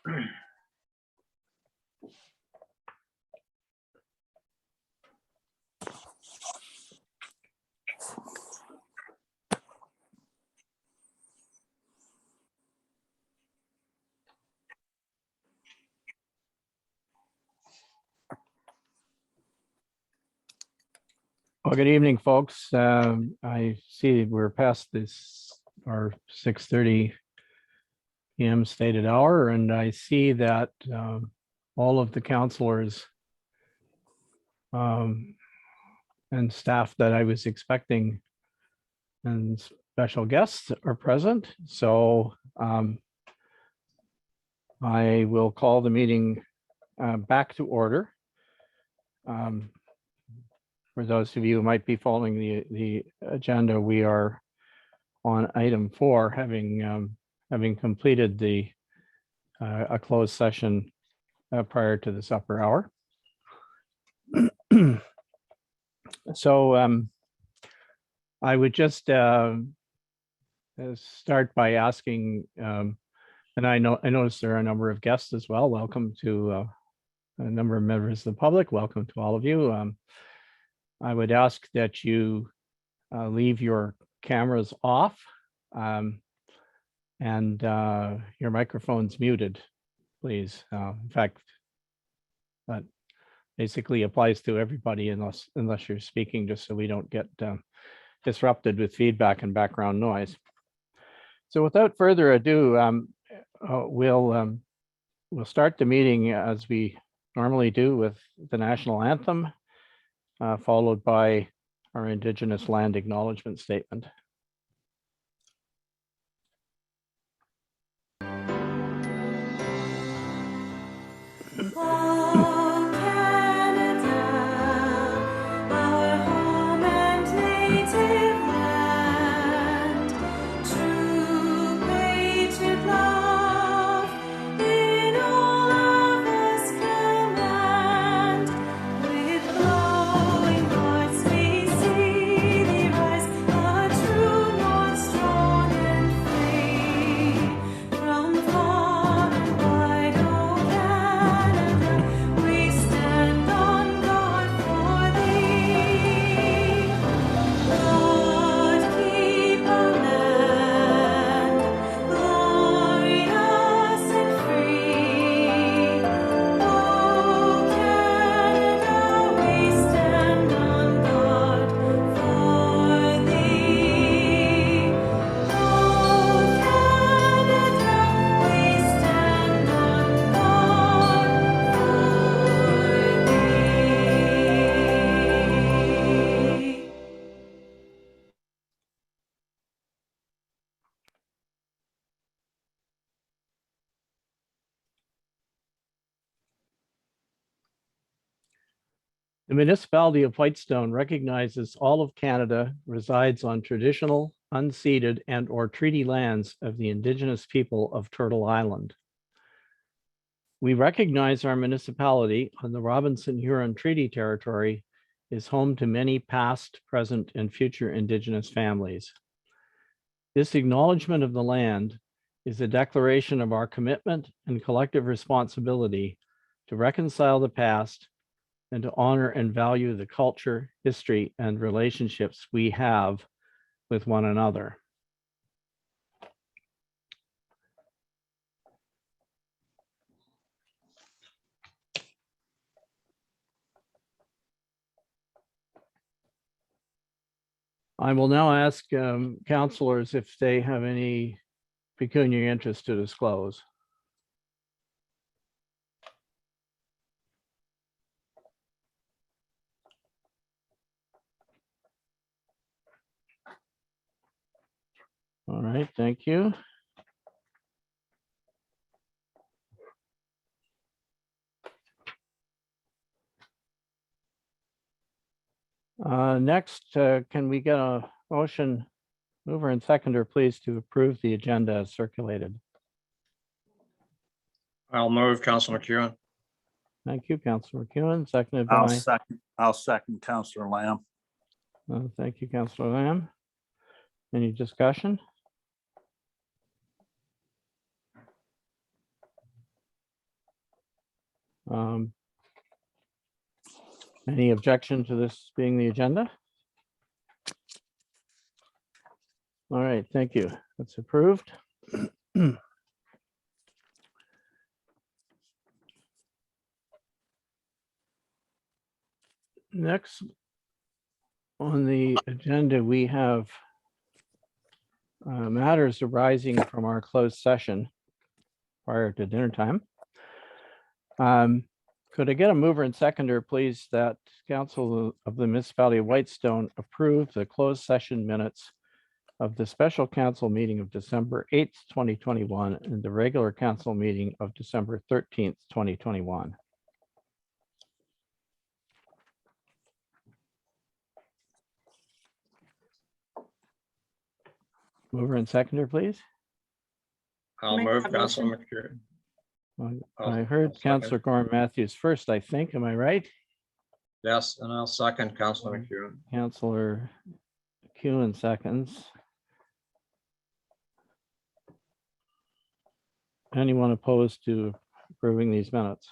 Well, good evening, folks. I see we're past our 6:30 p.m. stated hour, and I see that all of the counselors and staff that I was expecting and special guests are present. So I will call the meeting back to order. For those of you who might be following the agenda, we are on item 4, having completed a closed session prior to this upper hour. So I would just start by asking, and I noticed there are a number of guests as well. Welcome to a number of members of the public. Welcome to all of you. I would ask that you leave your cameras off and your microphones muted, please. In fact, that basically applies to everybody unless you're speaking, just so we don't get disrupted with feedback and background noise. So without further ado, we'll start the meeting as we normally do with the national anthem, followed by our Indigenous land acknowledgement statement. The municipality of Whitestone recognizes all of Canada resides on traditional, unceded, and/or treaty lands of the Indigenous people of Turtle Island. We recognize our municipality on the Robinson-Huron Treaty Territory is home to many past, present, and future Indigenous families. This acknowledgement of the land is a declaration of our commitment and collective responsibility to reconcile the past and to honor and value the culture, history, and relationships we have with one another. I will now ask councillors if they have any pecuniary interest to disclose. All right, thank you. Next, can we get a motion, mover and seconder, please, to approve the agenda as circulated? I'll move, Councillor McEwen. Thank you, Councillor McEwen, seconded by. I'll second Councillor Lamb. Thank you, Councillor Lamb. Any discussion? Any objection to this being the agenda? All right, thank you. That's approved. Next on the agenda, we have matters arising from our closed session prior to dinner time. Could I get a mover and seconder, please, that Council of the Municipality of Whitestone approve the closed session minutes of the special council meeting of December 8th, 2021, and the regular council meeting of December 13th, 2021. Mover and seconder, please. I'll Make move, that Councilor McEwen. I heard second. Councillor Gorham Matthews first, I think. Am I right? Yes, and I'll second Councilor McEwen. Councillor McEwen seconds. Anyone opposed to approving these minutes?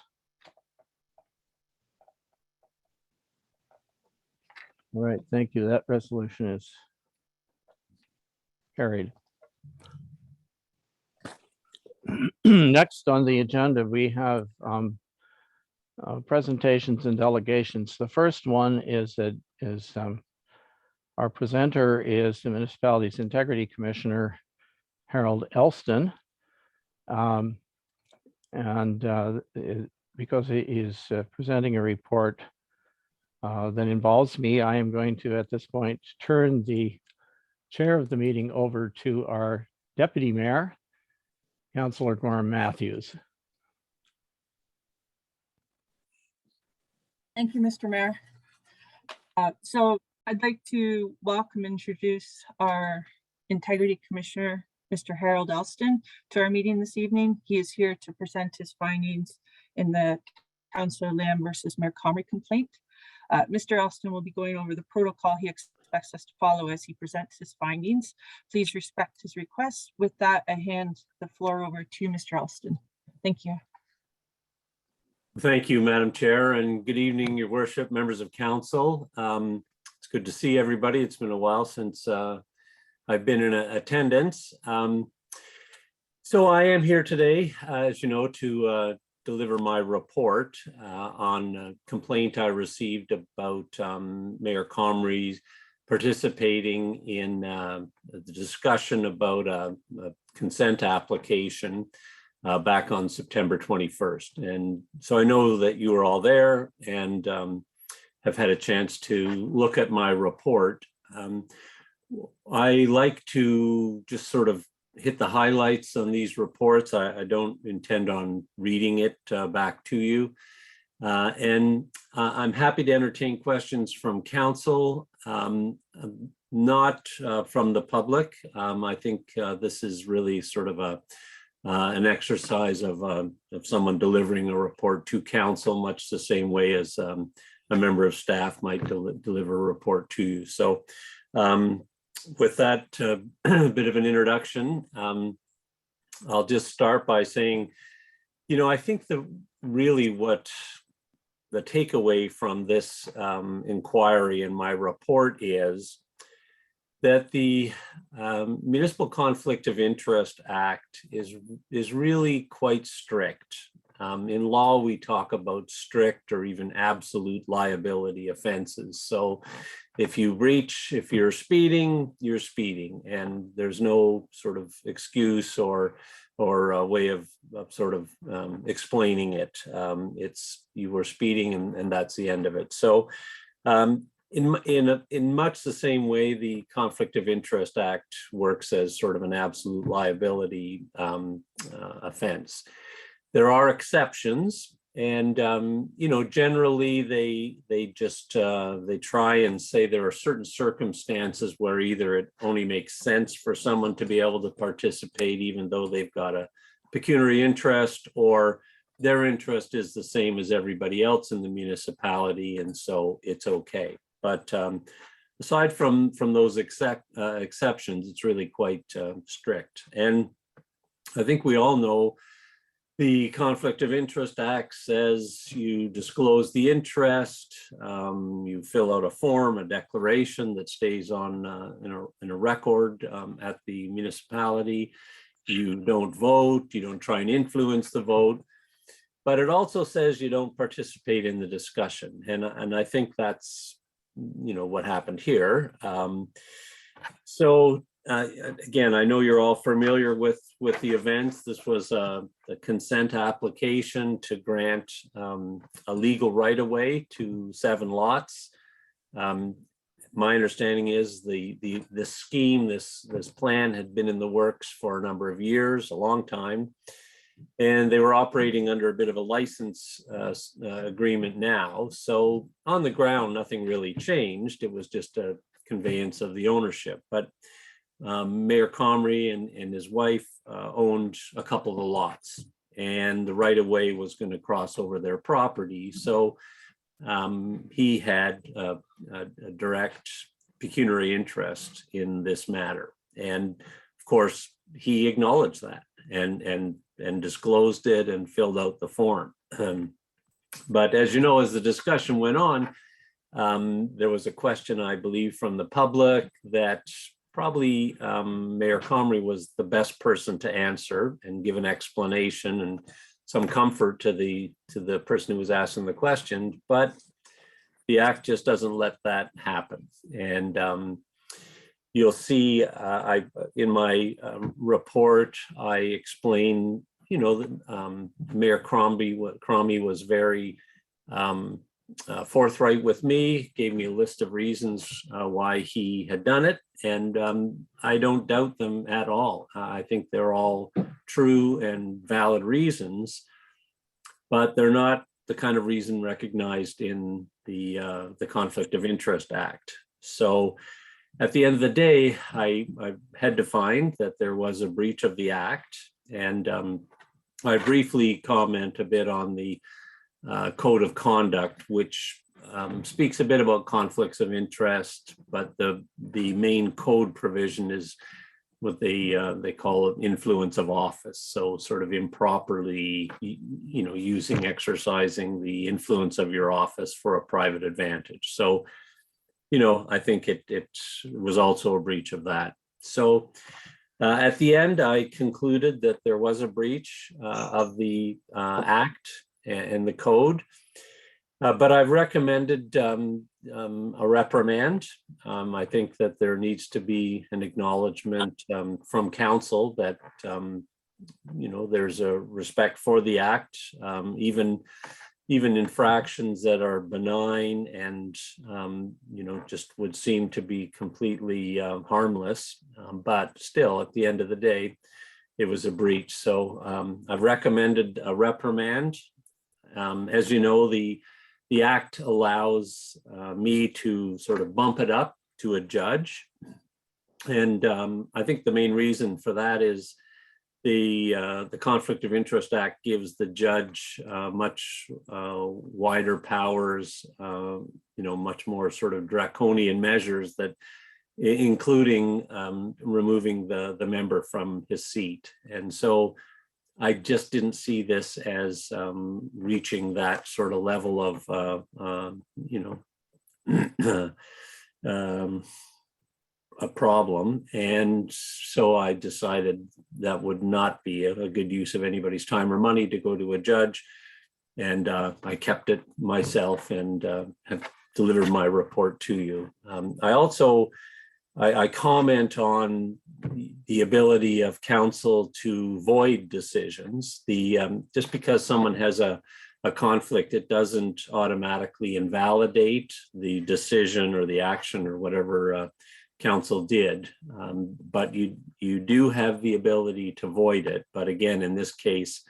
All right, thank you. That resolution is carried. Next on the agenda, we have presentations and delegations. The first one is our presenter is the municipality's integrity commissioner, Harold Elston. Because he is presenting a report that involves me, I am going to, at this point, turn the chair of the meeting over to our deputy mayor, Councillor Gorham Matthews. Thank you, Mr. Mayor. So I'd like to welcome and introduce our Integrity Commissioner, Mr. Harold Elston, to our meeting this evening. He is here to present his findings in the Councillor Lamb versus Mayor Comrie complaint. Mr. Elston will be going over the protocol he expects us to follow as he presents his findings. Please respect his requests. With that, I hand the floor over to Mr. Elston. Thank you. Thank you, Madam Chair, and good evening, Your Worship, members of council. It's good to see everybody. It's been a while since I've been in attendance. So I am here today, as you know, to deliver my report on a complaint I received about Mayor Comrie participating in the discussion about a consent application back on September 21st. And so I know that you were all there and have had a chance to look at my report. I like to just sort of hit the highlights on these reports. I don't intend on reading it back to you. And I'm happy to entertain questions from council, not from the public. I think this is really sort of an exercise of someone delivering a report to council, much the same way as a member of staff might deliver a report to you. So with that bit of an introduction, I'll just start by saying, you know, I think really what the takeaway from this inquiry in my report is that the Municipal Conflict of Interest Act is really quite strict. In law, we talk about strict or even absolute liability offenses. So if you're speeding, you're speeding, and there's no sort of excuse or a way of sort of explaining it. You were speeding and that's the end of it. So in much the same way, the Conflict of Interest Act works as sort of an absolute liability offense. There are exceptions, and you know, generally they try and say there are certain circumstances where either it only makes sense for someone to be able to participate, even though they've got a pecuniary interest, or their interest is the same as everybody else in the municipality, and so it's okay. But aside from those exceptions, it's really quite strict. And I think we all know The Conflict of Interest Act says you disclose the interest, you fill out a form, a declaration that stays on in a record at the municipality. You don't vote, you don't try and influence the vote, but it also says you don't participate in the discussion. And I think that's, what happened here. Again, I know you're all familiar with the events. This was a consent application to grant a legal right-of-way to 7 lots. My understanding is the scheme, this plan had been in the works for a number of years, a long time, and they were operating under a bit of a license agreement now. So on the ground, nothing really changed. It was just a conveyance of the ownership, but Mayor Comrie and his wife owned a couple of the lots, and the right-of-way was going to cross over their property. So he had a direct pecuniary interest in this matter. And of course, he acknowledged that and disclosed it and filled out the form. But as you know, as the discussion went on, there was a question, I believe, from the public that probably Mayor Comrie was the best person to answer and give an explanation and some comfort to the person who was asking the question, but the act just doesn't let that happen. And you'll see in my report, I explain, that Mayor Comrie was very forthright with me, gave me a list of reasons why he had done it, and I don't doubt them at all. I think they're all true and valid reasons, but they're not the kind of reason recognized in the Conflict of Interest Act. So at the end of the day, I had to find that there was a breach of the act, and I briefly comment a bit on the code of conduct, which speaks a bit about conflicts of interest, but the main code provision is what they call it influence of office. So sort of improperly, exercising the influence of your office for a private advantage. So, I think it was also a breach of that. So at the end, I concluded that there was a breach of the act and the code, but I've recommended a reprimand. I think that there needs to be an acknowledgement from council that there's a respect for the act, even infractions that are benign and just would seem to be completely harmless, but still at the end of the day it was a breach. So I've recommended a reprimand. As you know, the act allows me to sort of bump it up to a judge. And I think the main reason for that is the Conflict of Interest Act gives the judge much wider powers, much more sort of draconian measures, that including removing the member from his seat. And so I just didn't see this as reaching that sort of level of, a problem. And so I decided that would not be a good use of anybody's time or money to go to a judge. And I kept it myself and have delivered my report to you. I comment on the ability of council to void decisions. Just because someone has a conflict, it doesn't automatically invalidate the decision or the action or whatever council did. But you do have the ability to void it. But again, in this case,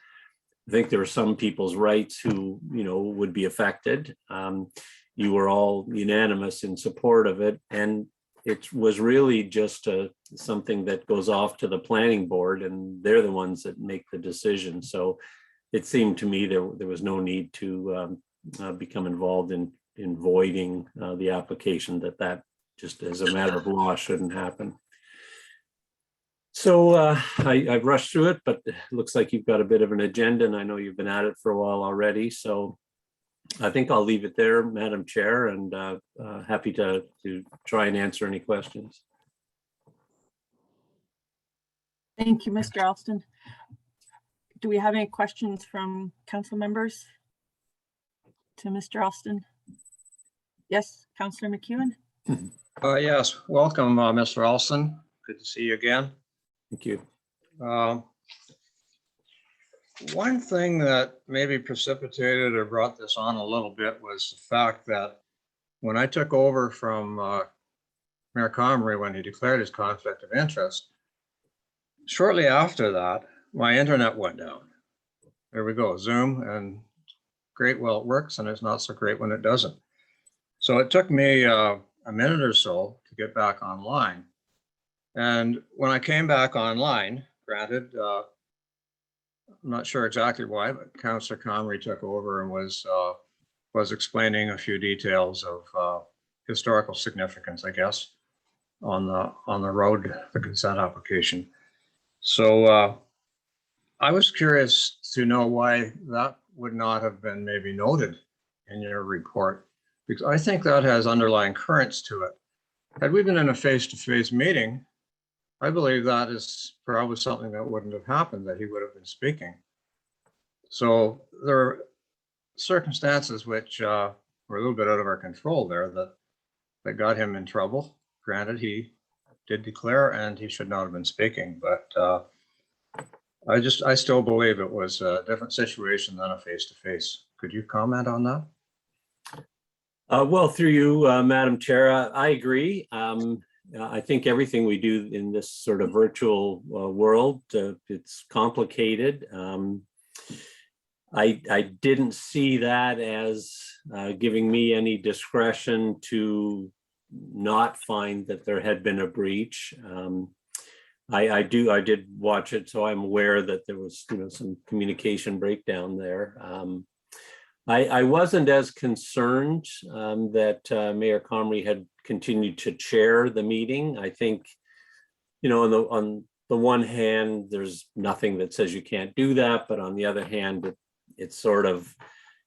I think there are some people's rights who would be affected. You were all unanimous in support of it, and it was really just something that goes off to the planning board, and they're the ones that make the decision. So it seemed to me there was no need to become involved in voiding the application, that just as a matter of law shouldn't happen. So I rushed through it, but it looks like you've got a bit of an agenda, and I know you've been at it for a while already. So I think I'll leave it there, Madam Chair, and happy to try and answer any questions. Thank you, Mr. Alston. Do we have any questions from council members to Mr. Alston? Yes, Councillor McEwen. Yes, welcome, Mr. Olson. Good to see you again. Thank you. One thing that maybe precipitated or brought this on a little bit was the fact that when I took over from Mayor Comrie, when he declared his conflict of interest, shortly after that, my internet went down. There we go, Zoom, and great while it works, and it's not so great when it doesn't. So it took me a minute or so to get back online. And when I came back online, granted, I'm not sure exactly why, but Councillor Comrie took over and was explaining a few details of historical significance, I guess, on the road, the consent application. So I was curious to know why that would not have been maybe noted in your report, because I think that has underlying currents to it. Had we been in a face-to-face meeting, I believe that is probably something that wouldn't have happened, that he would have been speaking. So there are circumstances which were a little bit out of our control there that got him in trouble. Granted, he did declare and he should not have been speaking, but I still believe it was a different situation than a face-to-face. Could you comment on that? Well, through you, Madam Chair, I agree. I think everything we do in this sort of virtual world, it's complicated. I didn't see that as giving me any discretion to not find that there had been a breach. I did watch it, so I'm aware that there was some communication breakdown there. I wasn't as concerned that Mayor Comrie had continued to chair the meeting. I think, on the one hand, there's nothing that says you can't do that, but on the other hand, it's sort of,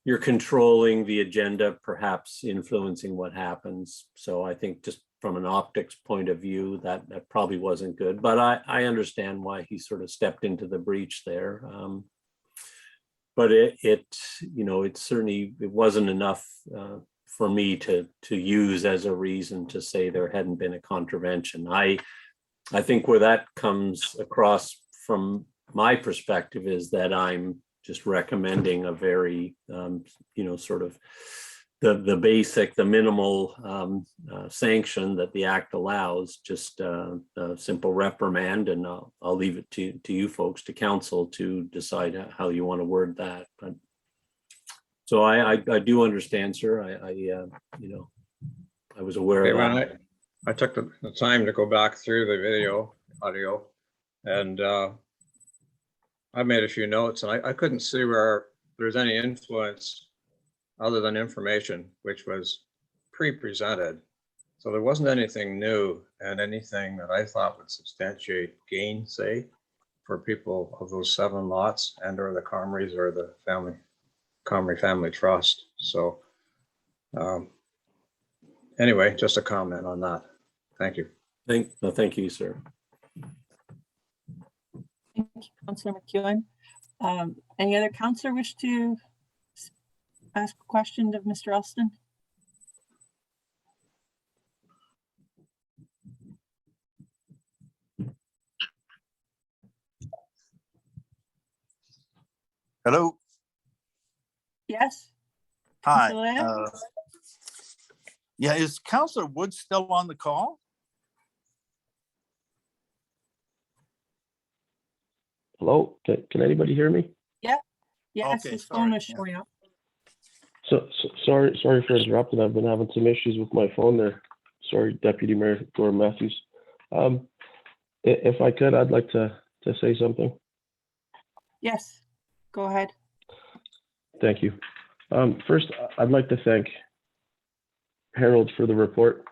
you're controlling the agenda, perhaps influencing what happens. So I think just from an optics point of view, that probably wasn't good, but I understand why he sort of stepped into the breach there. But it certainly, it wasn't enough for me to use as a reason to say there hadn't been a contravention. I think where that comes across from my perspective is that I'm just recommending a very, sort of the basic, the minimal sanction that the act allows, just a simple reprimand, and I'll leave it to you folks, to council, to decide how you want to word that. But so I do understand, sir. I was aware of that. I took the time to go back through the audio, and I made a few notes, and I couldn't see where there's any influence other than information, which was pre-presented. So there wasn't anything new and anything that I thought would substantiate gain, say, for people of those 7 lots and or the Comries or the Comrie Family Trust. So anyway, just a comment on that. Thank you. Thank you, sir. Thank you, Councillor McEwen. Any other councillor wish to ask a question of Mr. Alston? Hello. Yes. Hi. Councillor Lamb? Yeah, is Councillor Wood still on the call? Hello, can anybody hear me? Yes, Okay, his phone sorry, was yeah. showing up. So sorry for interrupting. I've been having some issues with my phone there. Sorry, Deputy Mayor Gordon Matthews. If I could, I'd like to say something. Yes, go ahead. Thank you. First, I'd like to thank Harold for the report.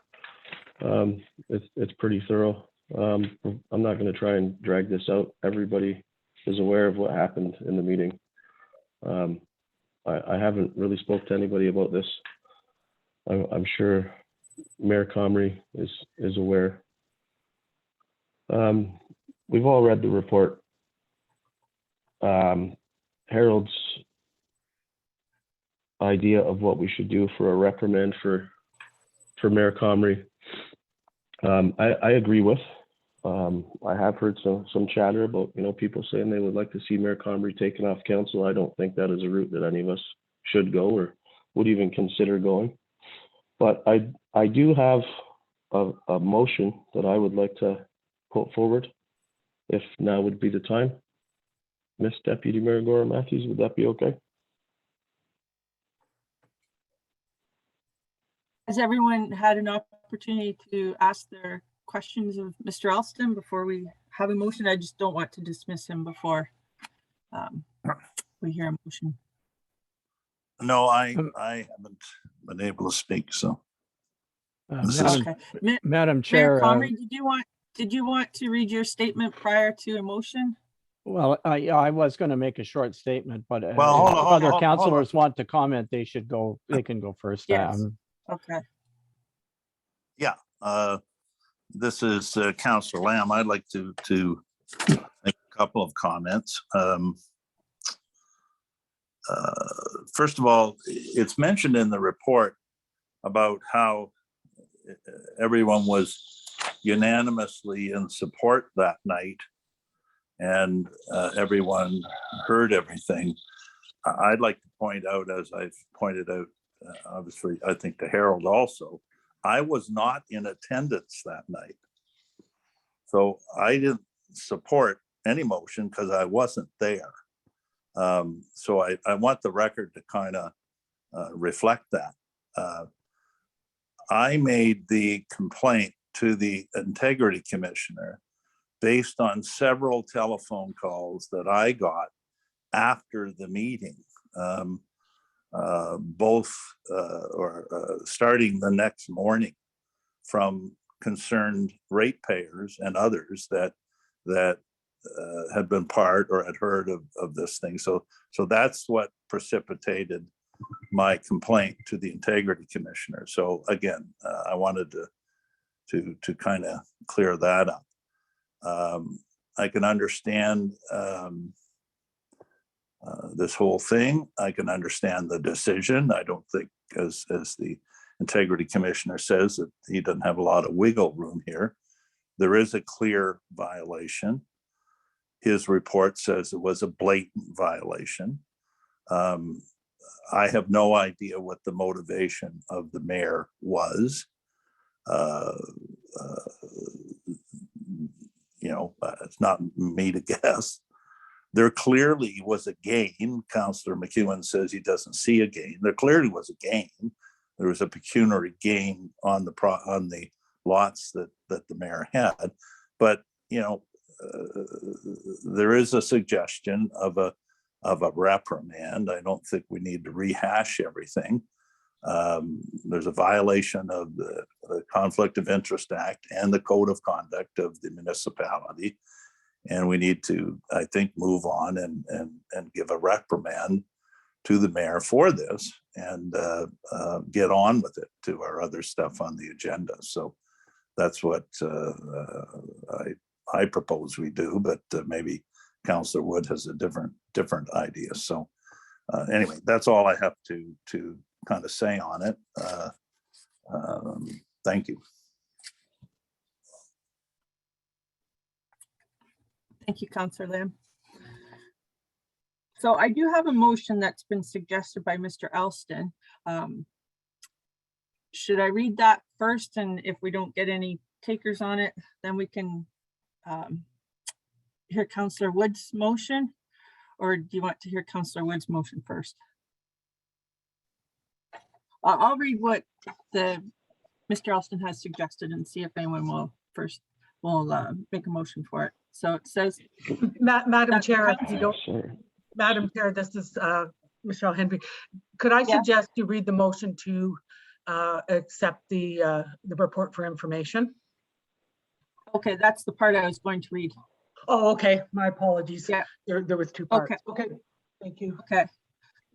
It's pretty thorough. I'm not going to try and drag this out. Everybody is aware of what happened in the meeting. I haven't really spoke to anybody about this. I'm sure Mayor Comrie is aware. We've all read the report. Harold's idea of what we should do for a reprimand for Mayor Comrie, I agree with. I have heard some chatter about, people saying they would like to see Mayor Comrie taken off council. I don't think that is a route that any of us should go or would even consider going. But I do have a motion that I would like to put forward, if now would be the time. Miss Deputy Mayor Gora Matthews, would that be okay? Has everyone had an opportunity to ask their questions of Mr. Alston before we have a motion? I just don't want to dismiss him before we hear a motion. No, I haven't been able to speak, so. This is- Madam Mayor Chair, Comrie, did you want to read your statement prior to a motion? well, I was going to make a short statement, but Well, if hold on, other hold on. councilors want to comment, they can go first. Yes. Okay. This is Councillor Lamb. I'd like to make a couple of comments. First of all, it's mentioned in the report about how everyone was unanimously in support that night and everyone heard everything. I'd like to point out, as I've pointed out, obviously, I think to Harold also, I was not in attendance that night. So I didn't support any motion because I wasn't there. So I want the record to kind of reflect that. I made the complaint to the Integrity Commissioner based on several telephone calls that I got after the meeting, starting the next morning from concerned ratepayers and others that had been part or had heard of this thing. So that's what precipitated my complaint to the Integrity Commissioner. So again, I wanted to kind of clear that up. I can understand this whole thing. I can understand the decision. I don't think, as the Integrity Commissioner says, that he doesn't have a lot of wiggle room here. There is a clear violation. His report says it was a blatant violation. I have no idea what the motivation of the mayor was. It's not me to guess. There clearly was a gain. Councillor McEwen says he doesn't see a gain. There clearly was a gain. There was a pecuniary gain on the lots that the mayor had. But there is a suggestion of a reprimand. I don't think we need to rehash everything. There's a violation of the Conflict of Interest Act and the Code of Conduct of the municipality. And we need to, I think, move on and give a reprimand to the mayor for this and get on with it to our other stuff on the agenda. So that's what I propose we do, but maybe Councillor Wood has a different idea. So anyway, that's all I have to kind of say on it. Thank you. Thank you, Councillor Lamb. So I do have a motion that's been suggested by Mr. Alston. Should I read that first? And if we don't get any takers on it, then we can hear Councillor Wood's motion? Or do you want to hear Councillor Wood's motion first? I'll read what Mr. Alston has suggested and see if anyone will make a motion for it. So it says, Madam Chair, if you don't, Sorry. Madam Chair, this is Michelle Henry. Could I suggest you read the motion to accept the report for information? Okay, that's the part I was going to read. Oh, okay, my apologies. Yeah. There was two parts. Okay, thank you. Okay,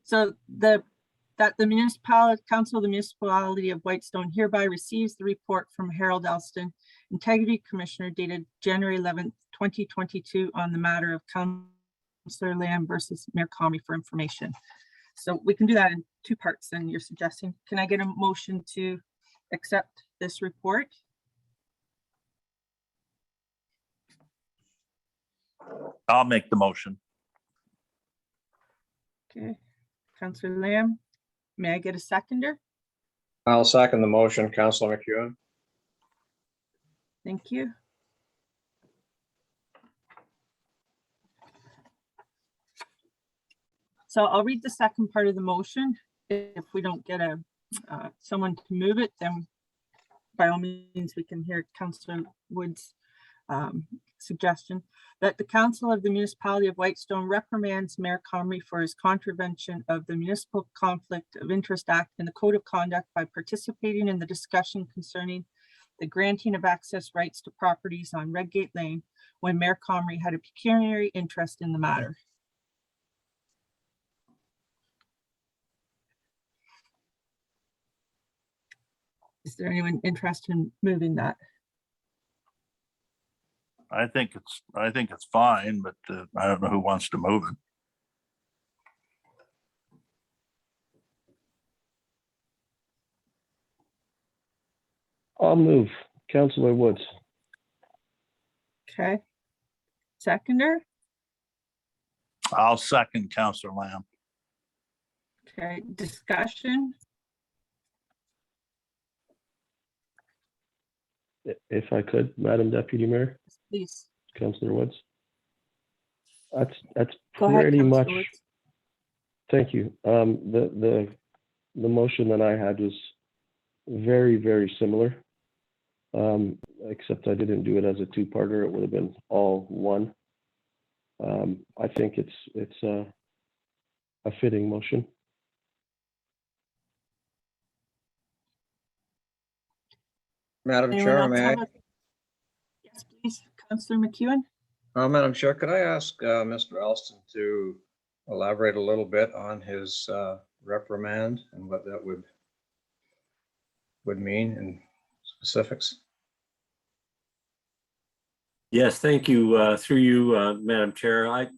so that the Council of the Municipality of Whitestone hereby receives the report from Harold Elston, Integrity Commissioner, dated January 11th, 2022, on the matter of Councillor Lamb versus Mayor Comrie for information. So we can do that in two parts then you're suggesting. Can I get a motion to accept this report? I'll make the motion. Okay, Councillor Lamb, may I get a seconder? I'll second the motion, Councillor McEwen. Thank you. So I'll read the second part of the motion. If we don't get someone to move it, then by all means, we can hear Councillor Wood's suggestion that the Council of the Municipality of Whitestone reprimands Mayor Comrie for his contravention of the Municipal Conflict of Interest Act and the Code of Conduct by participating in the discussion concerning the granting of access rights to properties on Redgate Lane when Mayor Comrie had a pecuniary interest in the matter. Is there anyone interested in moving that? I think it's fine, but I don't know who wants to move it. I'll move. Councillor Woods. Okay. Seconder? I'll second Councillor Lamb. Okay, discussion? If I could, Madam Deputy Mayor, Please. Councillor Woods. That's Go ahead, pretty Councillor much. Woods. Thank you. The motion that I had was very, very similar. Except I didn't do it as a two-parter. It would have been all one. I think it's a fitting motion. Madam Anyone Chair, else may I? have a- Yes, please, Councillor McEwen. Madam Chair, could I ask Mr. Elston to elaborate a little bit on his reprimand and what that would mean in specifics? Yes, thank you. Through you, Madam Chair. I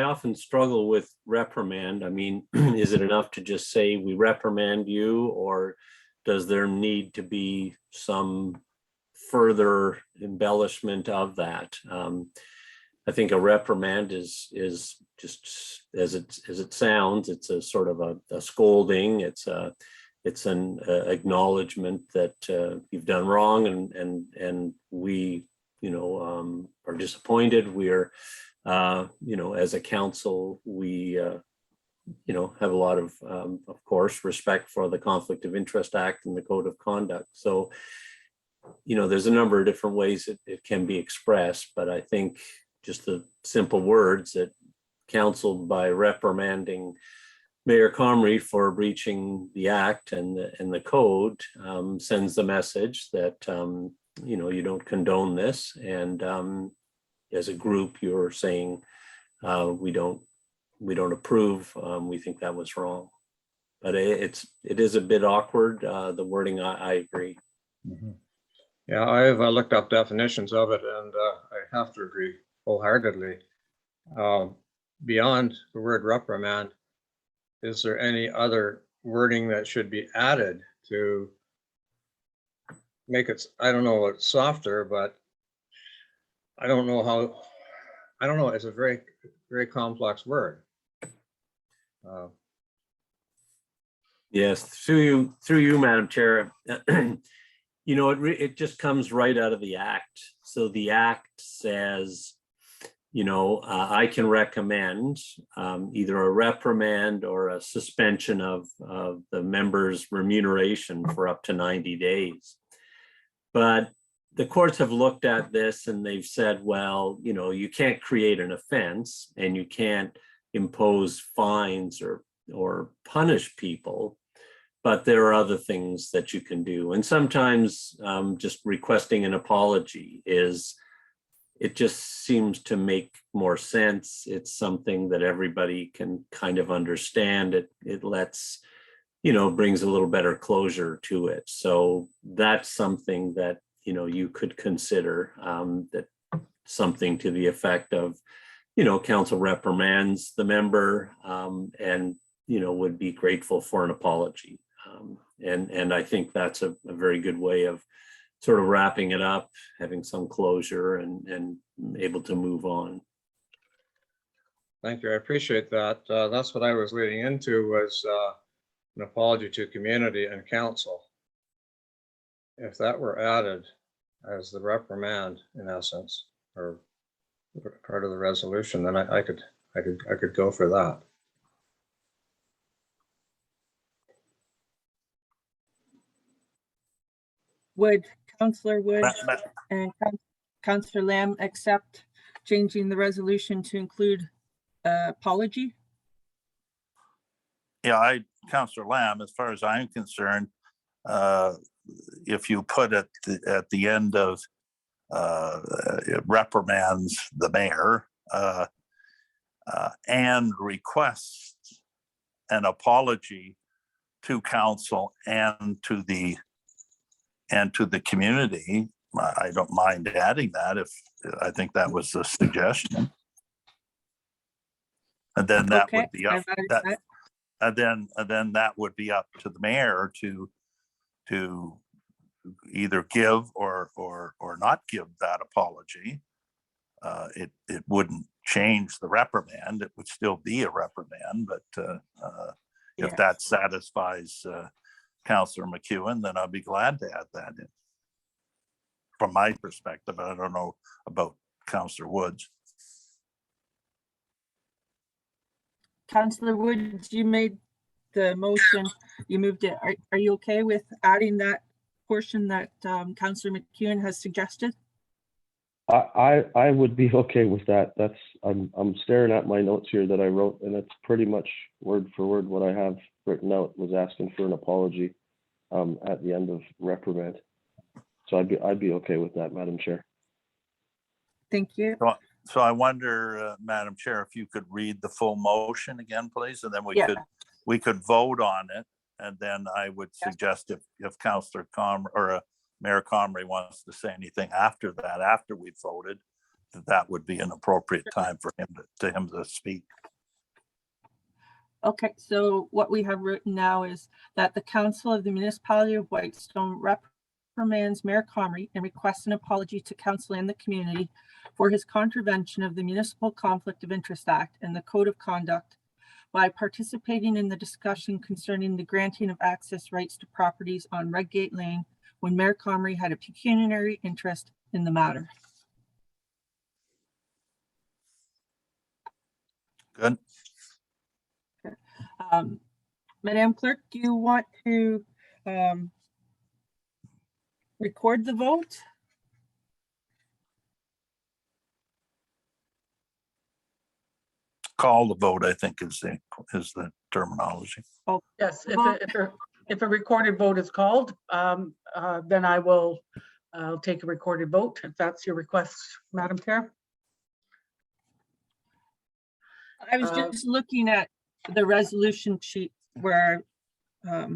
often struggle with reprimand. I mean, is it enough to just say we reprimand you, or does there need to be some further embellishment of that? I think a reprimand is just as it sounds. It's a sort of a scolding. It's an acknowledgement that you've done wrong, and we are disappointed. We're as a council, we have a lot of course, respect for the Conflict of Interest Act and the Code of Conduct. So, there's a number of different ways it can be expressed, but I think just the simple words that council, by reprimanding Mayor Comrie for breaching the act and the code, sends the message that you don't condone this, and as a group you're saying we don't approve. We think that was wrong, but it is a bit awkward, the wording. I agree. Mm-hmm. Yeah, I've looked up definitions of it, and I have to agree wholeheartedly. Beyond the word reprimand, is there any other wording that should be added to make it, I don't know, it's softer, but I don't know, it's a very, very complex word. Yes, through you, Madam Chair. It just comes right out of the act. So the act says, I can recommend either a reprimand or a suspension of the member's remuneration for up to 90 days. But the courts have looked at this and they've said, well, you can't create an offense and you can't impose fines or punish people but there are other things that you can do. And sometimes just requesting an apology it just seems to make more sense. It's something that everybody can kind of understand. It lets, brings a little better closure to it. So that's something that, you could consider, that something to the effect of, council reprimands the member and, would be grateful for an apology. And I think that's a very good way of sort of wrapping it up, having some closure and able to move on. Thank you. I appreciate that. That's what I was leading into was an apology to community and council. If that were added as the reprimand, in essence, or part of the resolution, then I could go for that. Would Councillor Wood and Councillor Lamb accept changing the resolution to include apology? Yeah, Councillor Lamb, as far as I'm concerned, if you put at the end of it reprimands the mayor and requests an apology to council and to the community, I don't mind adding that if I think that was the suggestion. And then that would be up and then that would be up to the mayor to either give or not give that apology. It wouldn't change the reprimand. It would still be a reprimand, but if that satisfies Councillor McEwen, then I'll be glad to add that in. From my perspective, I don't know about Councillor Woods. Councillor Woods, you made the motion, you moved it. Are you okay with adding that portion that Councillor McEwen has suggested? I would be okay with that. I'm staring at my notes here that I wrote, and it's pretty much word for word what I have written out, was asking for an apology at the end of reprimand. So I'd be okay with that, Madam Chair. Thank you. So I wonder, Madam Chair, if you could read the full motion again, please, and then we could vote on it. And then I would suggest if Councillor Mayor Comrie wants to say anything after that, after we voted, that would be an appropriate time for him to speak. Okay, so what we have written now is that the Council of the Municipality of Whitestone reprimands Mayor Comrie and requests an apology to council and the community for his contravention of the Municipal Conflict of Interest Act and the Code of Conduct by participating in the discussion concerning the granting of access rights to properties on Redgate Lane when Mayor Comrie had a pecuniary interest in the matter. Good. Madam Clerk, do you want to record the vote? Call the vote, I think is the terminology. Oh, Yes, if a recorded vote is called, then I'll take a recorded vote, if that's your request, Madam Chair. I was just looking at the resolution sheet where I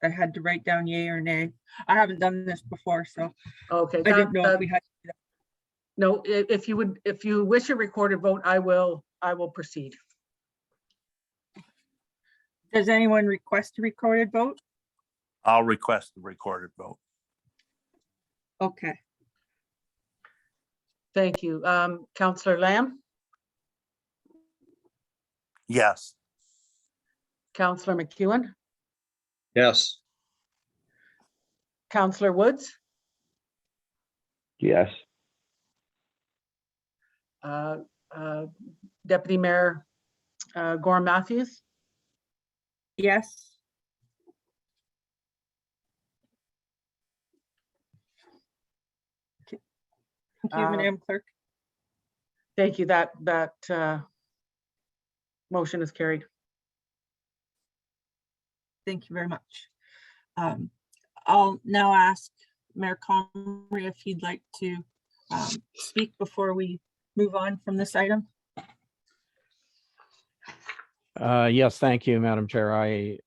had to write down yay or nay. I haven't done this before, so Okay. I didn't know if we had to do that. No, if you wish a recorded vote, I will proceed. Does anyone request a recorded vote? I'll request the recorded vote. Okay. Thank you. Councillor Lamb, Yes. Councillor McEwen, Yes. Councillor Woods, Yes. Deputy Mayor Gorham Matthews, Yes. Thank you, Madam Clerk. thank you. That motion is carried. Thank you very much. I'll now ask Mayor Comrie if he'd like to speak before we move on from this item. Yes, thank you, Madam Chair. I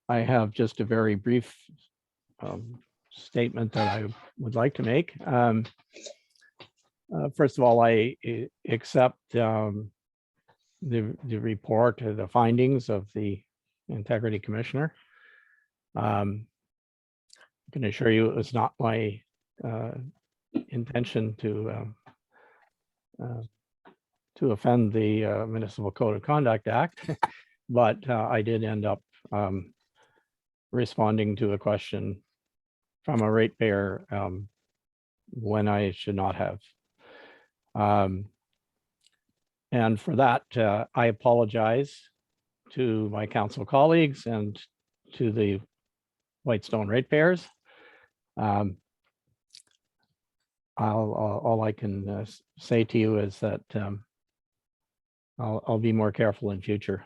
have just a very brief statement that I would like to make. First of all, I accept the report, the findings of the Integrity Commissioner. I can assure you it was not my intention to offend the Municipal Code of Conduct Act, but I did end up responding to a question from a ratepayer when I should not have. And for that, I apologize to my council colleagues and to the Whitestone ratepayers. All I can say to you is that I'll be more careful in future.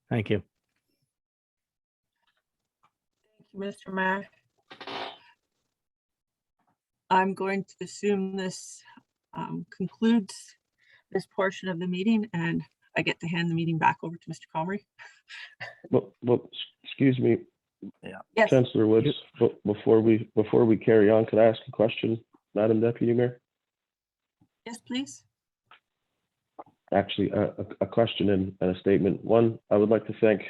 Thank you. Thank you, Mr. Mayor. I'm going to assume this concludes this portion of the meeting, and I get to hand the meeting back over to Mr. Comrie. Well, excuse me, Yes, Councillor Woods, before we carry on, could I ask a question, Madam Deputy Mayor? yes, please. Actually, a question and a statement. One, I would like to thank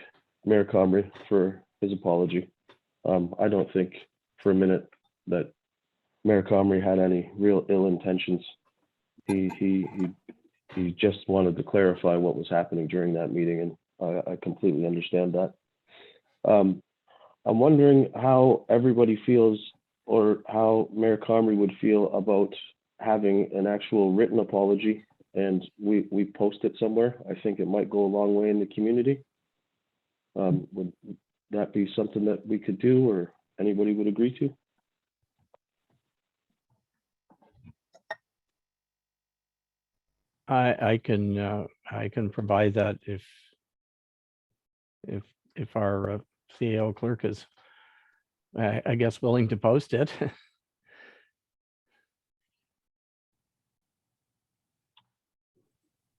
Mayor Comrie for his apology. I don't think for a minute that Mayor Comrie had any real ill intentions. He just wanted to clarify what was happening during that meeting, and I completely understand that. I'm wondering how everybody feels, or how Mayor Comrie would feel about having an actual written apology, and we post it somewhere. I think it might go a long way in the community. Would that be something that we could do, or anybody would agree to? I can provide that if our CAO clerk is, I guess, willing to post it.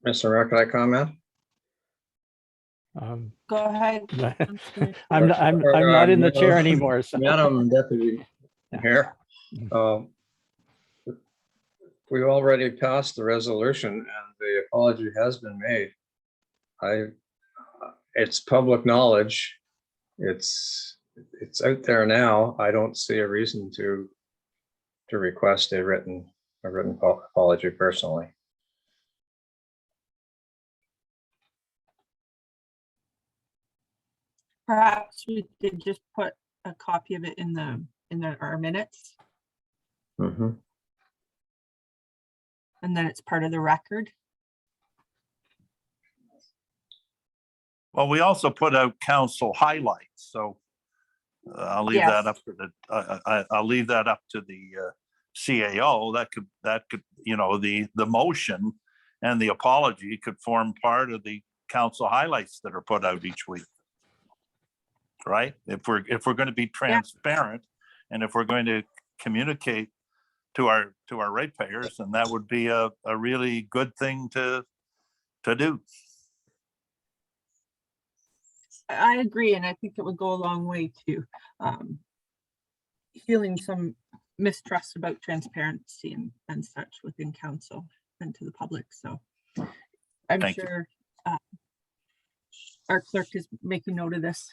Mr. Mayor, can I comment? Go ahead. I'm not in the chair anymore. So. Madam Deputy Mayor, we already passed the resolution and the apology has been made. It's public knowledge. It's out there now. I don't see a reason to request a written apology personally. Perhaps we could just put a copy of it in our minutes, Mm-hmm. and then it's part of the record. Well, we also put out council highlights, so I'll leave that up to the, I'll leave that up to the CAO. That could, you know, the motion and the apology could form part of the council highlights that are put out each week. Right? If we're going to be transparent, and if we're going to communicate to our ratepayers, then that would be a really good thing to do. I agree, and I think it would go a long way to healing some mistrust about transparency and such within council and to the public. So I'm Thank sure our clerk is making note of this.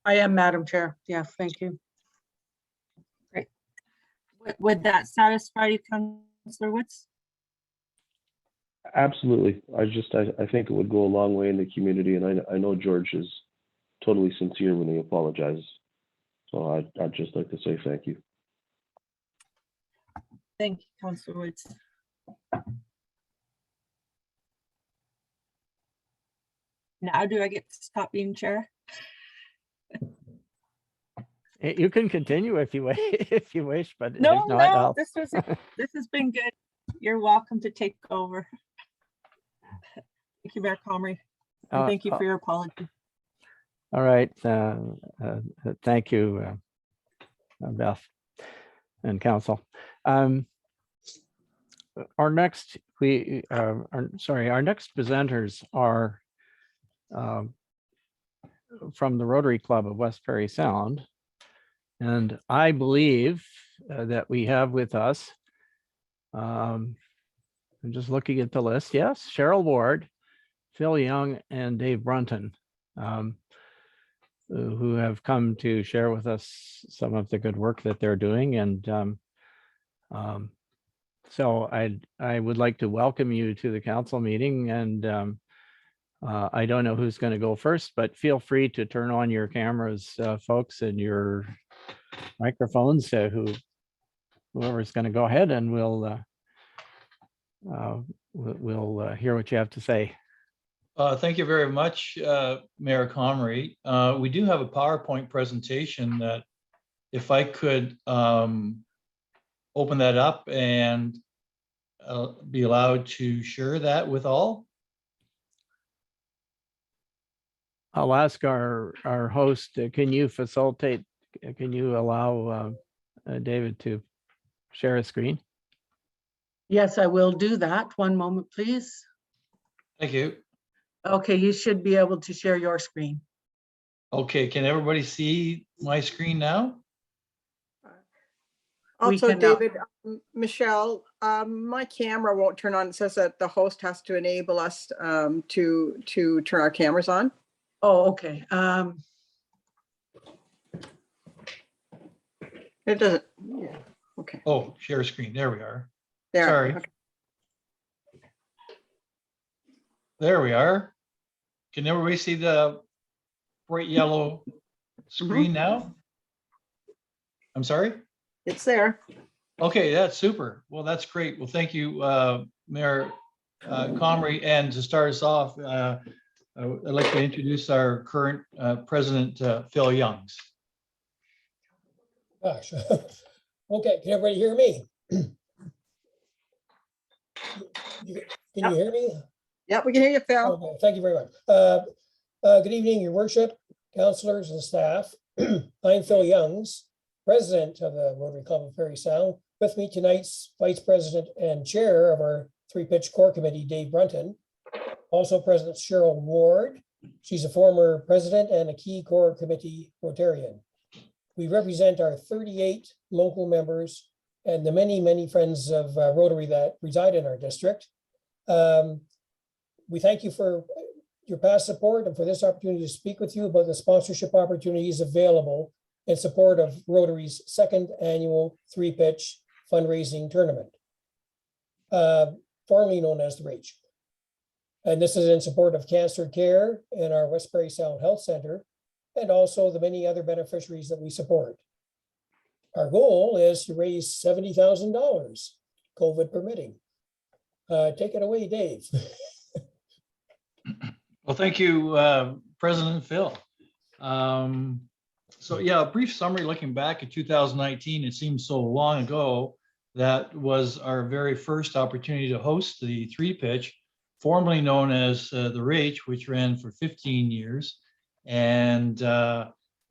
I am, Madam Chair. Yes, thank you. Great. Would that satisfy you, Councillor Woods? Absolutely. I think it would go a long way in the community, and I know George is totally sincere when he apologizes. So I'd just like to say thank you. Thank you, Councillor Woods. Now do I get to stop being chair? You can continue if you wish, but No, if not, this has been good. You're welcome to take over. Thank you, Mayor Comrie. And thank you for your apology. All right. Thank you, Beth and council. Our next presenters are from the Rotary Club of West Perry Sound. And I believe that we have with us, I'm just looking at the list. Yes, Cheryl Ward, Phil Young, and Dave Brunton, who have come to share with us some of the good work that they're doing. And so I would like to welcome you to the council meeting. And I don't know who's going to go first, but feel free to turn on your cameras, folks, and your microphones. Whoever's going to go ahead, and we'll hear what you have to say. Thank you very much, Mayor Comrie. We do have a PowerPoint presentation that if I could open that up and be allowed to share that with all. I'll ask our host, can you facilitate, can you allow David to share a screen? Yes, I will do that. One moment, please. Thank you. Okay, you should be able to share your screen. Okay, can everybody see my screen now? We Also, cannot. David, Michelle, my camera won't turn on. It says that the host has to enable us to turn our cameras on. Oh, okay. It doesn't, yeah, okay. Oh, share screen. There we are. There. Sorry. Okay. There we are. Can everybody see the bright yellow screen now? I'm sorry? It's there. Okay, that's super. Well, that's great. Well, thank you, Mayor Comrie. And to start us off, I'd like to introduce our current president, Phil Youngs. Gosh. Okay, can everybody hear me? Can you hear me? Yep, we can hear you, Phil. Okay, thank you very much. Good evening, your worship, councilors and staff. I'm Phil Youngs, president of the Rotary Club of Perry Sound. With me tonight's vice president and chair of our three-pitch core committee, Dave Brunton. Also President Cheryl Ward. She's a former president and a key core committee Rotarian. We represent our 38 local members and the many, many friends of Rotary that reside in our district. We thank you for your past support and for this opportunity to speak with you about the sponsorship opportunities available in support of Rotary's second annual three-pitch fundraising tournament, formerly known as the RACH. And this is in support of cancer care in our West Perry Sound Health Center, and also the many other beneficiaries that we support. Our goal is to raise $70,000, COVID permitting. Take it away, Dave. Well, thank you, President Phil. So yeah, a brief summary looking back at 2019, it seems so long ago. That was our very first opportunity to host the three-pitch, formerly known as the RACH, which ran for 15 years and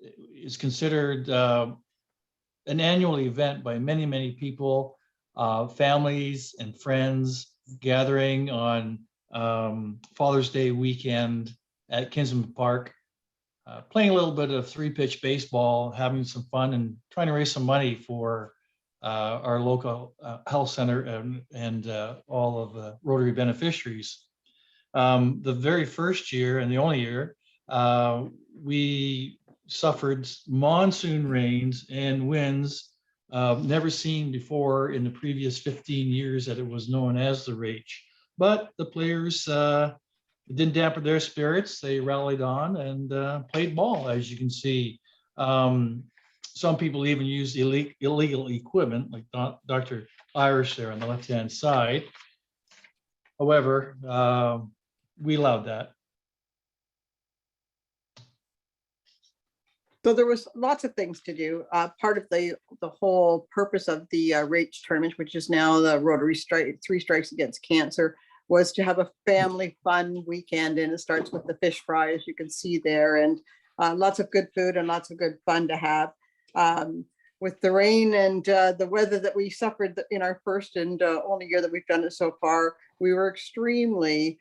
is considered an annual event by many, many people, families and friends gathering on Father's Day weekend at Kinsman Park, playing a little bit of three-pitch baseball, having some fun and trying to raise some money for our local health center and all of the Rotary beneficiaries. The very first year and the only year, we suffered monsoon rains and winds never seen before in the previous 15 years that it was known as the RACH. But the players didn't dampen their spirits. They rallied on and played ball, as you can see. Some people even used illegal equipment, like Dr. Irish there on the left-hand side. However, we allowed that. So there was lots of things to do. Part of the whole purpose of the RACH tournament, which is now the Rotary Three Strikes Against Cancer, was to have a family fun weekend, and it starts with the fish fry, as you can see there, and lots of good food and lots of good fun to have. With the rain and the weather that we suffered in our first and only year that we've done it so far, we were extremely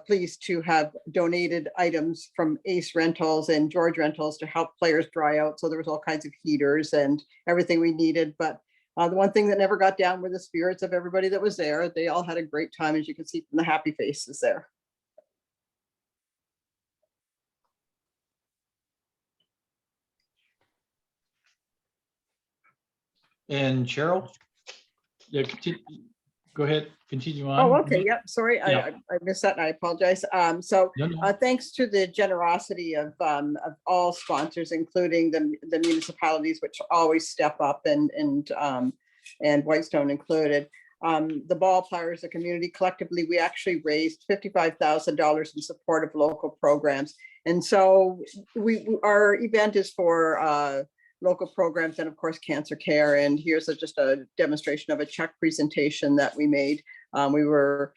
pleased to have donated items from Ace Rentals and George Rentals to help players dry out. So there was all kinds of heaters and everything we needed. But the one thing that never got down were the spirits of everybody that was there. They all had a great time, as you can see from the happy faces there. And Cheryl? Yeah, go ahead, continue on. Oh, okay. Yep. Sorry, Yeah. I missed that and I apologize. Thanks to the generosity of all sponsors, including the municipalities, which always step up, and Whitestone included. The ball players, the community, collectively, we actually raised $55,000 in support of local programs. And so our event is for local programs and of course cancer care. And here's just a demonstration of a check presentation that we made. We were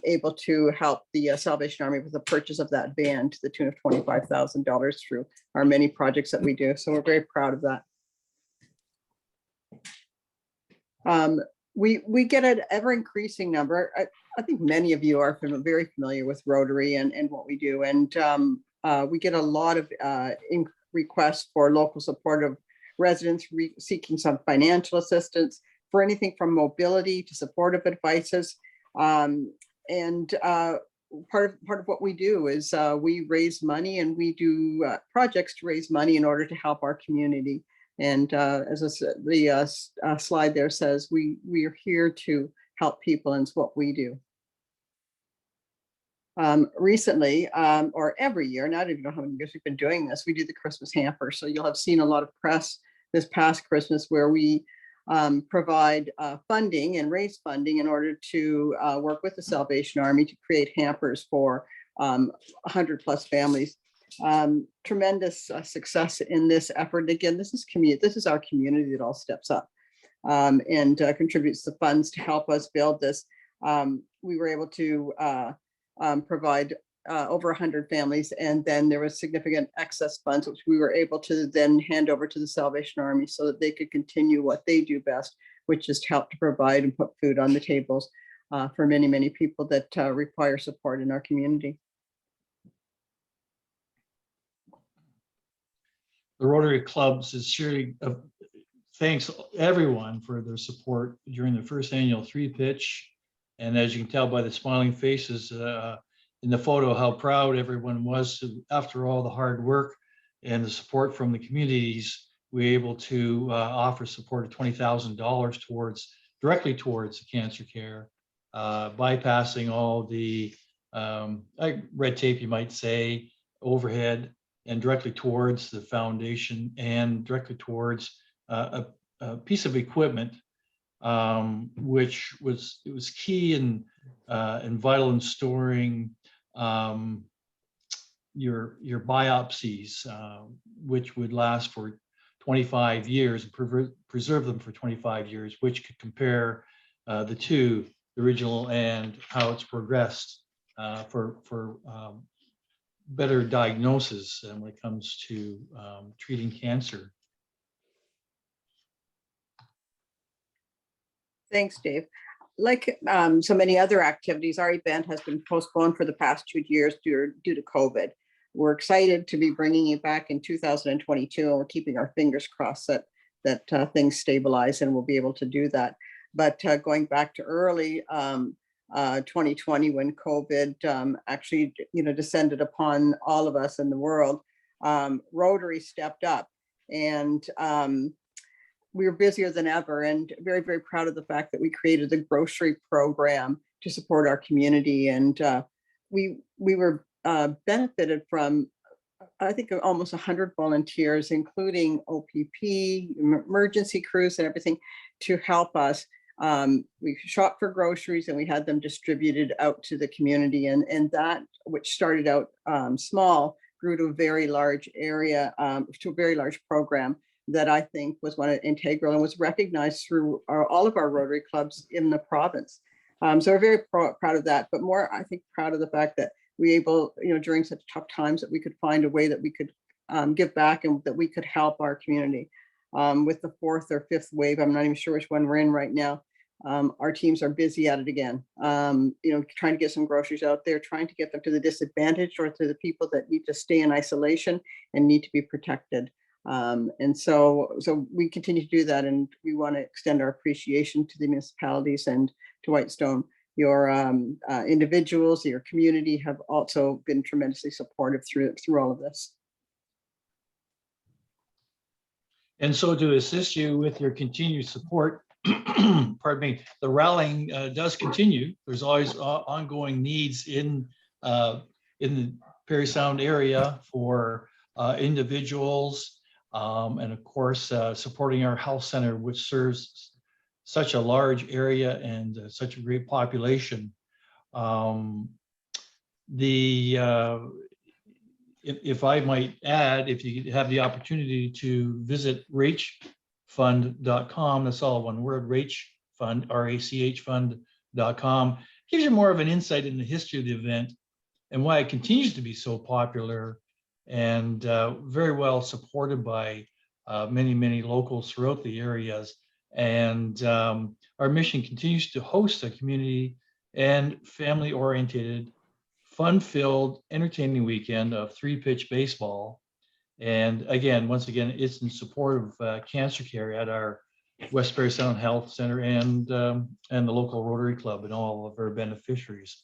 able to help the Salvation Army with the purchase of that van to the tune of $25,000 through our many projects that we do. So we're very proud of that. We get an ever increasing number. I think many of you are very familiar with Rotary and what we do. And we get a lot of requests for local support of residents seeking some financial assistance for anything from mobility to supportive advices. Part of what we do is we raise money, and we do projects to raise money in order to help our community. And as the slide there says, we are here to help people, and it's what we do. Recently, or every year, and I don't even know how many years we've been doing this, we do the Christmas hamper. So you'll have seen a lot of press this past Christmas where we provide funding and raise funding in order to work with the Salvation Army to create hampers for 100+ families. Tremendous success in this effort. Again, this is our community that all steps up and contributes the funds to help us build this. We were able to provide over 100 families, and then there was significant excess funds which we were able to then hand over to the Salvation Army so that they could continue what they do best, which is to help to provide and put food on the tables for many people that require support in our community. The Rotary Clubs is surely thanks everyone for their support during the first annual 3-pitch. And as you can tell by the smiling faces in the photo, how proud everyone was after all the hard work and the support from the communities. We were able to offer support of $20,000 directly towards cancer care, bypassing all the red tape, you might say, overhead, and directly towards the foundation and directly towards a piece of equipment, which was key and vital in storing your biopsies, which would last for 25 years, preserve them for 25 years, which could compare the two, the original and how it's progressed for better diagnosis when it comes to treating cancer. Thanks, Dave. Like so many other activities, our event has been postponed for the past 2 years due to COVID. We're excited to be bringing it back in 2022, and we're keeping our fingers crossed that things stabilize and we'll be able to do that. But going back to early 2020, when COVID actually descended upon all of us in the world, Rotary stepped up, and we were busier than ever, and very proud of the fact that we created the grocery program to support our community. And we were benefited from, I think, almost 100 volunteers, including OPP, emergency crews and everything, to help us. We shopped for groceries and we had them distributed out to the community, and that, which started out small, grew to a very large area, to a very large program that I think was one integral and was recognized through all of our Rotary clubs in the province. So we're very proud of that, but more, I think, proud of the fact that we able, during such tough times, that we could find a way that we could give back and that we could help our community. With the 4th or 5th wave, I'm not even sure which one we're in right now. Our teams are busy at it again, trying to get some groceries out there, trying to get them to the disadvantaged or to the people that need to stay in isolation and need to be protected. And so we continue to do that, and we want to extend our appreciation to the municipalities and to Whitestone. Your individuals, your community have also been tremendously supportive through all of this. And so to assist you with your continued support, pardon me, the rallying does continue. There's always ongoing needs in the Parry Sound area for individuals, and of course, supporting our health center, which serves such a large area and such a great population. If I might add, if you have the opportunity to visit rachfund.com, that's all one word, rachfund, R-A-C-H fund.com, gives you more of an insight in the history of the event and why it continues to be so popular and very well supported by many, many locals throughout the areas. And our mission continues to host a community and family-oriented, fun-filled, entertaining weekend of 3-pitch baseball. And again, once again, it's in support of cancer care at our West Parry Sound Health Center and the local Rotary Club and all of our beneficiaries.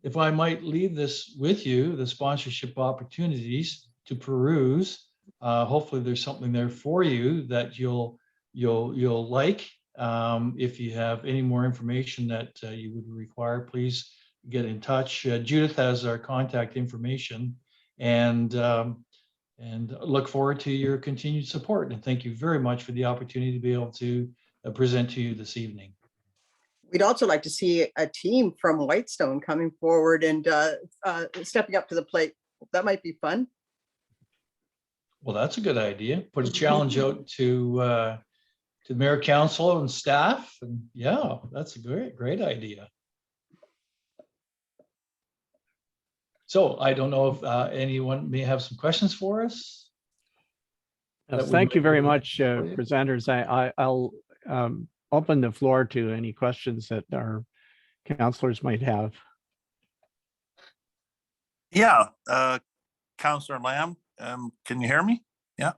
If I might leave this with you, the sponsorship opportunities to peruse. Hopefully, there's something there for you that you'll like. If you have any more information that you would require, please get in touch. Judith has our contact information, and look forward to your continued support. And thank you very much for the opportunity to be able to present to you this evening. We'd also like to see a team from Whitestone coming forward and stepping up to the plate. That might be fun. Well, that's a good idea. Put a challenge out to mayor, council, and staff. And yeah, that's a great idea. So I don't know if anyone may have some questions for us. Thank you very much, presenters. I'll open the floor to any questions that our councilors might have. Yeah, Councillor Lamb, can you hear me? Yeah.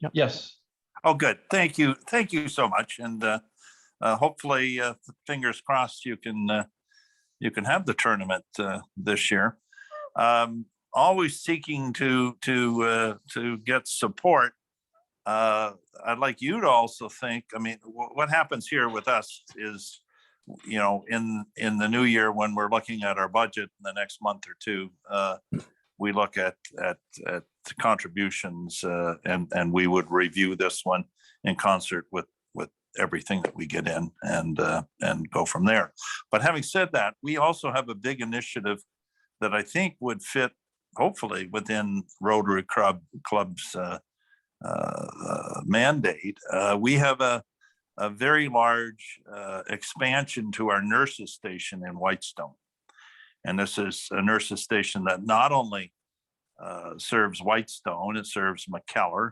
Yep. Yes. Oh, good. Thank you. Thank you so much. And hopefully, fingers crossed, you can have the tournament this year. Always seeking to get support. I'd like you to also think, I mean, what happens here with us is, in the new year, when we're looking at our budget in the next month or two, we look at contributions, and we would review this one in concert with everything that we get in and go from there. But having said that, we also have a big initiative that I think would fit, hopefully, within Rotary Club's mandate. We have a very large expansion to our nurses station in Whitestone. And this is a nurses station that not only serves Whitestone, it serves McKellar,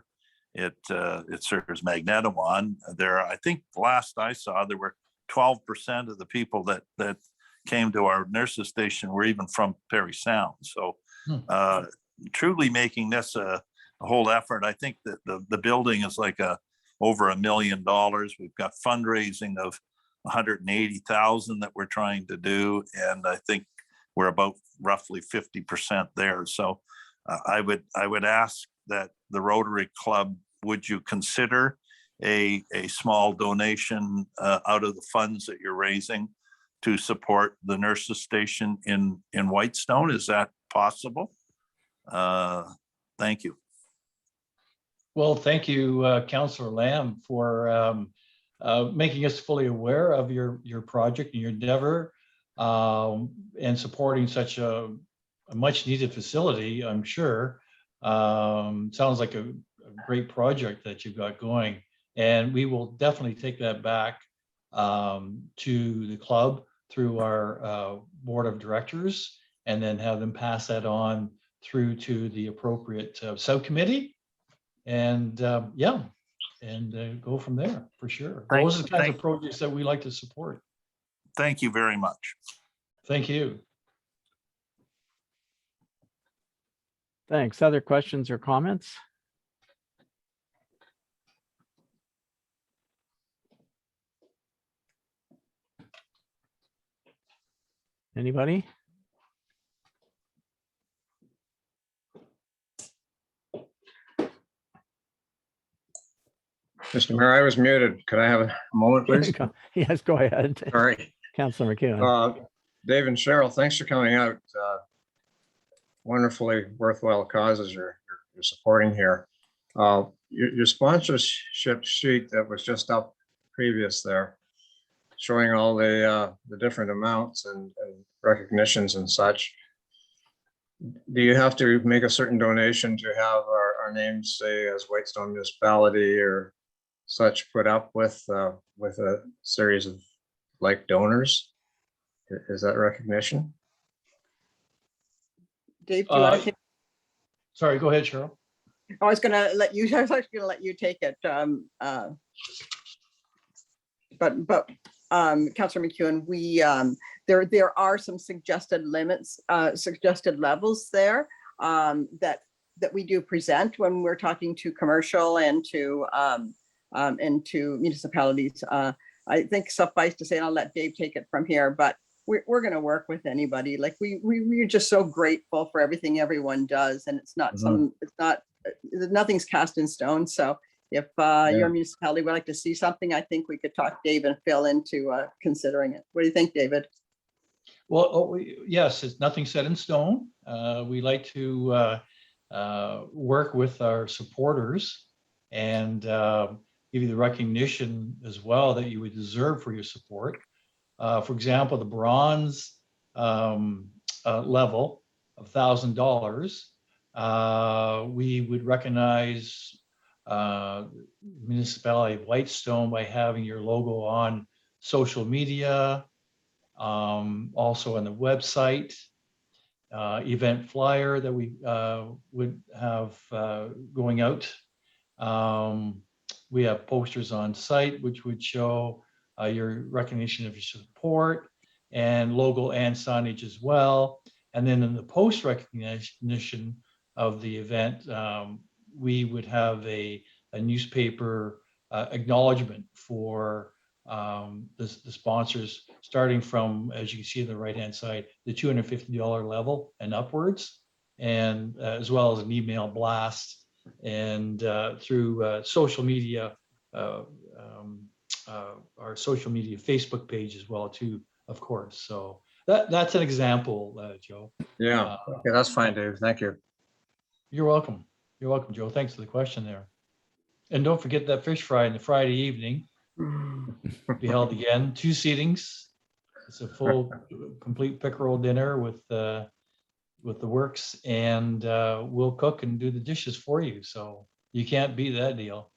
it serves Magnetawan. I think last I saw, there were 12% of the people that came to our nurses station were even from Parry Sound. So truly making this a whole effort. I think that the building is like over $1 million. We've got fundraising of 180,000 that we're trying to do, and I think we're about roughly 50% there. So I would ask that the Rotary Club, would you consider a small donation out of the funds that you're raising to support the nurses station in Whitestone? Is that possible? Thank you. Well, thank you, Councillor Lamb, for making us fully aware of your project and your endeavor, and supporting such a much needed facility, I'm sure. Sounds like a great project that you've got going, and we will definitely take that back to the club through our board of directors, and then have them pass that on through to the appropriate subcommittee. And yeah, and go from there for sure. Those are the kinds of projects that we like to support. Thank you very much. Thank you. Thanks. Other questions or comments? Anybody? Mr. Mayor, I was muted. Could I have a moment, please? Yes, go ahead. All right. Councilor McEwen. Dave and Cheryl, thanks for coming out. Wonderfully worthwhile causes you're supporting here. Your sponsorship sheet that was just up previous there, showing all the different amounts and recognitions and such. Do you have to make a certain donation to have our names, say, as Whitestone Municipality or such, put up with a series of like donors? Is that recognition? Dave, do you want to take? Sorry, go ahead, Cheryl. I was going to let you. I was actually going to let you take it. But Councillor McEwen, we there are some suggested limits, suggested levels there that we do present when we're talking to commercial and to municipalities. I think suffice to say, and I'll let Dave take it from here, but we're going to work with anybody. Like we're just so grateful for everything everyone does, and it's not nothing's cast in stone. So if your municipality would like to see something, I think we could talk Dave and Phil into considering it. What do you think, David? Well, yes, it's nothing set in stone. We like to work with our supporters and give you the recognition as well that you would deserve for your support. For example, the bronze level of $1,000, we would recognize municipality of Whitestone by having your logo on social media, also on the website, event flyer that we would have going out. We have posters on site which would show your recognition of your support, and logo and signage as well. And then in the post recognition of the event, we would have a newspaper acknowledgement for the sponsors, starting from, as you can see on the right hand side, the $250 level and upwards, and as well as an email blast, and through social media, our social media Facebook page as well too, of course. So that's an example, Joe. Yeah, okay, that's fine, Dave. Thank you. You're welcome. You're welcome, Joe. Thanks for the question there. And don't forget that fish fry on the Friday evening. Be held again. 2 seatings. It's a full, complete pickerel dinner with the works, and we'll cook and do the dishes for you. So you can't beat that deal.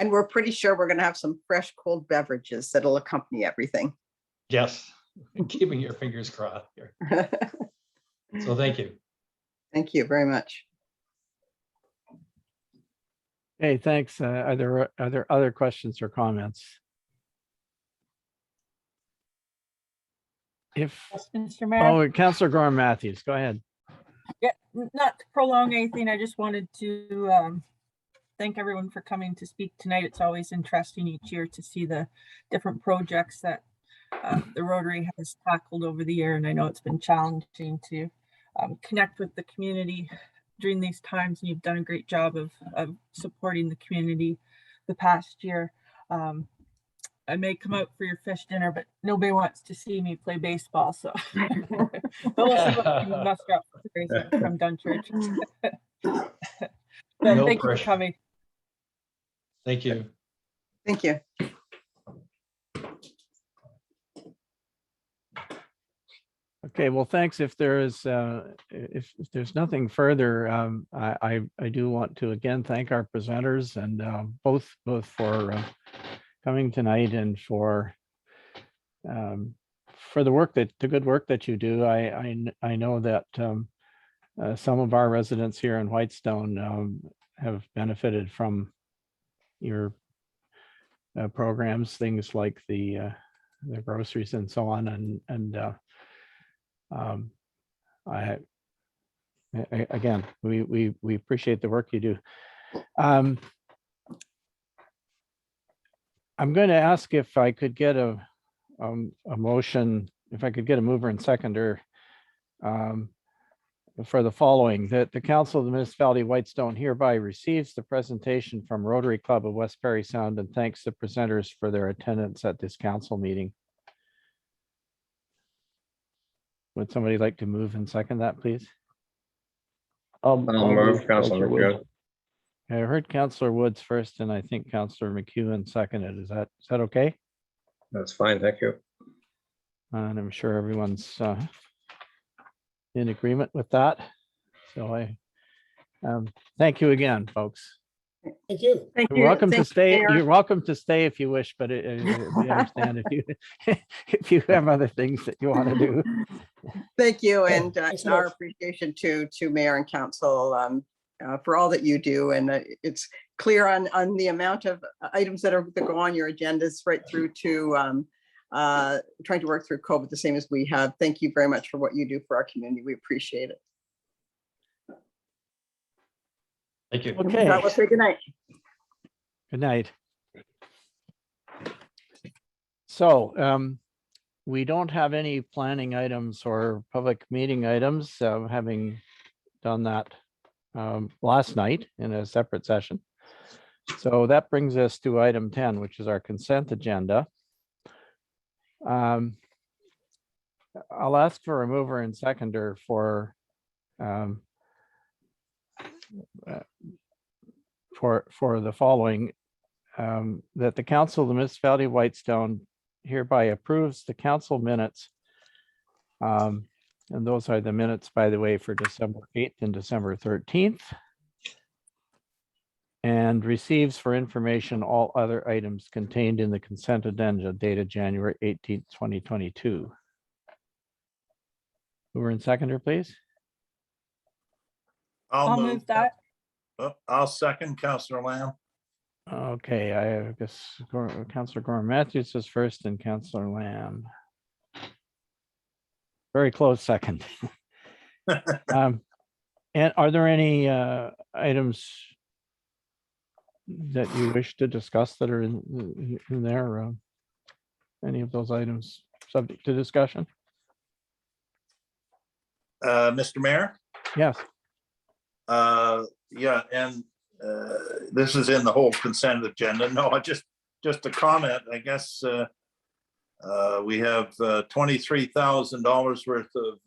And we're pretty sure we're going to have some fresh cold beverages that'll accompany everything. Yes, keeping your fingers crossed here. So thank you. Thank you very much. Hey, thanks. Are there other questions or comments? Yes, Mr. Mayor. Oh, Councillor Gorham Matthews, go ahead. Yeah, not to prolong anything, I just wanted to thank everyone for coming to speak tonight. It's always interesting each year to see the different projects that the Rotary has tackled over the year, and I know it's been challenging to connect with the community during these times, and you've done a great job of supporting the community the past year. I may come out for your fish dinner, but nobody wants to see me play baseball, so but we'll see what we can muster up from Dunchurch. But No thank pressure. you for coming. Thank you. Thank you. Okay, well, thanks. If there is, if there's nothing further, I do want to again thank our presenters and both for coming tonight and for the good work that you do. I know that some of our residents here in Whitestone have benefited from your programs, things like the groceries and so on, again, we appreciate the work you do. I'm going to ask if I could get a motion, if I could get a mover and seconder for the following, that the Council of the Municipality of Whitestone hereby receives the presentation from Rotary Club of West Parry Sound and thanks the presenters for their attendance at this council meeting. Would somebody like to move and second that, please? I'll move, Councilor Woods. Woods. I heard Councillor Woods first, and I think Councillor McEwen seconded. Is that okay? That's fine, thank you. And I'm sure everyone's in agreement with that. So I thank you again, folks. Thank you. Thank You're welcome to Thank you, stay. Mayor. You're welcome to stay if you wish, but we understand if you if you have other things that you want to do. Thank you, and Thanks so our much. appreciation to Mayor and Council for all that you do. And it's clear on the amount of items that go on your agendas, right through to trying to work through COVID the same as we have. Thank you very much for what you do for our community. We appreciate it. Thank you. Okay. That will say good night. Good night. So we don't have any planning items or public meeting items, having done that last night in a separate session. So that brings us to item 10, which is our consent agenda. I'll ask for a mover and seconder for the following, that the Council of the Municipality of Whitestone hereby approves the council minutes. And those are the minutes, by the way, for December 8th and December 13th. And receives for information all other items contained in the consent agenda dated January 18th, 2022. Mover and seconder, please. I'll move that. I'll second, Councillor Lamb. Okay, I guess Councillor Gorman Matthews is first and Councillor Lamb. Very close second. And are there any items that you wish to discuss that are in there? Any of those items subject to discussion? Mr. Mayor? Yes. Yeah, and this is in the whole consent agenda. No, just a comment. I guess we have $23,000 worth of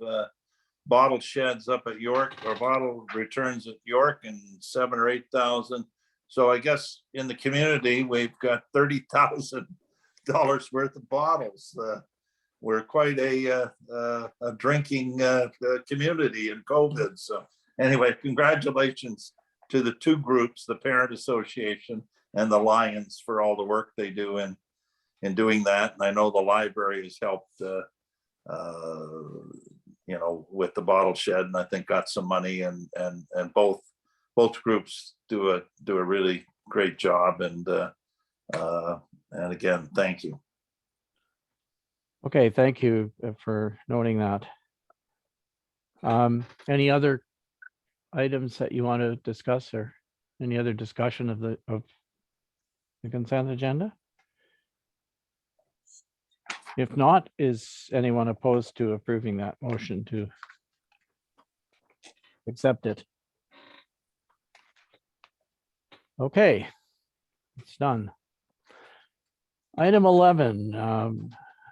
bottle sheds up at York, or bottle returns at York, and 7,000 or 8,000. So I guess in the community, we've got $30,000 worth of bottles. We're quite a drinking community in COVID. So anyway, congratulations to the two groups, the Parent Association and the Lions, for all the work they do in doing that. And I know the library has helped, you know, with the bottle shed, and I think got some money, and both groups do a really great job. And again, thank you. Okay, thank you for noting that. Any other items that you want to discuss, or any other discussion of the consent agenda? If not, is anyone opposed to approving that motion to accept it? Okay, it's done. Item 11,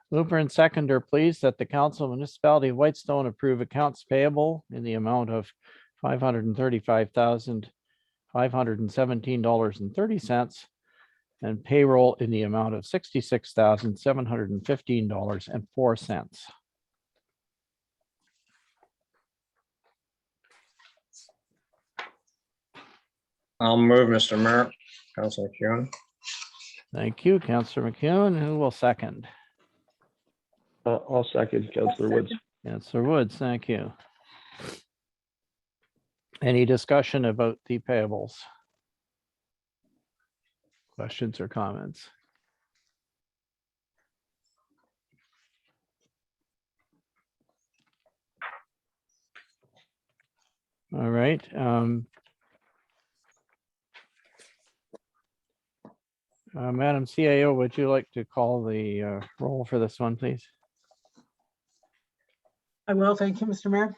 mover and seconder, please, that the Council of Municipality of Whitestone approve accounts payable in the amount of $535,517.30 and payroll in the amount of $66,715.04. I'll move, Mr. Mayor. Councilor McEwen. Thank you, Councillor McEwen. Who will second? I'll second Councillor Woods. Councillor Woods, thank you. Any discussion about the payables? Questions or comments? All right. Madam CAO, would you like to call the roll for this one, please? I will. Thank you, Mr. Mayor.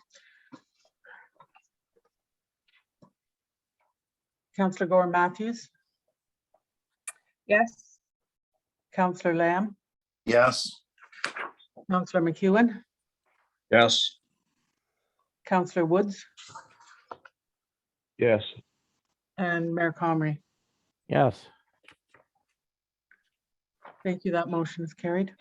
Councillor Gore Matthews, Yes. Councillor Lamb, Yes. Councillor McEwen, Yes. Councillor Woods, Yes. and Mayor Comrie. Yes. Thank you. That motion is carried.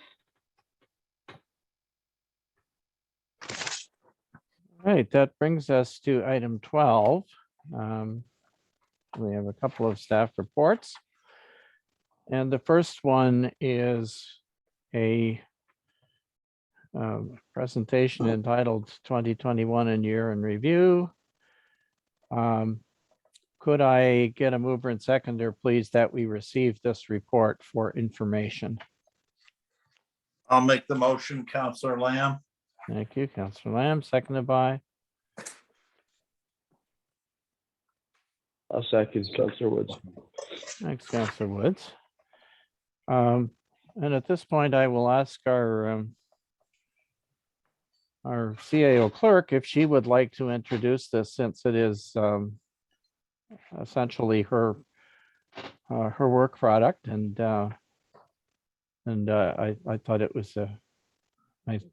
All right, that brings us to item 12. We have a couple of staff reports. And the first one is a presentation entitled 2021 in Year in Review. Could I get a mover and seconder, please, that we receive this report for information? I'll make the motion, Councillor Lamb. Thank you, Councillor Lamb, seconded by, I'll second Councillor Woods. thanks, Councillor Woods. And at this point, I will ask our CAO clerk if she would like to introduce this, since it is essentially her work product, and I thought it was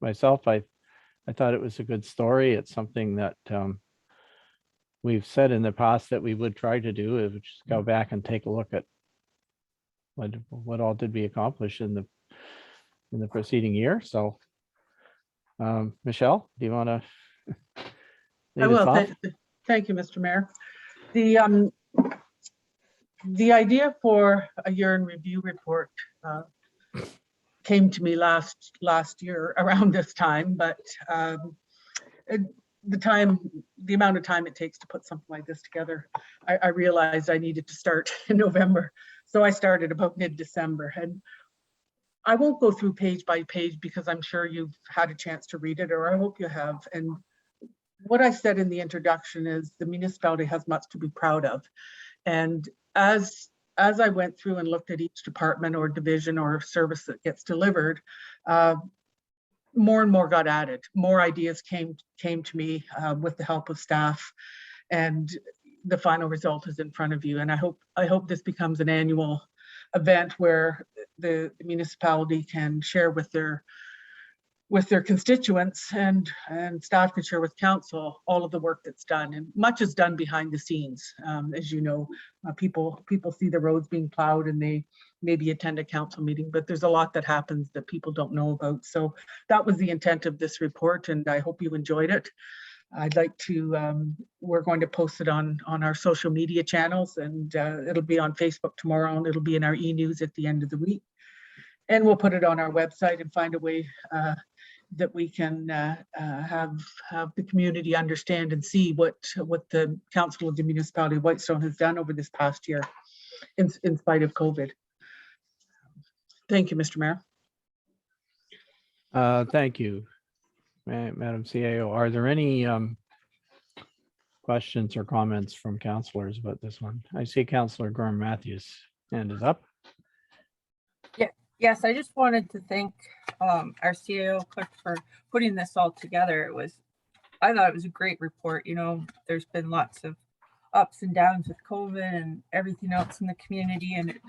myself. I thought it was a good story. It's something that we've said in the past that we would try to do, is just go back and take a look at what all did we accomplish in the preceding year. So, Michelle, do you want to? I will. Thank you, Mr. Mayor. The idea for a year in review report came to me last year around this time, but the amount of time it takes to put something like this together, I realized I needed to start in November. So I started about mid-December, and I won't go through page by page because I'm sure you've had a chance to read it, or I hope you have. And what I said in the introduction is the municipality has much to be proud of. And as I went through and looked at each department or division or service that gets delivered, more and more got added. More ideas came to me with the help of staff, and the final result is in front of you. And I hope this becomes an annual event where the municipality can share with their constituents, and staff can share with council all of the work that's done. And much is done behind the scenes. As you know, people see the roads being plowed and they maybe attend a council meeting, but there's a lot that happens that people don't know about. So that was the intent of this report, and I hope you enjoyed it. I'd like to, we're going to post it on our social media channels, and it'll be on Facebook tomorrow, and it'll be in our e-news at the end of the week. And we'll put it on our website and find a way that we can have the community understand and see what the Council of the Municipality of Whitestone has done over this past year in spite of COVID. Thank you, Mr. Mayor. Thank you, Madam CAO. Are there any questions or comments from councillors about this one? I see Councillor Gorham Matthews' hand is up. Yes, I just wanted to thank our CAO clerk for putting this all together. I thought it was a great report. You know, there's been lots of ups and downs with COVID and everything else in the community, and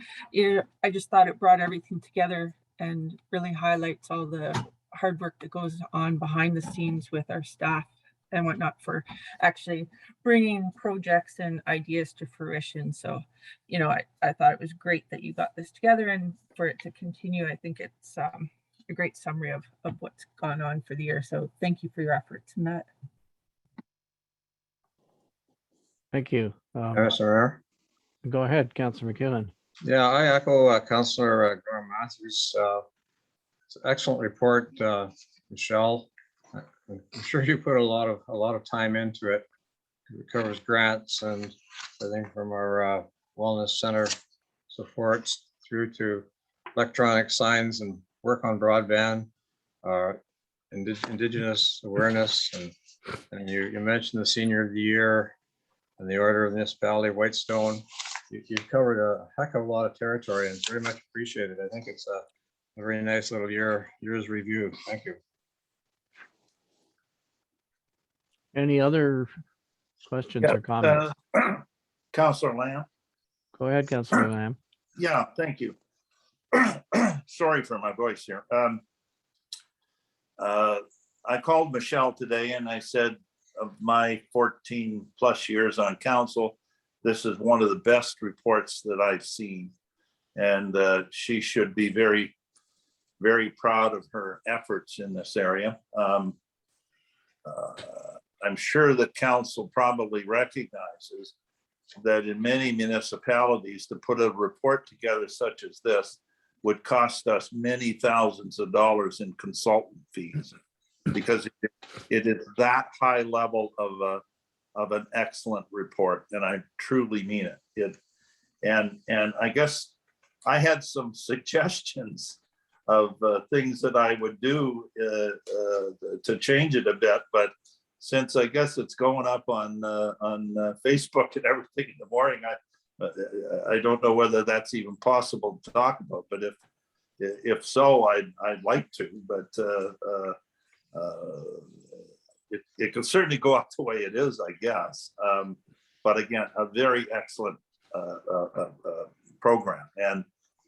I just thought it brought everything together and really highlights all the hard work that goes on behind the scenes with our staff and whatnot for actually bringing projects and ideas to fruition. So, you know, I thought it was great that you got this together, and for it to continue, I think it's a great summary of what's gone on for the year. So thank you for your efforts in that. Thank you. Councilor Mayor. Go ahead, Councillor McKinnon. Yeah, I echo Councillor Graham Matthews. It's an excellent report, Michelle. I'm sure you put a lot of time into it. It covers grants and everything from our wellness center supports through to electronic signs and work on broadband, Indigenous awareness, and you mentioned the Senior of the Year and the Order of the Municipality of Whitestone. You've covered a heck of a lot of territory and it's very much appreciated. I think it's a very nice little year's review. Thank you. Any other questions or comments? Councillor Lamb. Go ahead, Councillor Lamb. Yeah, thank you. Sorry for my voice here. I called Michelle today and I said, of my 14 plus years on council, this is one of the best reports that I've seen. And she should be very, very proud of her efforts in this area. I'm sure that council probably recognizes that in many municipalities to put a report together such as this would cost us many thousands of dollars in consultant fees, because it is that high level of an excellent report, and I truly mean it. And I guess I had some suggestions of things that I would do to change it a bit, but since I guess it's going up on Facebook and everything in the morning, I don't know whether that's even possible to talk about. But if so, I'd like to. But it can certainly go up the way it is, I guess. But again, a very excellent program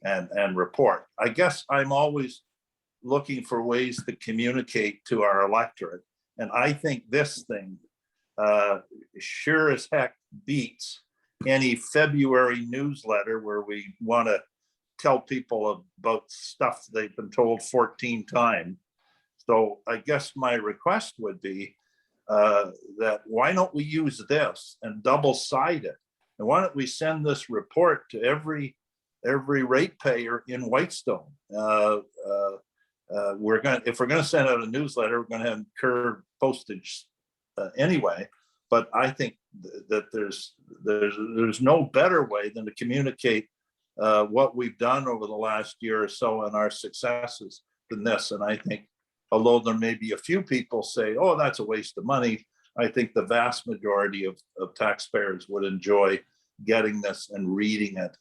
and report. I guess I'm always looking for ways to communicate to our electorate. And I think this thing sure as heck beats any February newsletter where we want to tell people about stuff they've been told 14 times. So I guess my request would be that why don't we use this and double-side it? And why don't we send this report to every ratepayer in Whitestone? If we're going to send out a newsletter, we're going to incur postage anyway. But I think that there's no better way than to communicate what we've done over the last year or so and our successes than this. And I think, although there may be a few people say, "Oh, that's a waste of money," I think the vast majority of taxpayers would enjoy getting this and reading it.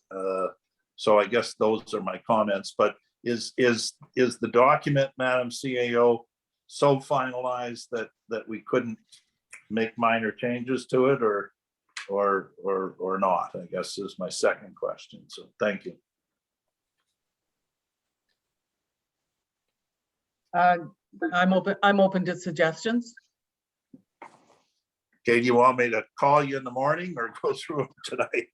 So I guess those are my comments. But is the document, Madam CAO, so finalized that we couldn't make minor changes to it, or not? I guess is my second question. So thank you. I'm open to suggestions. Okay, do you want me to call you in the morning or go through them tonight?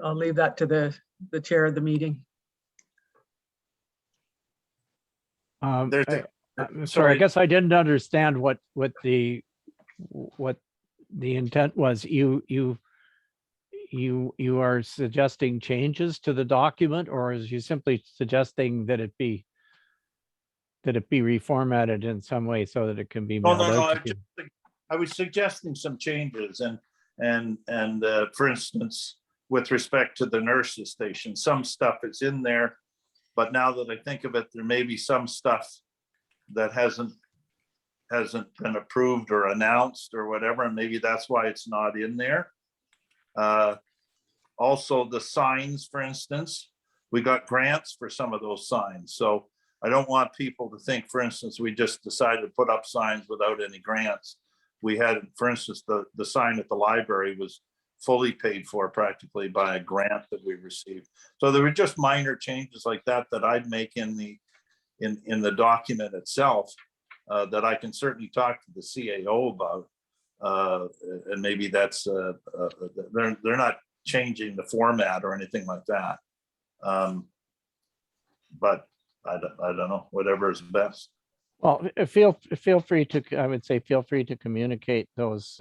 I'll leave that to the chair of the meeting. Sorry, I guess I didn't understand what the intent was. You are suggesting changes to the document, or is you simply suggesting that it be reformatted in some way so that it can be mailed out to people? I was suggesting some changes, and for instance, with respect to the nurses station, some stuff is in there, but now that I think of it, there may be some stuff that hasn't been approved or announced or whatever, and maybe that's why it's not in there. Also, the signs, for instance, we got grants for some of those signs, so I don't want people to think, for instance, we just decided to put up signs without any grants. We had, for instance, the sign at the library was fully paid for practically by a grant that we received. So there were just minor changes like that I'd make in the document itself that I can certainly talk to the CAO about. And maybe that's they're not changing the format or anything like that. But I don't know, whatever is best. Well, feel free to, I would say, feel free to communicate those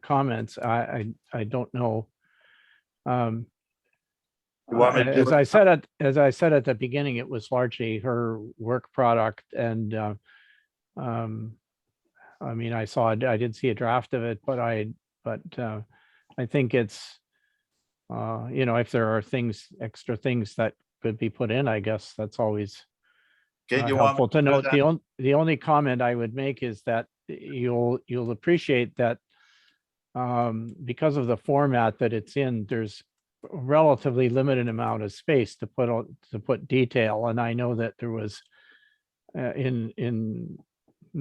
comments. I don't know. You want me to do As it? I said at the beginning, it was largely her work product, and I mean, I did see a draft of it, but I think it's you know, if there are extra things that could be put in, I guess that's always Okay, you want me helpful to do note. that? The only comment I would make is that you'll appreciate that because of the format that it's in, there's a relatively limited amount of space to put detail. And I know that there was in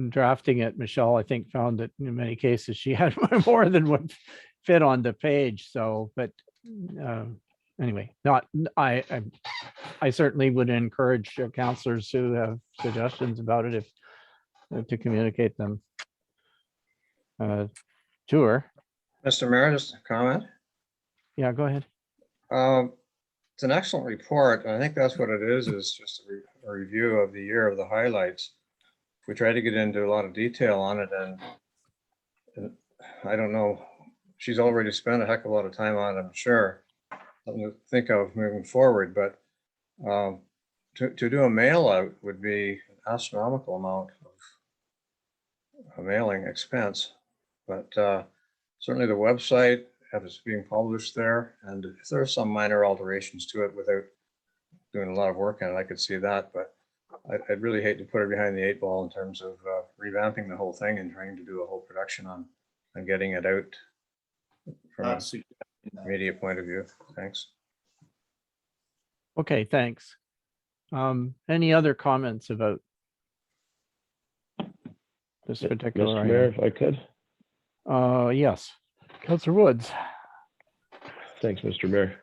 drafting it, Michelle, I think, found that in many cases she had more than would fit on the page. So, but anyway, I certainly would encourage counselors who have suggestions about it to communicate them to her. Mr. Mayor, just a comment. Yeah, go ahead. It's an excellent report. I think that's what it is just a review of the year of the highlights. We try to get into a lot of detail on it, and I don't know, she's already spent a heck of a lot of time on it, I'm sure. Something to think of moving forward, but to do a mail out would be an astronomical amount of a mailing expense. But certainly the website is being published there, and if there are some minor alterations to it without doing a lot of work on it, I could see that. But I'd really hate to put her behind the 8 ball in terms of revamping the whole thing and trying to do a whole production on getting it out from Not a suggesting that. media point of view. Thanks. Okay, thanks. Any other comments about this particular Mr. Mayor, item? if I could. Yes, Councillor Woods. Thanks, Mr. Mayor.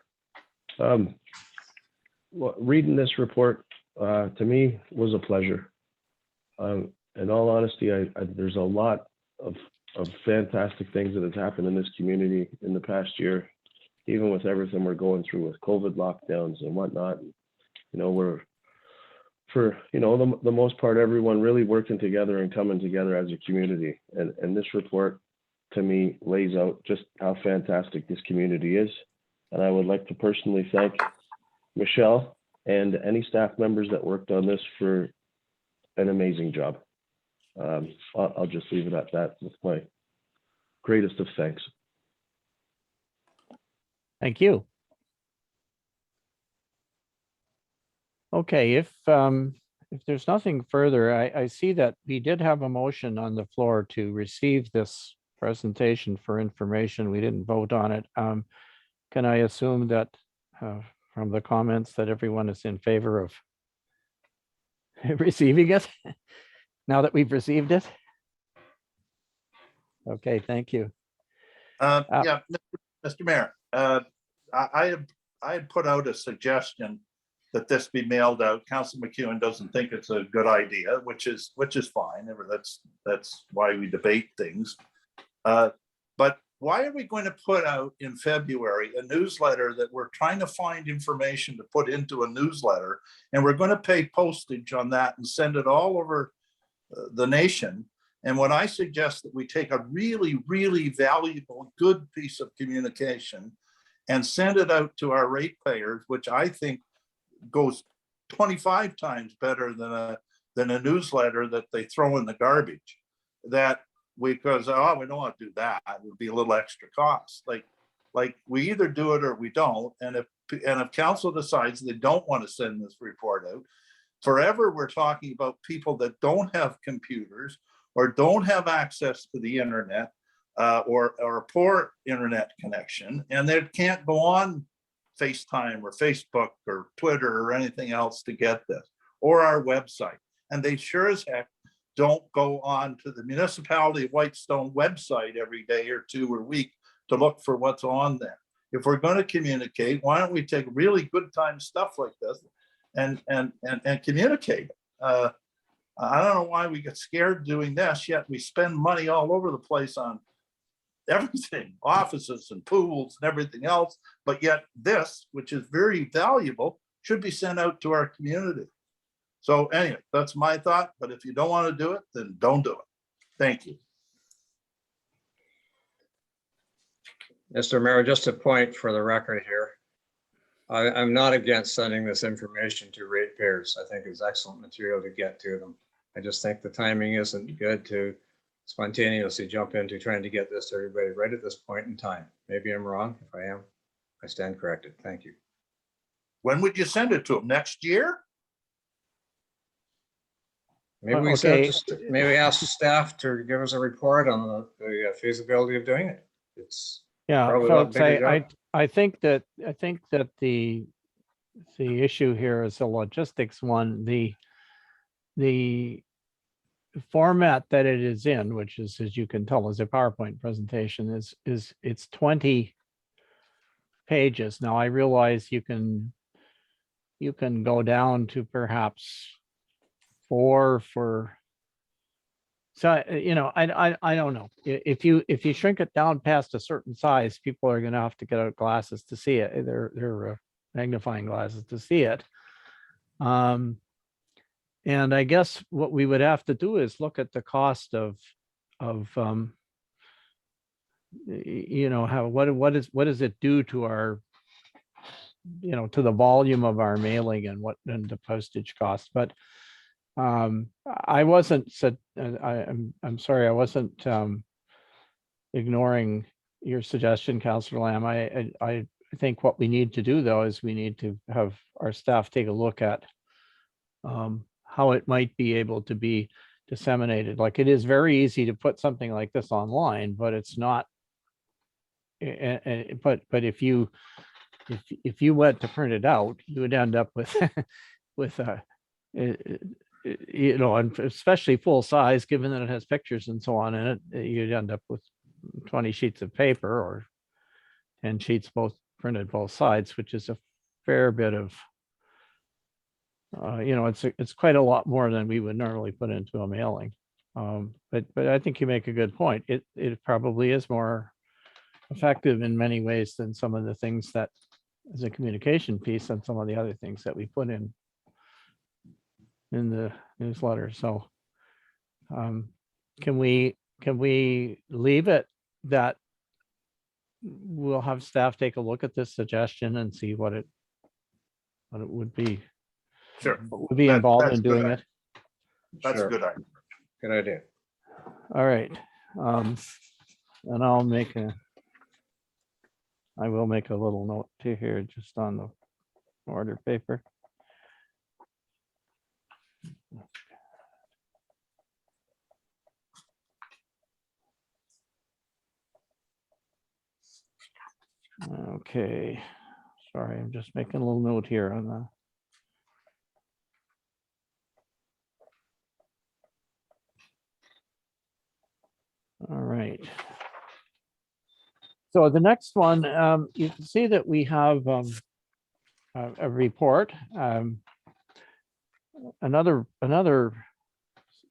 Well, reading this report to me was a pleasure. In all honesty, there's a lot of fantastic things that has happened in this community in the past year, even with everything we're going through with COVID lockdowns and whatnot. You know, we're, for, you know, the most part, everyone really working together and coming together as a community. And this report, to me, lays out just how fantastic this community is. And I would like to personally thank Michelle and any staff members that worked on this for an amazing job. I'll just leave it at that with my greatest of thanks. Thank you. Okay, if there's nothing further, I see that we did have a motion on the floor to receive this presentation for information. We didn't vote on it. Can I assume that from the comments that everyone is in favor of receiving it now that we've received it? Okay, thank you. Yeah, Mr. Mayor, I had put out a suggestion that this be mailed out. Council McEwen doesn't think it's a good idea, which is fine. That's why we debate things. But why are we going to put out in February a newsletter that we're trying to find information to put into a newsletter, and we're going to pay postage on that and send it all over the nation? And when I suggest that we take a really, really valuable, good piece of communication and send it out to our ratepayers, which I think goes 25 times better than a newsletter that they throw in the garbage, that because we don't want to do that, it would be a little extra cost. Like we either do it or we don't. And if council decides they don't want to send this report out, forever we're talking about people that don't have computers or don't have access to the internet, or a poor internet connection, and they can't go on FaceTime or Facebook or Twitter or anything else to get this, or our website. And they sure as heck don't go on to the municipality of Whitestone website every day or two or week to look for what's on there. If we're going to communicate, why don't we take really good time stuff like this and communicate it? I don't know why we get scared doing this, yet we spend money all over the place on everything, offices and pools and everything else. But yet this, which is very valuable, should be sent out to our community. So anyway, that's my thought, but if you don't want to do it, then don't do it. Thank you. Mr. Mayor, just a point for the record here. I'm not against sending this information to ratepayers. I think it's excellent material to get to them. I just think the timing isn't good to spontaneously jump into trying to get this to everybody right at this point in time. Maybe I'm wrong. If I am, I stand corrected. Thank you. When would you send it to them? Next year? Maybe we Okay. maybe ask staff to give us a report on the feasibility of doing it. It's Yeah, probably a lot folks, bigger job. I think that the issue here is a logistics one. The format that it is in, which is, as you can tell, is a PowerPoint presentation, is it's 20 pages. Now I realize you can go down to perhaps 4 for. So, you know, I don't know. If you shrink it down past a certain size, people are going to have to get out glasses to see it. They're magnifying glasses to see it. And I guess what we would have to do is look at the cost of you know, what does it do to our, you know, to the volume of our mailing and the postage cost. But I wasn't said, I'm sorry, I wasn't ignoring your suggestion, Councillor Lamb. I think what we need to do though is we need to have our staff take a look at how it might be able to be disseminated. Like, it is very easy to put something like this online, but it's not. But if you went to print it out, you would end up with with a you know, and especially full size, given that it has pictures and so on in it, you'd end up with 20 sheets of paper or 10 sheets both printed both sides, which is a fair bit of you know, it's quite a lot more than we would normally put into a mailing. But I think you make a good point. It probably is more effective in many ways than some of the things that as a communication piece and some of the other things that we put in the newsletter. So can we leave it that we'll have staff take a look at this suggestion and see what it would be, Sure. what would be That- involved that's in good doing idea. it. That's a Sure. good idea. Good idea. All right. And I will make a little note to here just on the order paper. Okay, sorry, I'm just making a little note here on the. All right. So the next one, you can see that we have a report, another,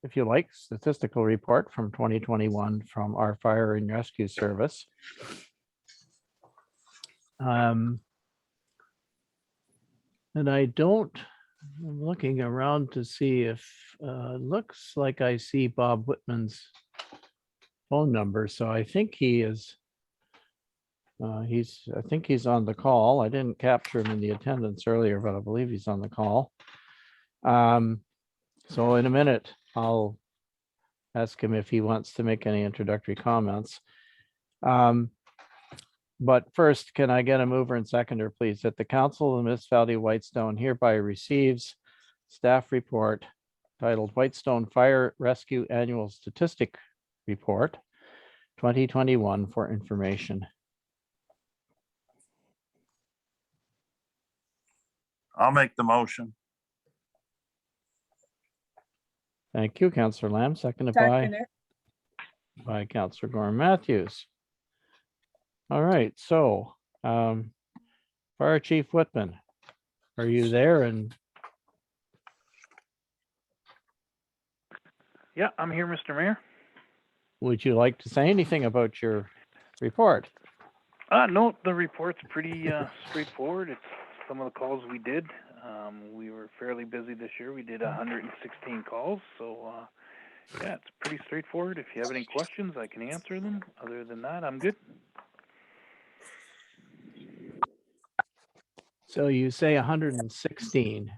if you like, statistical report from 2021 from our Fire and Rescue Service. And I'm looking around to see if, looks like I see Bob Whitman's phone number. So I think he is, I think he's on the call. I didn't capture him in the attendance earlier, but I believe he's on the call. So in a minute, I'll ask him if he wants to make any introductory comments. But first, can I get a mover and seconder, please, that the Council of the Municipality of Whitestone hereby receives staff report titled Whitestone Fire Rescue Annual Statistic Report 2021 for information. I'll make the motion. Thank you, Councillor Lamb, seconded Second it. by Councillor Gorham Matthews. All right, so Fire Chief Whitman, are you there? And Yeah, I'm here, Mr. Mayor. would you like to say anything about your report? No, the report's pretty straightforward. It's some of the calls we did. We were fairly busy this year. We did 116 calls, so yeah, it's pretty straightforward. If you have any questions, I can answer them. Other than that, I'm good. So you say 116.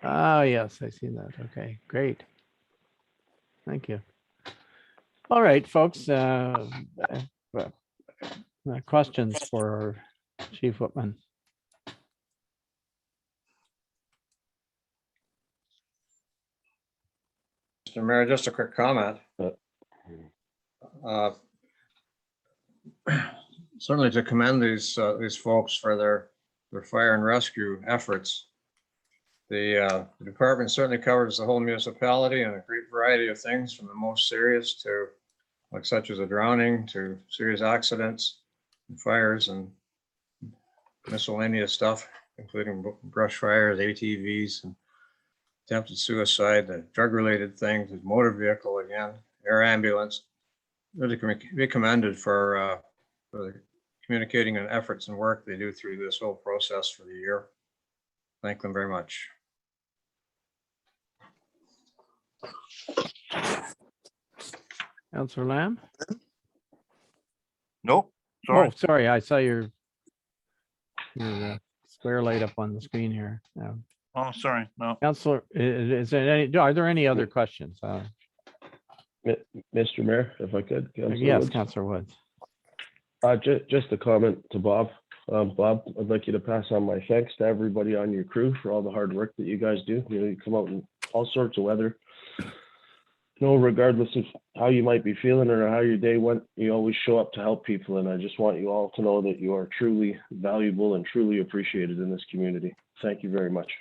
Oh, yes, I see that. Okay, great. Thank you. All right, folks. Questions for Chief Whitman? Mr. Mayor, just a quick comment. Certainly to commend these folks for their fire and rescue efforts. The department certainly covers the whole municipality and a great variety of things, from the most serious to like such as a drowning to serious accidents and fires and miscellaneous stuff, including brush fires, ATVs, and attempted suicide, the drug-related things, the motor vehicle again, air ambulance. Really can be commended for the communicating and efforts and work they do through this whole process for the year. Thank them very much. Councillor Lamb? Nope, sorry. Oh, sorry, I saw your square light up on the screen here. Oh, sorry, no. Councillor, are there any other questions? Mr. Mayor, if I could. Councillor Yes, Woods. Councillor Woods. Just a comment to Bob. Bob, I'd like you to pass on my thanks to everybody on your crew for all the hard work that you guys do. You know, you come out in all sorts of weather. You know, regardless of how you might be feeling or how your day went, you always show up to help people. And I just want you all to know that you are truly valuable and truly appreciated in this community. Thank you very much.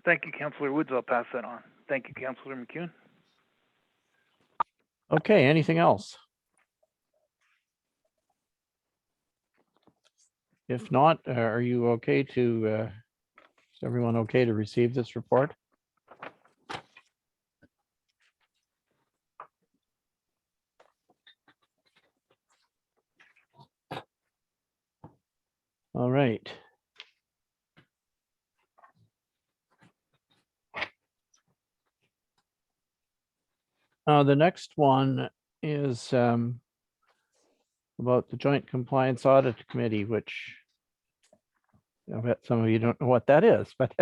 Thank you, Councillor Woods. I'll pass that on. Thank you, Councillor McEwen. Okay, anything else? If not, are you okay to, is everyone okay to receive this report? All right. The next one is about the Joint Compliance Audit Committee, which I bet some of you don't know what that is, but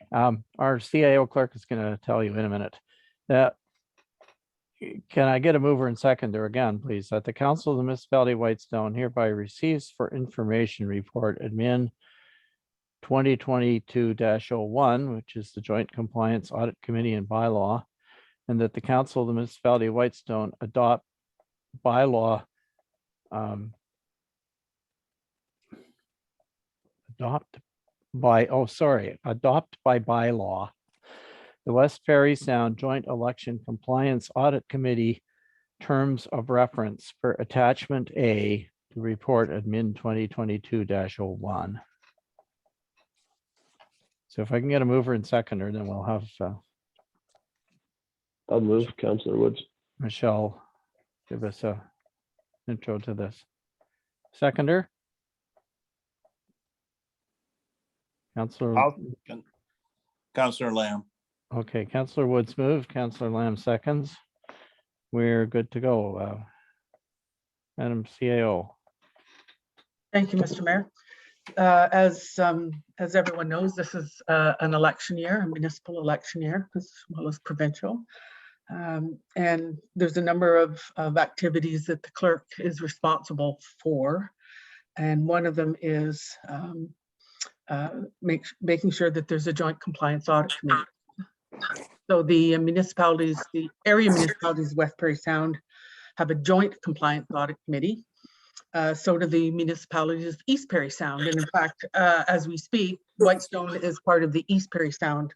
our CIO clerk is going to tell you in a minute. Can I get a mover and seconder again, please? That the Council of the Municipality of Whitestone hereby receives for information report admin 2022-01, which is the Joint Compliance Audit Committee and Bylaw, and that the Council of the Municipality of Whitestone adopt bylaw adopt by bylaw the West Ferry Sound Joint Election Compliance Audit Committee terms of reference per attachment A to report admin 2022-01. So if I can get a mover and seconder, then we'll have I'll move, Councillor Woods. Michelle give us a intro to this. Seconder? Councillor. Councillor Lamb. Okay, Councillor Woods moved, Councillor Lamb seconds. We're good to go. Madam CAO. Thank you, Mr. Mayor. As everyone knows, this is an election year, a municipal election year, as well as provincial. And there's a number of activities that the clerk is responsible for. And one of them is making sure that there's a joint compliance audit committee. So the municipalities, the area municipalities of West Prairie Sound have a joint compliance audit committee. So do the municipalities of East Prairie Sound. And in fact, as we speak, Whitestone is part of the East Prairie Sound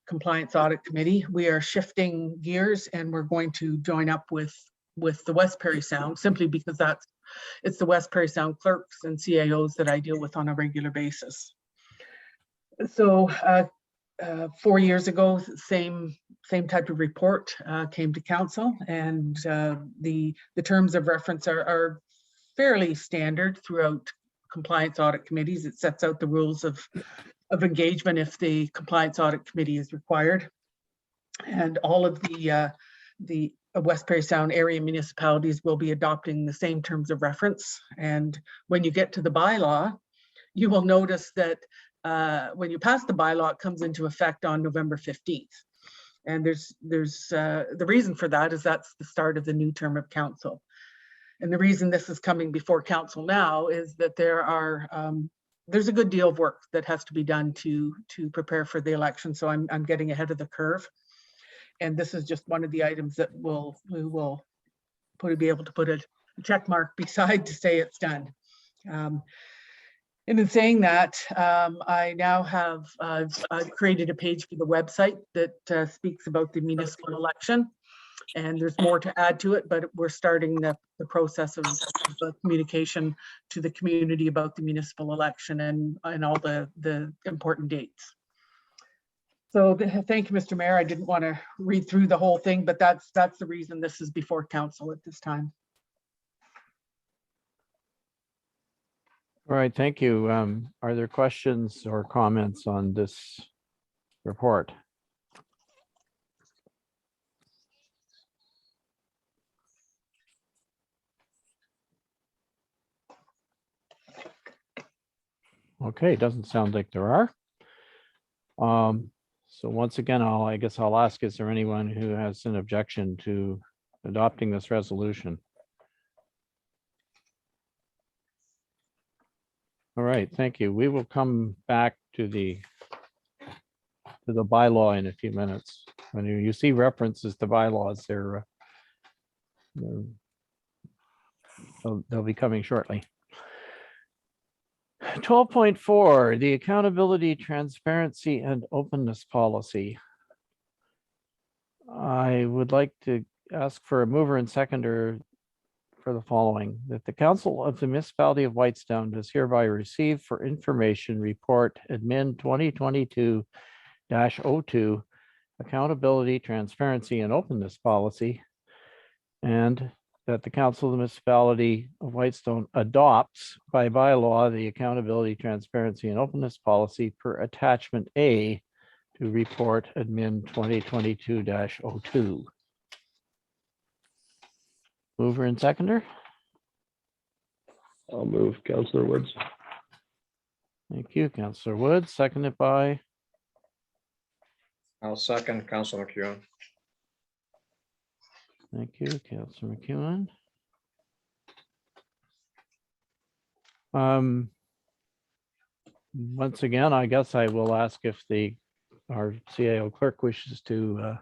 Compliance Audit Committee. We are shifting gears and we're going to join up with the West Prairie Sound, simply because it's the West Prairie Sound clerks and CAOs that I deal with on a regular basis. So 4 years ago, same type of report came to council, and the terms of reference are fairly standard throughout compliance audit committees. It sets out the rules of engagement if the compliance audit committee is required. And all of the West Parry Sound area municipalities will be adopting the same terms of reference. And when you get to the bylaw, you will notice that when you pass the bylaw, it comes into effect on November 15th. And there's the reason for that is that's the start of the new term of council. And the reason this is coming before council now is that there's a good deal of work that has to be done to prepare for the election. So I'm getting ahead of the curve. And this is just one of the items that we will be able to put a check mark beside to say it's done. And in saying that, I now have I've created a page for the website that speaks about the municipal election. And there's more to add to it, but we're starting the process of communication to the community about the municipal election and all the important dates. So thank you, Mr. Mayor. I didn't want to read through the whole thing, but that's the reason this is before council at this time. All right, thank you. Are there questions or comments on this report? Okay, doesn't sound like there are. So once again, I guess I'll ask, is there anyone who has an objection to adopting this resolution? All right, thank you. We will come back to the bylaw in a few minutes. When you see references to bylaws, they'll be coming shortly. 12.4, the accountability, transparency, and openness policy. I would like to ask for a mover and seconder for the following: that the Council of the Municipality of Whitestone does hereby receive for information report admin 2022-02 accountability, transparency, and openness policy, and that the Council of the Municipality of Whitestone adopts by bylaw the accountability, transparency, and openness policy per attachment A to report admin 2022-02. Mover and seconder? I'll move. Councillor Woods. Thank you, Councillor Woods, seconded by I'll second Councillor McEwen. thank you, Councillor McEwen. Once again, I guess I will ask if our CAO clerk wishes to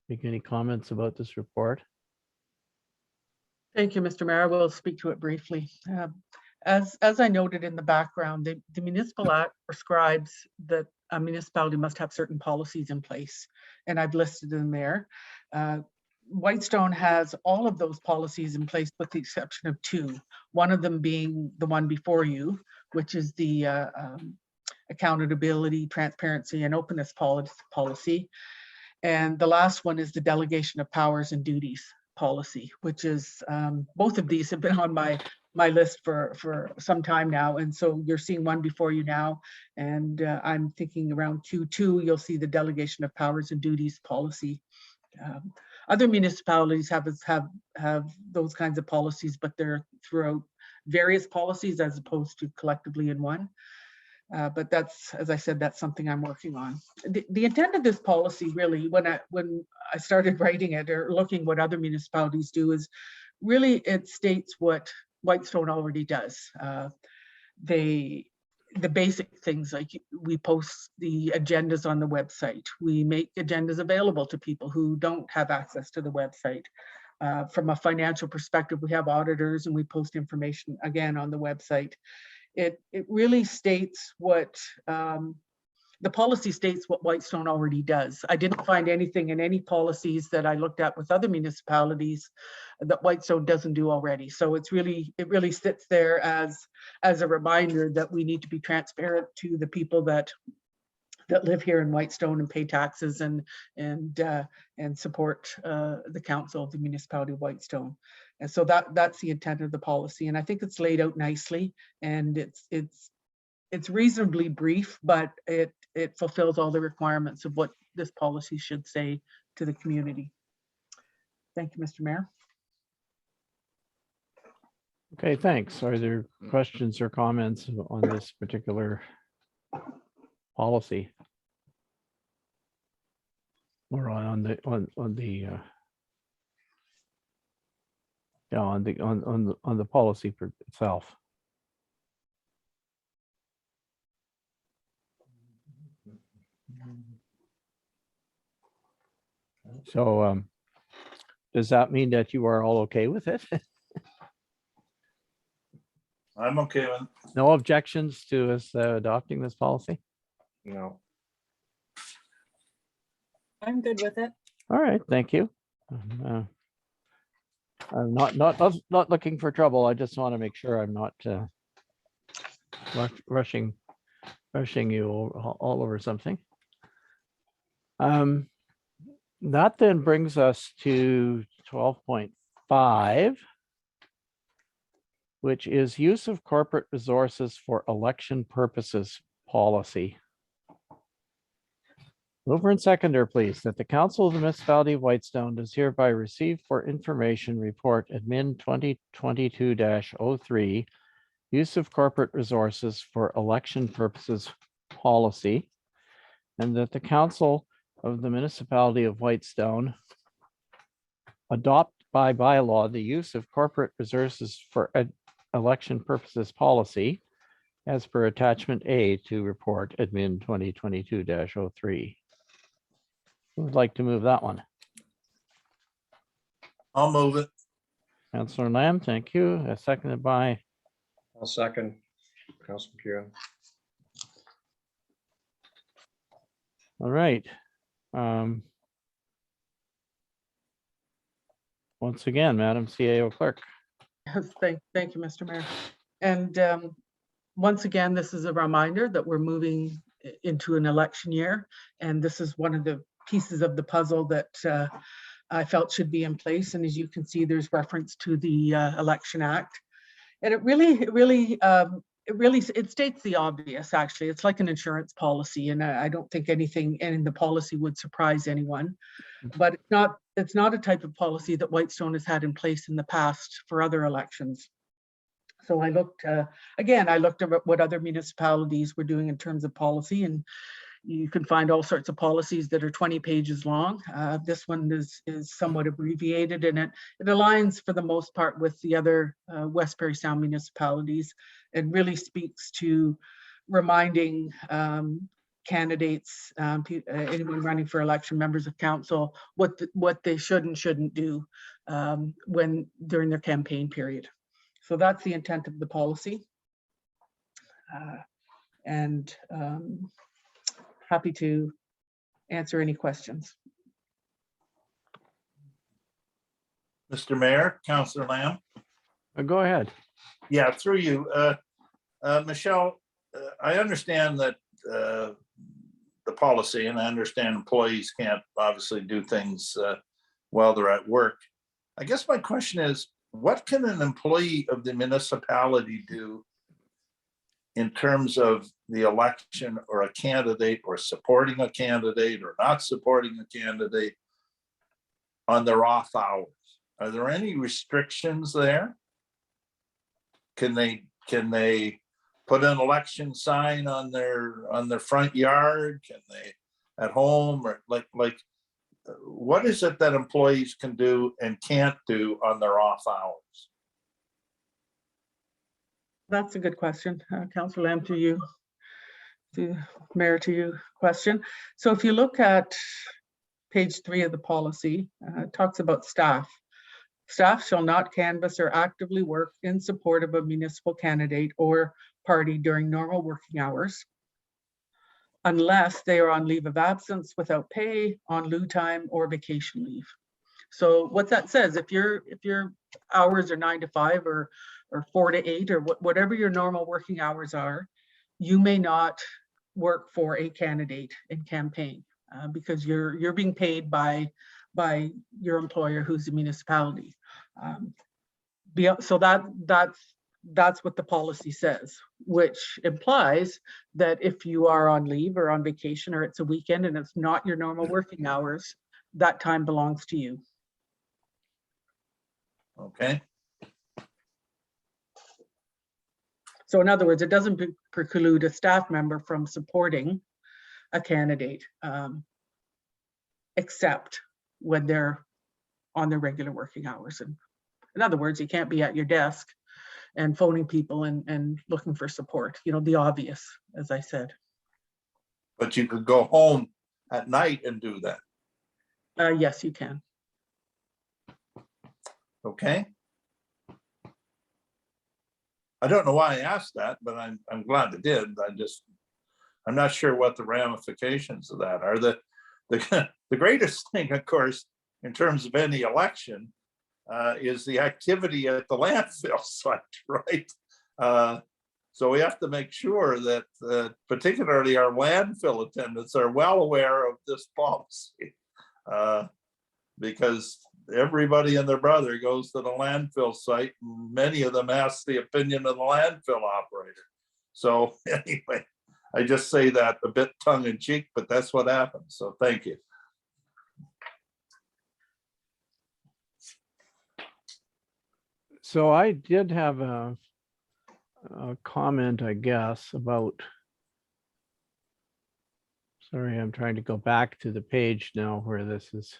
make any comments about this report. Thank you, Mr. Mayor. I will speak to it briefly. As I noted in the background, the Municipal Act prescribes that a municipality must have certain policies in place, and I've listed them there. Whitestone has all of those policies in place with the exception of two, one of them being the one before you, which is the accountability, transparency, and openness policy. And the last one is the delegation of powers and duties policy, which is both of these have been on my list for some time now. And so you're seeing one before you now. And I'm thinking around Q2, you'll see the delegation of powers and duties policy. Other municipalities have those kinds of policies, but they're throughout various policies as opposed to collectively in one. But that's, as I said, that's something I'm working on. The intent of this policy really, when I started writing it or looking what other municipalities do, is really it states what Whitestone already does. The basic things, like we post the agendas on the website. We make agendas available to people who don't have access to the website. From a financial perspective, we have auditors and we post information again on the website. It really states what the policy states what Whitestone already does. I didn't find anything in any policies that I looked at with other municipalities that Whitestone doesn't do already. So it really sits there as a reminder that we need to be transparent to the people that that live here in Whitestone and pay taxes and support the council of the municipality of Whitestone. And so that's the intent of the policy. And I think it's laid out nicely, and it's reasonably brief, but it fulfills all the requirements of what this policy should say to the community. Thank you, Mr. Mayor. Okay, thanks. Are there questions or comments on this particular policy? Or on the policy for itself? So does that mean that you are all okay with it? I'm okay with it. No objections to us adopting this policy? No. I'm good with it. All right, thank you. I'm not looking for trouble. I just want to make sure I'm not rushing you all over something. That then brings us to 12.5, which is use of corporate resources for election purposes policy. Mover and seconder, please, that the Council of the Municipality of Whitestone does hereby receive for information report admin 2022-03, use of corporate resources for election purposes policy, and that the Council of the Municipality of Whitestone adopt by bylaw the use of corporate resources for election purposes policy as per attachment A to report admin 2022-03. Who would like to move that one? I'll move it. Councillor Lamb, thank you. Seconded by I'll second. Councilor McEwen. all right. Once again, Madam CAO Clerk. Thank you, Mr. Mayor. And once again, this is a reminder that we're moving into an election year. And this is one of the pieces of the puzzle that I felt should be in place. And as you can see, there's reference to the Election Act. And it states the obvious, actually. It's like an insurance policy, and I don't think anything in the policy would surprise anyone. But it's not a type of policy that Whitestone has had in place in the past for other elections. So I looked at what other municipalities were doing in terms of policy, and you can find all sorts of policies that are 20 pages long. This one is somewhat abbreviated, and it aligns for the most part with the other West Parry Sound municipalities. It really speaks to reminding candidates, anyone running for election, members of council, what they should and shouldn't do during their campaign period. So that's the intent of the policy. And happy to answer any questions. Mr. Mayor, Councillor Lamb. Go ahead. Yeah, through you. Michelle, I understand that the policy, and I understand employees can't obviously do things while they're at work. I guess my question is, what can an employee of the municipality do in terms of the election or a candidate, or supporting a candidate or not supporting a candidate on their off hours? Are there any restrictions there? Can they put an election sign on their front yard? Can they at home, or like what is it that employees can do and can't do on their off hours? That's a good question. Councillor Lamb, to you, Mayor, to you question. So if you look at page 3 of the policy, it talks about staff. Staff shall not canvass or actively work in support of a municipal candidate or party during normal working hours, unless they are on leave of absence without pay, on lieu time, or vacation leave. So what that says, if your hours are 9 to 5 or 4 to 8 or whatever your normal working hours are, you may not work for a candidate in campaign, because you're being paid by your employer, who's the municipality. So that's what the policy says, which implies that if you are on leave or on vacation, or it's a weekend and it's not your normal working hours, that time belongs to you. Okay, So in other words, it doesn't preclude a staff member from supporting a candidate, except when they're on their regular working hours. And in other words, you can't be at your desk and phoning people and looking for support, you know, the obvious, as I said. but you could go home at night and do that, Yes, you can. okay? I don't know why I asked that, but I'm glad it did. I'm not sure what the ramifications of that are. The greatest thing, of course, in terms of any election, is the activity at the landfill site, right? So we have to make sure that particularly our landfill attendants are well aware of this policy, because everybody and their brother goes to the landfill site, and many of them ask the opinion of the landfill operator. So anyway, I just say that a bit tongue in cheek, but that's what happens. So thank you. So I did have a comment, I guess, about, sorry, I'm trying to go back to the page now where this is.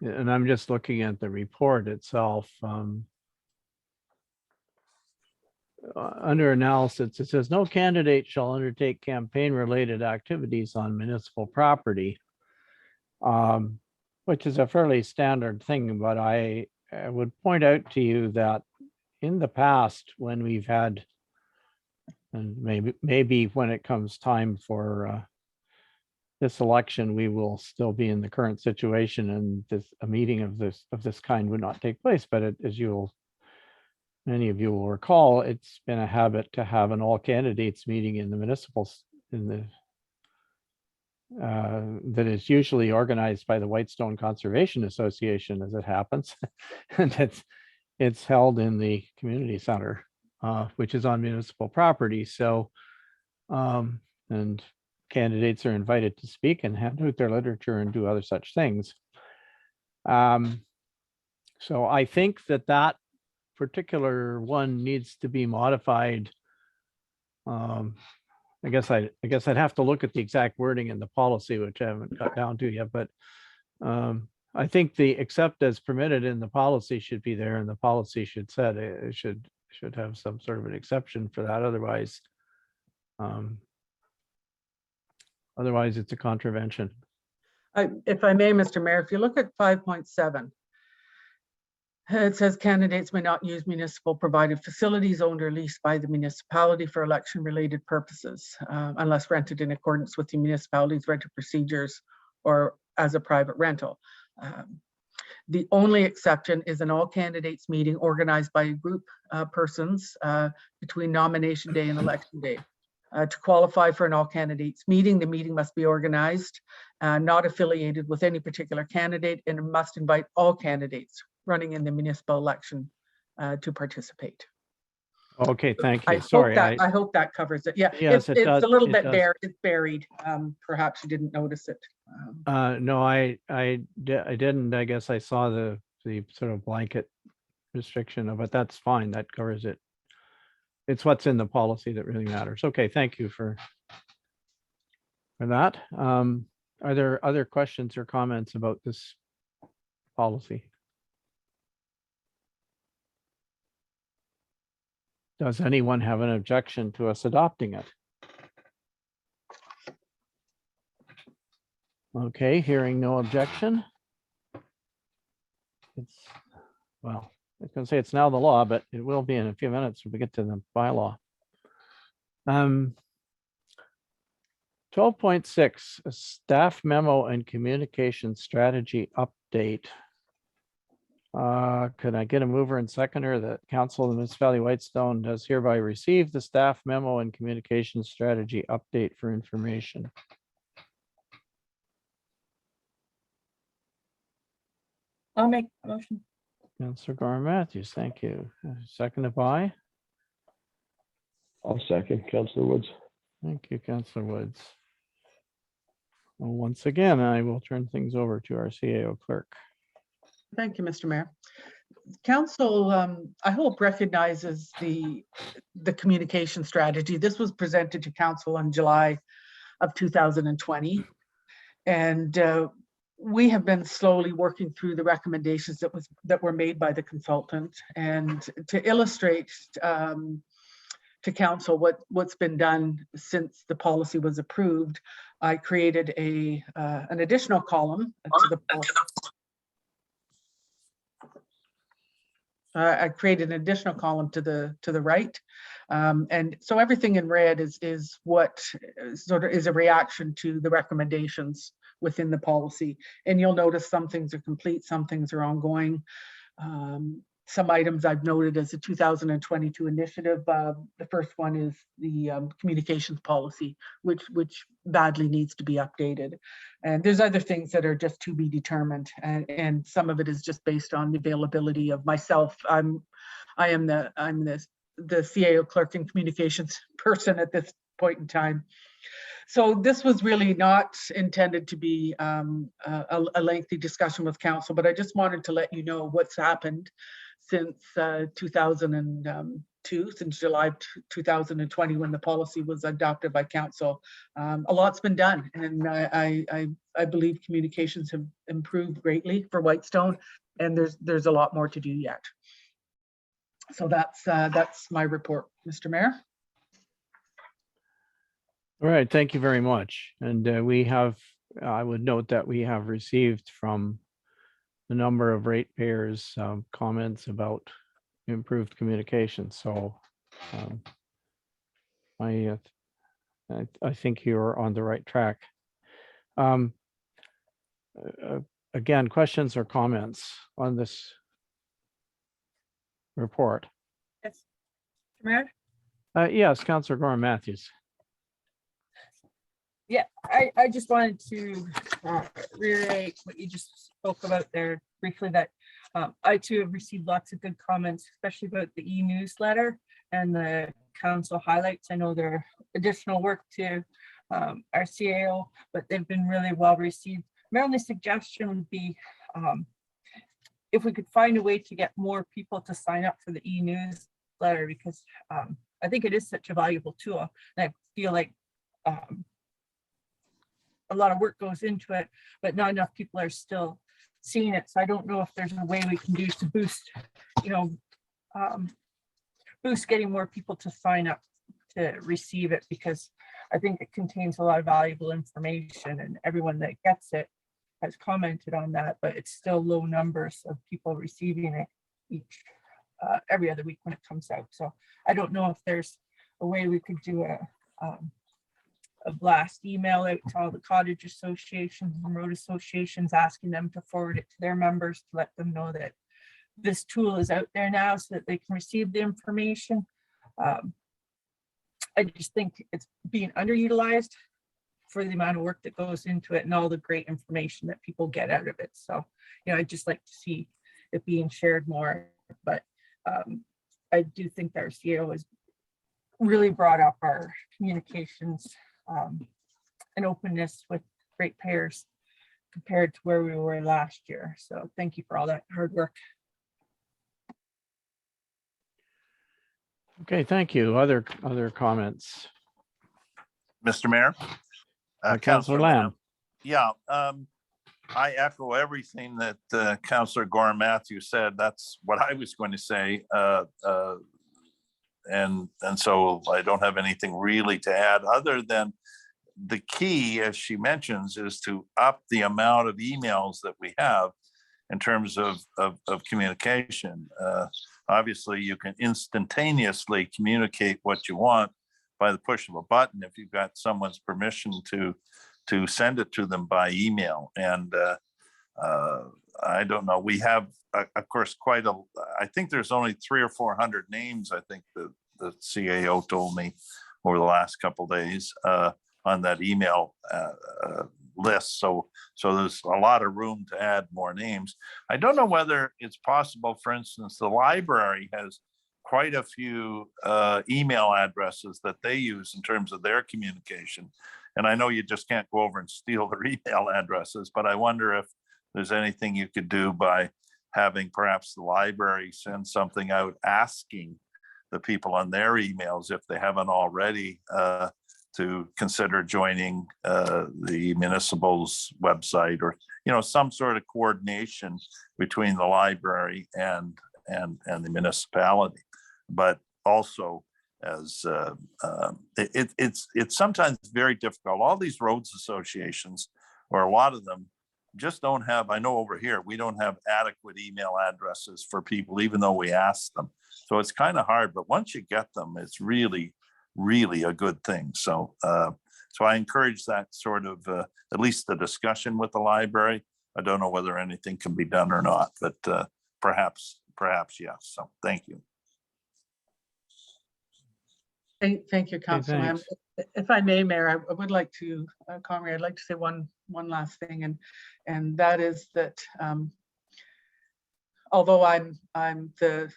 And I'm just looking at the report itself. Under analysis, it says no candidate shall undertake campaign-related activities on municipal property, which is a fairly standard thing. But I would point out to you that in the past, when we've had, and maybe when it comes time for this election, we will still be in the current situation, and a meeting of this kind would not take place. But as many of you will recall, it's been a habit to have an all candidates meeting in the municipals that is usually organized by the Whitestone Conservation Association, as it happens, and it's held in the community center, which is on municipal property. So, and candidates are invited to speak and hand out their literature and do other such things. So I think that particular one needs to be modified. I guess I'd have to look at the exact wording in the policy, which I haven't got down to yet, but I think the except as permitted in the policy should be there, and the policy should set it should have some sort of an exception for that. Otherwise it's a contravention. If I may, Mr. Mayor, if you look at 5.7, it says candidates may not use municipal provided facilities owned or leased by the municipality for election related purposes, unless rented in accordance with the municipality's rental procedures or as a private rental. The only exception is an all candidates meeting organized by a group persons between nomination day and election day. To qualify for an all candidates meeting, the meeting must be organized, not affiliated with any particular candidate, and must invite all candidates running in the municipal election to participate. Okay, thank you. Sorry. I hope that covers it. Yeah, Yes, it's does. a little It bit does. it's buried. Perhaps you didn't notice it. No, I didn't. I guess I saw the sort of blanket restriction, but that's fine. That covers it. It's what's in the policy that really matters. Okay, thank you for that. Are there other questions or comments about this policy? Does anyone have an objection to us adopting it? Okay, hearing no objection. Well, I was going to say it's now the law, but it will be in a few minutes when we get to the bylaw. 12.6, a staff memo and communication strategy update. Could I get a mover and seconder that Council of the Municipality of Whitestone does hereby receive the staff memo and communication strategy update for information? I'll make a motion. Councillor Gorham Matthews, thank you. Seconded by? I'll second, Councillor Woods. Thank you, Councillor Woods. Well, once again, I will turn things over to our CAO clerk. Thank you, Mr. Mayor. Council, I hope recognizes the communication strategy. This was presented to council in July of 2020. And we have been slowly working through the recommendations that were made by the consultant. And to illustrate to council what's been done since the policy was approved, I created an additional column to the policy. I created an additional column to the right. And so everything in red is what sort of is a reaction to the recommendations within the policy. And you'll notice some things are complete, some things are ongoing. Some items I've noted as a 2022 initiative. The first one is the communications policy, which badly needs to be updated. And there's other things that are just to be determined. And some of it is just based on the availability of myself. I'm the CAO clerk and communications person at this point in time. So this was really not intended to be a lengthy discussion with council, but I just wanted to let you know what's happened since 2002, since July 2020, when the policy was adopted by council. A lot's been done, and I believe communications have improved greatly for Whitestone, and there's a lot more to do yet. So that's my report, Mr. Mayor. All right, thank you very much. And I would note that we have received from the number of ratepayers comments about improved communication. So I think you're on the right track. Again, questions or comments on this report? Yes, Mayor? Yes, Councillor Gorham Matthews. Yeah, I just wanted to reiterate what you just spoke about there briefly, that I too have received lots of good comments, especially about the e-newsletter and the council highlights. I know there are additional work to our CAO, but they've been really well received. My only suggestion would be if we could find a way to get more people to sign up for the e-newsletter, because I think it is such a valuable tool. And I feel like a lot of work goes into it, but not enough people are still seeing it. So I don't know if there's a way we can do to boost, boost getting more people to sign up to receive it, because I think it contains a lot of valuable information, and everyone that gets it has commented on that, but it's still low numbers of people receiving it every other week when it comes out. So I don't know if there's a way we could do a blast email out to all the cottage associations and road associations, asking them to forward it to their members to let them know that this tool is out there now so that they can receive the information. I just think it's being underutilized for the amount of work that goes into it and all the great information that people get out of it. So, I'd just like to see it being shared more, but I do think that our CEO has really brought up our communications and openness with ratepayers compared to where we were last year. So thank you for all that hard work. Okay, thank you. Other comments? Mr. Mayor? Councillor Lamb. Yeah, I echo everything that Councillor Gorham Matthews said. That's what I was going to say. And so I don't have anything really to add, other than the key, as she mentions, is to up the amount of emails that we have in terms of communication. Obviously, you can instantaneously communicate what you want by the push of a button if you've got someone's permission to send it to them by email. And I don't know, we have, of course, I think there's only 300 or 400 names, I think the CAO told me over the last couple of days on that email list. So there's a lot of room to add more names. I don't know whether it's possible, for instance, the library has quite a few email addresses that they use in terms of their communication. And I know you just can't go over and steal their email addresses, but I wonder if there's anything you could do by having perhaps the library send something out asking the people on their emails, if they haven't already, to consider joining the municipal's website, or some sort of coordination between the library and the municipality. But also, as it's sometimes very difficult. All these roads associations, or a lot of them, just don't have, I know over here, we don't have adequate email addresses for people, even though we ask them. So it's kind of hard, but once you get them, it's really, really a good thing. So I encourage that sort of, at least the discussion with the library. I don't know whether anything can be done or not, but perhaps yes. So thank you. Thank you, Councilor. If I may, Mayor, I would like to, Comrie, I'd like to say one last thing, and that is that although I'm the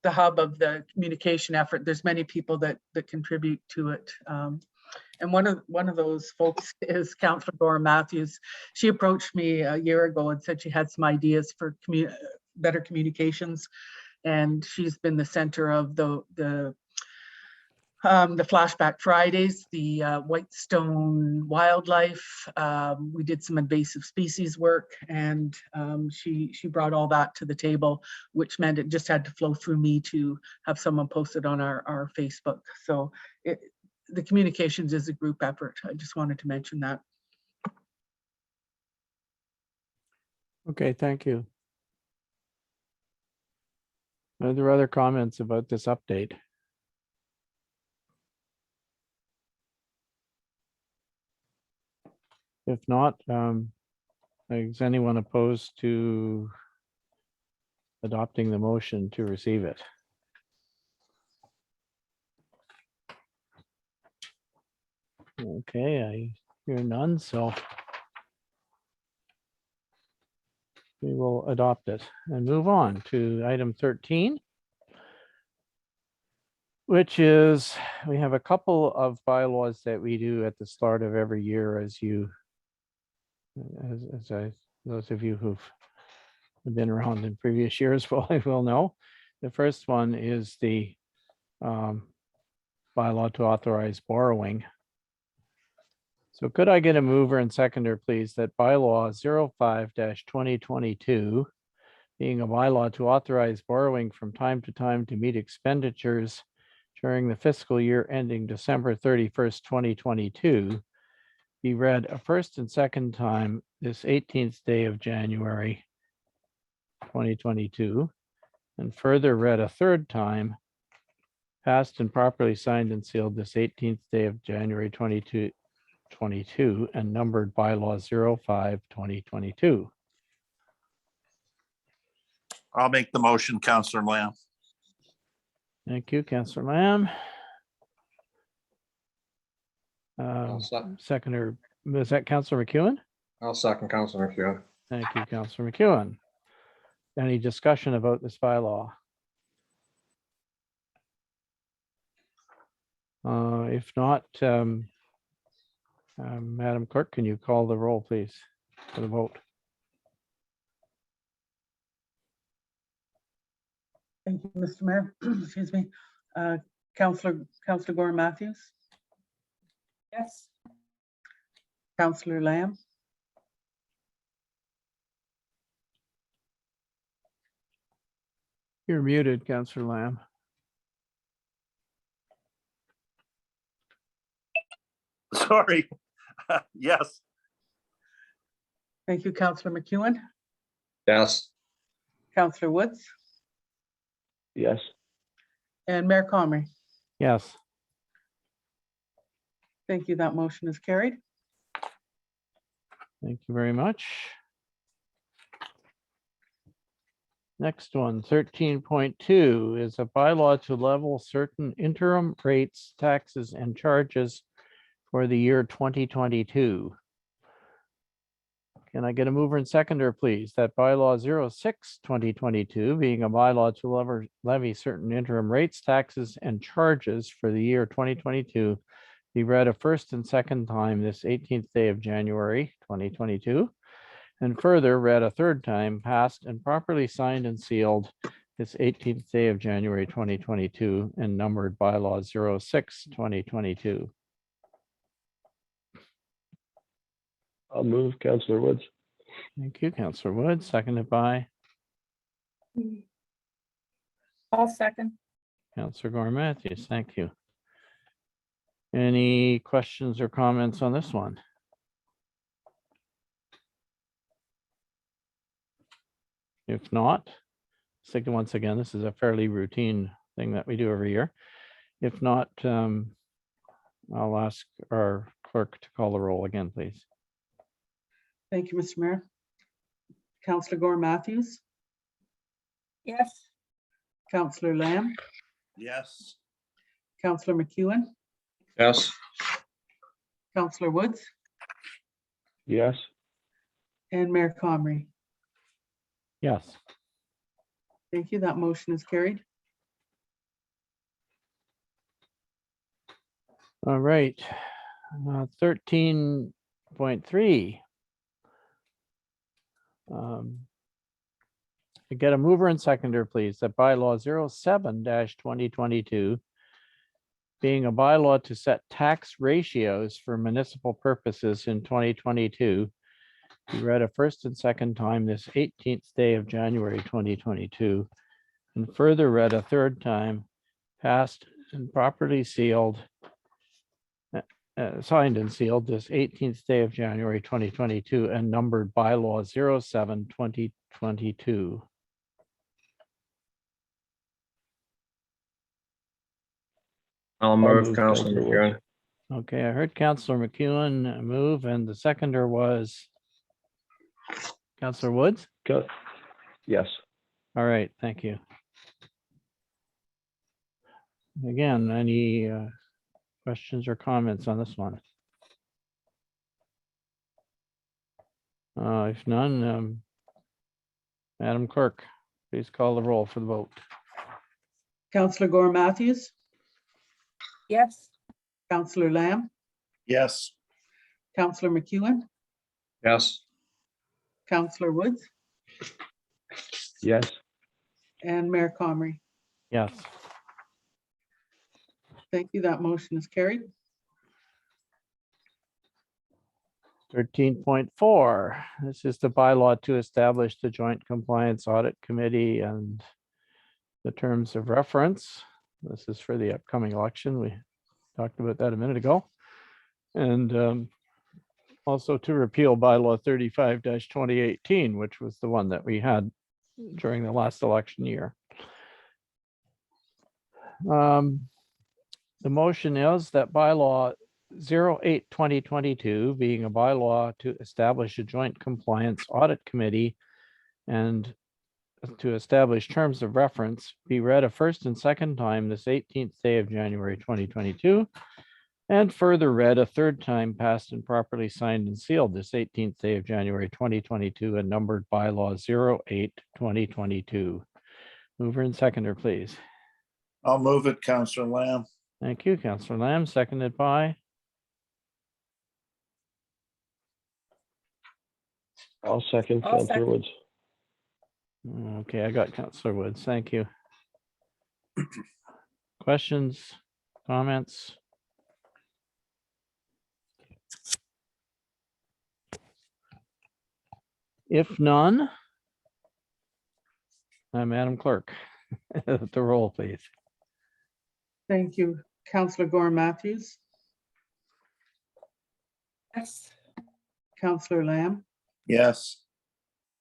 hub of the communication effort, there's many people that contribute to it. And one of those folks is Councillor Dora Matthews. She approached me a year ago and said she had some ideas for better communications, and she's been the center of the Flashback Fridays, the Whitestone Wildlife. We did some invasive species work, and she brought all that to the table, which meant it just had to flow through me to have someone post it on our Facebook. So the communications is a group effort. I just wanted to mention that. Okay, thank you. Are there other comments about this update? If not, is anyone opposed to adopting the motion to receive it? Okay, I hear none, so we will adopt it and move on to item 13, which is, we have a couple of bylaws that we do at the start of every year, as those of you who've been around in previous years will know. The first one is the bylaw to authorize borrowing. So could I get a mover and seconder, please, that bylaw 05-2022, being a bylaw to authorize borrowing from time to time to meet expenditures during the fiscal year ending December 31st, 2022, be read a first and second time this 18th day of January 2022, and further read a third time, passed and properly signed and sealed this 18th day of January 2022, and numbered bylaw 05-2022. I'll make the motion, Councillor Lamb. Thank you, Councillor Lamb. Seconder, is that Councillor McEwen? I'll second Councillor McEwen. Thank you, Councillor McEwen. Any discussion about this bylaw? If not, Madam Clerk, can you call the roll, please, for the vote? Thank you, Mr. Mayor. Excuse me. Councillor Gore Matthews. Yes. Councillor Lamb. You're muted, Councillor Lamb. Sorry. Yes. Thank you, Councillor McEwen. Yes. Councillor Woods. Yes. And Mayor Comrie. Yes. Thank you. That motion is carried. Thank you very much. Next one, 13.2 is a bylaw to level certain interim rates, taxes, and charges for the year 2022. Can I get a mover and seconder, please? That bylaw 06/2022 being a bylaw to levy certain interim rates, taxes, and charges for the year 2022 be read a first and second time this 18th day of January 2022, and further read a third time, passed and properly signed and sealed this 18th day of January 2022, and numbered bylaw 06/2022. I'll move, Councillor Woods. Thank you, Councillor Wood, seconded by I'll second. Councillor Gore Matthews. Thank you. Any questions or comments on this one? If not, once again, this is a fairly routine thing that we do every year. If not, I'll ask our clerk to call the roll again, please. Thank you, Mr. Mayor. Councillor Gore Matthews, Yes. Councillor Lamb, Yes. Councillor McEwen, Yes. Councillor Woods, Yes. and Mayor Comrie. Yes. Thank you. That motion is carried. All right. 13.3. I get a mover and seconder, please. That bylaw 07/2022 being a bylaw to set tax ratios for municipal purposes in 2022 be read a first and second time this 18th day of January 2022, and further read a third time, passed and properly sealed, signed and sealed this 18th day of January 2022, and numbered bylaw 07/2022. I'll move, move, Councillor Councillor McEwen. Woods. Okay, I heard Councillor McEwen move, and the seconder was Councillor Woods. Yes. All right, thank you. Again, any questions or comments on this one? If none, Madam Clerk, please call the roll for the vote. Councillor Gore Matthews, Yes. Councillor Lamb, Yes. Councillor McEwen, Yes. Councillor Woods, Yes. and Mayor Comrie. Yes. Thank you. That motion is carried. 13.4. This is the bylaw to establish the Joint Compliance Audit Committee and the terms of reference. This is for the upcoming election. We talked about that a minute ago. And also to repeal bylaw 35/2018, which was the one that we had during the last election year. The motion is that bylaw 08/2022 being a bylaw to establish a joint compliance audit committee and to establish terms of reference be read a first and second time this 18th day of January 2022, and further read a third time, passed and properly signed and sealed this 18th day of January 2022, and numbered bylaw 08/2022. Mover and seconder, please. I'll move it, Councillor Lamb. Thank you, Councillor Lamb, seconded by I'll second, I'll Councillor second. Woods. Okay, I got Councillor Woods. Thank you. Questions, comments? If none, Madam Clerk, the roll, please. Thank you. Councillor Gore Matthews, Yes. Councillor Lamb, Yes.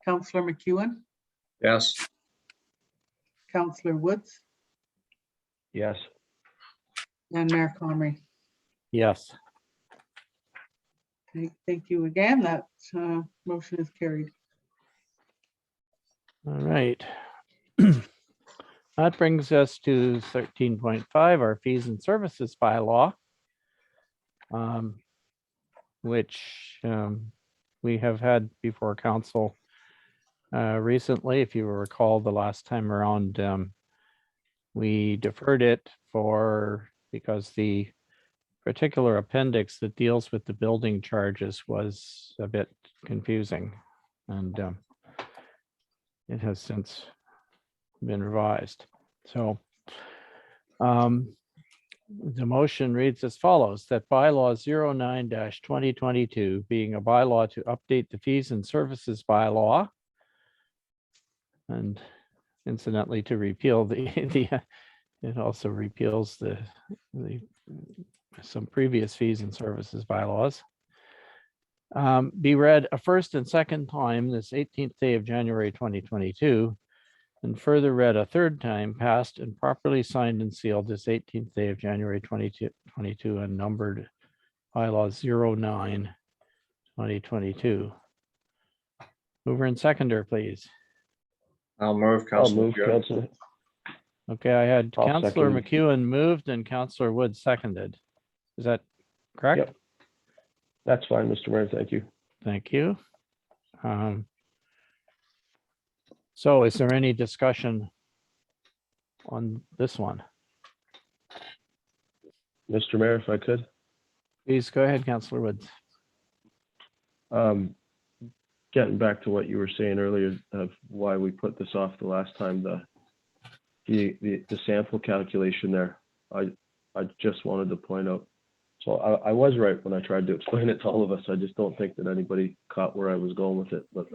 Councillor McEwen, Yes. Councillor Woods, Yes. and Mayor Comrie. Yes. Thank you again. That motion is carried. All right. That brings us to 13.5, our fees and services bylaw, which we have had before council recently. If you recall, the last time around, we deferred it because the particular appendix that deals with the building charges was a bit confusing, and it has since been revised. So the motion reads as follows: that bylaw 09-2022 being a bylaw to update the fees and services bylaw, and incidentally to repeal it also repeals some previous fees and services bylaws, be read a first and second time this 18th day of January 2022, and further read a third time, passed and properly signed and sealed this 18th day of January 2022, and numbered bylaw 09-2022. Mover and seconder, please. I'll move, I'll Councilor. move, Councilor. Okay, I had I'll Councillor second. McEwen moved and Councillor Wood seconded. Is that correct? Yep. That's fine, Mr. Mayor. Thank you. Thank you. So is there any discussion on this one? Mr. Mayor, if I could. Please go ahead, Councillor Woods. Getting back to what you were saying earlier of why we put this off the last time, the sample calculation there, I just wanted to point out. So I was right when I tried to explain it to all of us. I just don't think that anybody caught where I was going with it, but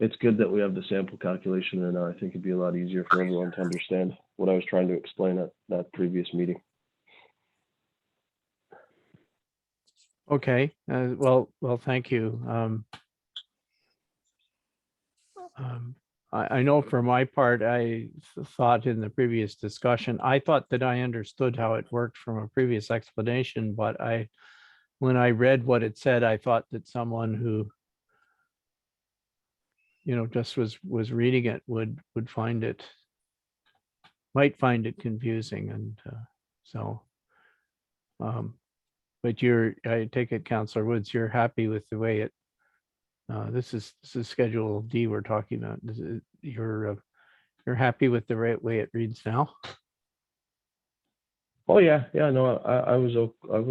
it's good that we have the sample calculation there now. I think it'd be a lot easier for everyone to understand what I was trying to explain at that previous meeting. Okay, well, thank you. I know for my part, I thought in the previous discussion, I thought that I understood how it worked from a previous explanation, but when I read what it said, I thought that someone who, just was reading it might find it confusing, and so. But I take it, Councillor Woods, you're happy with the way it. This is Schedule D we're talking about. You're happy with the way it reads now? Oh yeah, no, I was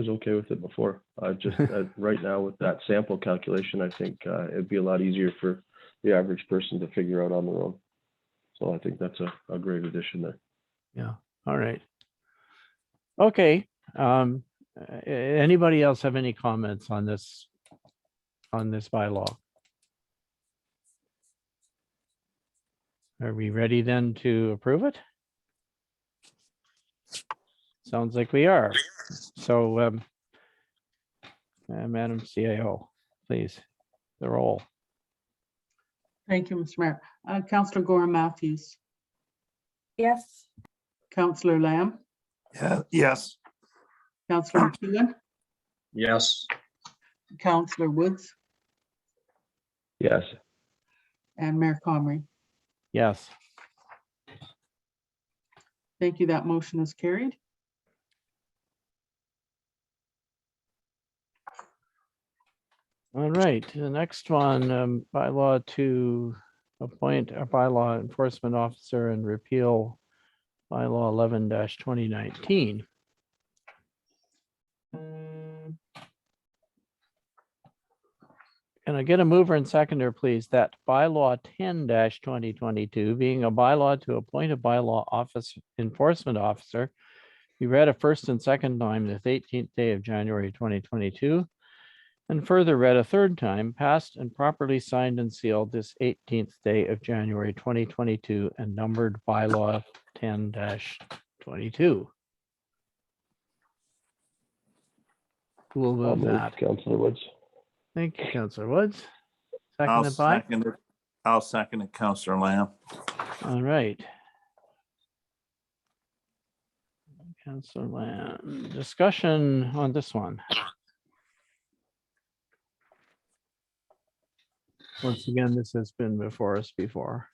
okay with it before. Just right now with that sample calculation, I think it'd be a lot easier for the average person to figure out on their own. So I think that's a great addition there. Yeah. All right. Okay. Anybody else have any comments on this bylaw? Are we ready then to approve it? Sounds like we are. So, Madam CAO, please, the roll. Thank you, Mr. Mayor. Councillor Gorham Matthews, Yes. Councillor Lamb, Yeah, yes. Councillor McEwen, Yes. Councillor Woods, Yes. and Mayor Comrie. Yes. Thank you. That motion is carried. All right, the next one, bylaw to appoint a bylaw enforcement officer and repeal bylaw 11-2019. Can I get a mover and seconder, please, that bylaw 10-2022 being a bylaw to appoint a bylaw enforcement officer be read a first and second time this 18th day of January 2022, and further read a third time, passed and properly signed and sealed this 18th day of January 2022, and numbered bylaw 10-22. Who will I'll move move, that? Councillor Woods. Thank you, Councillor Woods. I'll Seconded by? second it. I'll second it, Councillor Lamb. All right. Councillor Lamb, discussion on this one. Once again, this has been before us before.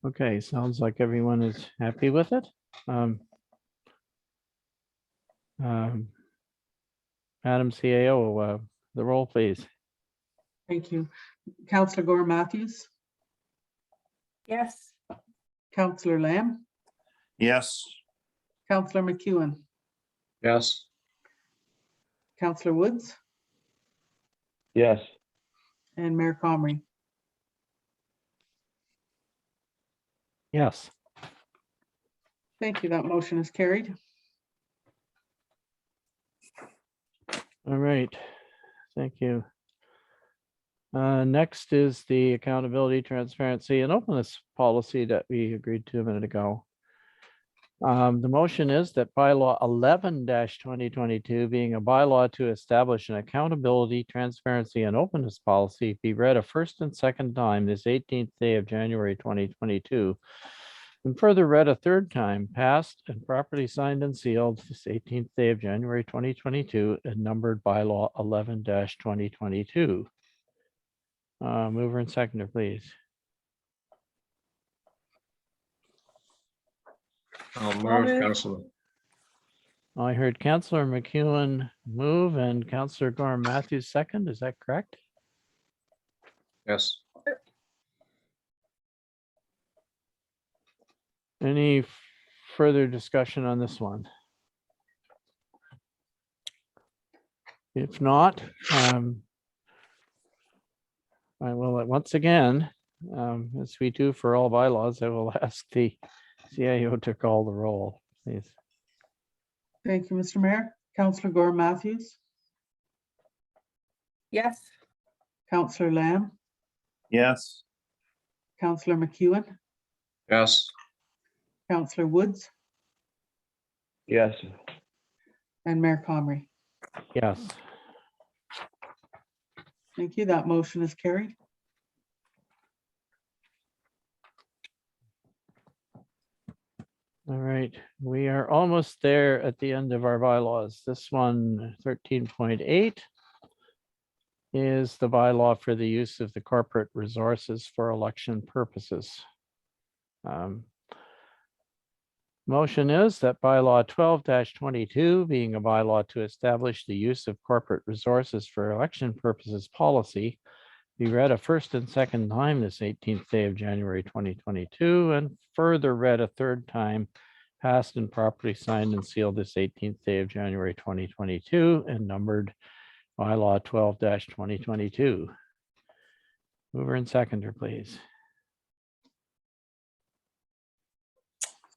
Okay, sounds like everyone is happy with it. Madam CAO, the roll, please. Thank you. Councillor Gore Matthews, Yes. Councillor Lamb, Yes. Councillor McEwen, Yes. Councillor Woods, Yes. and Mayor Comrie. Yes. Thank you. That motion is carried. All right. Thank you. Next is the accountability, transparency, and openness policy that we agreed to a minute ago. The motion is that bylaw 11-2022, being a bylaw to establish an accountability, transparency, and openness policy, be read a first and second time this 18th day of January 2022, and further read a third time, passed and properly signed and sealed this 18th day of January 2022, and numbered bylaw 11-2022. Mover and seconder, please. I'll move, Councillor. I heard Councillor McEwen move and Councillor Gore Matthews second. Is that correct? Yes. Any further discussion on this one? If not, I will once again, as we do for all bylaws, I will ask the CIO to call the roll, please. Thank you, Mr. Mayor. Councillor Gore Matthews, Yes. Councillor Lamb, Yes. Councillor McEwen, Yes. Councillor Woods, Yes. and Mayor Comrie. Yes. Thank you. That motion is carried. All right, we are almost there at the end of our bylaws. This one, 13.8, is the bylaw for the use of the corporate resources for election purposes. Motion is that bylaw 12-22, being a bylaw to establish the use of corporate resources for election purposes policy, be read a first and second time this 18th day of January 2022, and further read a third time, passed and properly signed and sealed this 18th day of January 2022, and numbered bylaw 12-2022. Mover and seconder, please.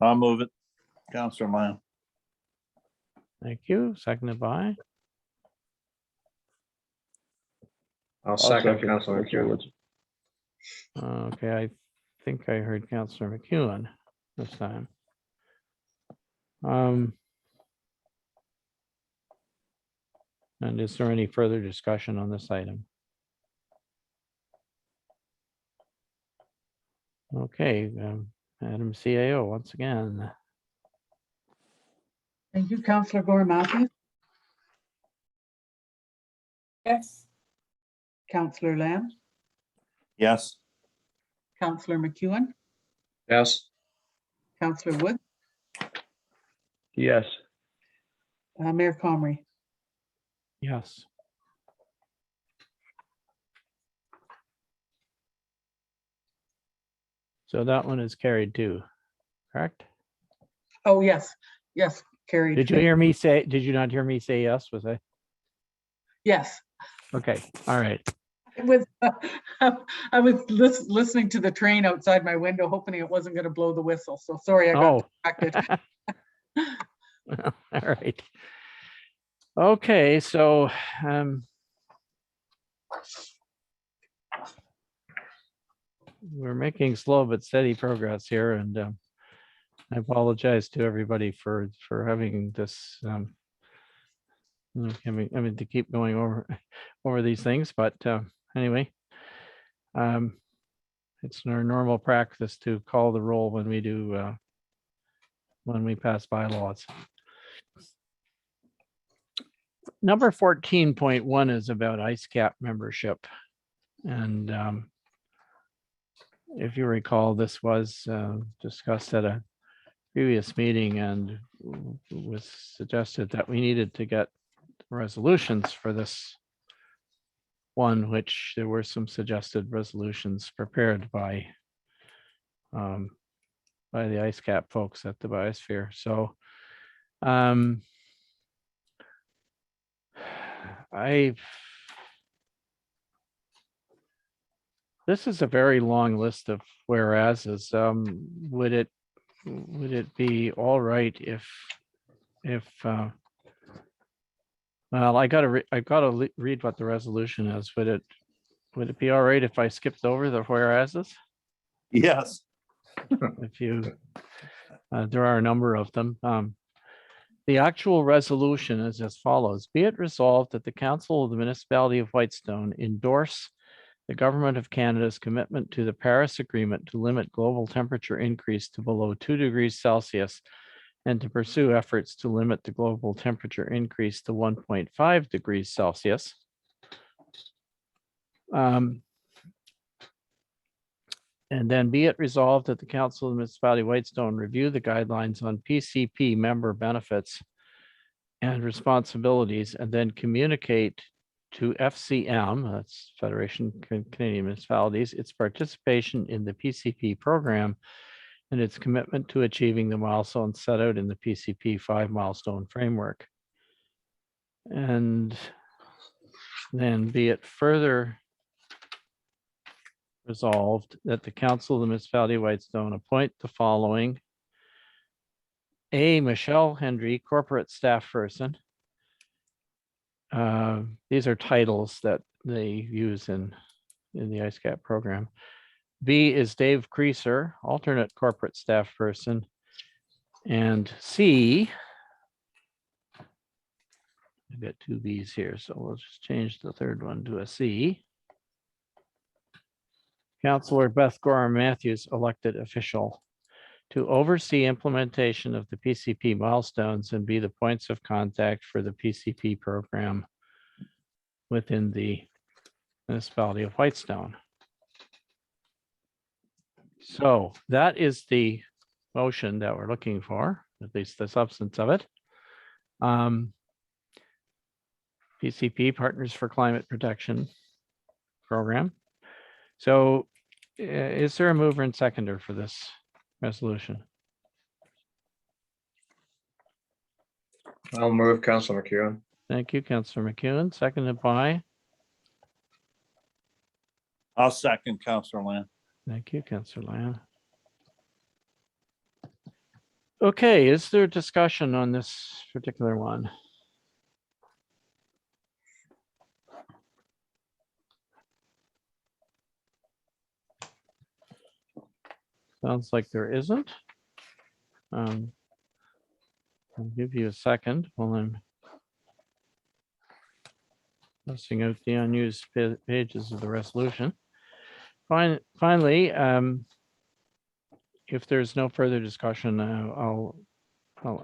I'll move it. Councillor Lamb. Thank you. Seconded by. I'll second Councillor Councillor McEwen. Woods. Okay, I think I heard Councillor McEwen this time. And is there any further discussion on this item? Okay, Madam CAO, once again. Thank you, Councillor Gore Matthews, Yes. Councillor Lamb, Yes. Councillor McEwen, Yes. Councillor Wood, Yes. Mayor Comrie. Yes. So that one is carried too, correct? Oh, yes, yes, carried. Did you hear me say, did you not hear me say yes? Was I? Yes. Okay, all right. It was, I was listening to the train outside my window, hoping it wasn't going to blow the whistle. So sorry, I got distracted. All right. Okay, so we're making slow but steady progress here, and I apologize to everybody for having this having to keep going over these things, but anyway, it's our normal practice to call the roll when we do when we pass bylaws. Number 14.1 is about ICECAP membership, and if you recall, this was discussed at a previous meeting and was suggested that we needed to get resolutions for this one, which there were some suggested resolutions prepared by the IceCap folks at the Biosphere. So this is a very long list of whereases. Would it be all right if well, I gotta read what the resolution is. Would it be all right if I skipped over the whereases? Yes. If you, there are a number of them. The actual resolution is as follows. Be it resolved that the Council of the Municipality of Whitestone endorse the Government of Canada's commitment to the Paris Agreement to limit global temperature increase to below 2 degrees Celsius and to pursue efforts to limit the global temperature increase to 1.5 degrees Celsius. And then be it resolved that the Council of the Municipality of Whitestone review the guidelines on PCP member benefits and responsibilities and then communicate to FCM, that's Federation of Canadian Municipalities, its participation in the PCP program and its commitment to achieving the milestones set out in the PCP 5 milestone framework. And then be it further resolved that the Council of the Municipality of Whitestone appoint the following: A. Michelle Hendry, corporate staff person. These are titles that they use in the IceCap program. B is Dave Creaser, alternate corporate staff person. And C, I've got 2 B's here, so we'll just change the third one to a C. Councillor Beth Gorham Matthews, elected official, to oversee implementation of the PCP milestones and be the points of contact for the PCP program within the municipality of Whitestone. So that is the motion that we're looking for, at least the substance of it. PCP, Partners for Climate Protection Program. So is there a mover and seconder for this resolution? I'll move, Councillor McEwen. Thank you, Councillor McEwen, seconded by, I'll second Councillor Lamb. thank you, Councillor Lamb. Okay, is there discussion on this particular one? Sounds like there isn't. I'll give you a second while I'm passing out the unused pages of the resolution. Finally, if there's no further discussion, I'll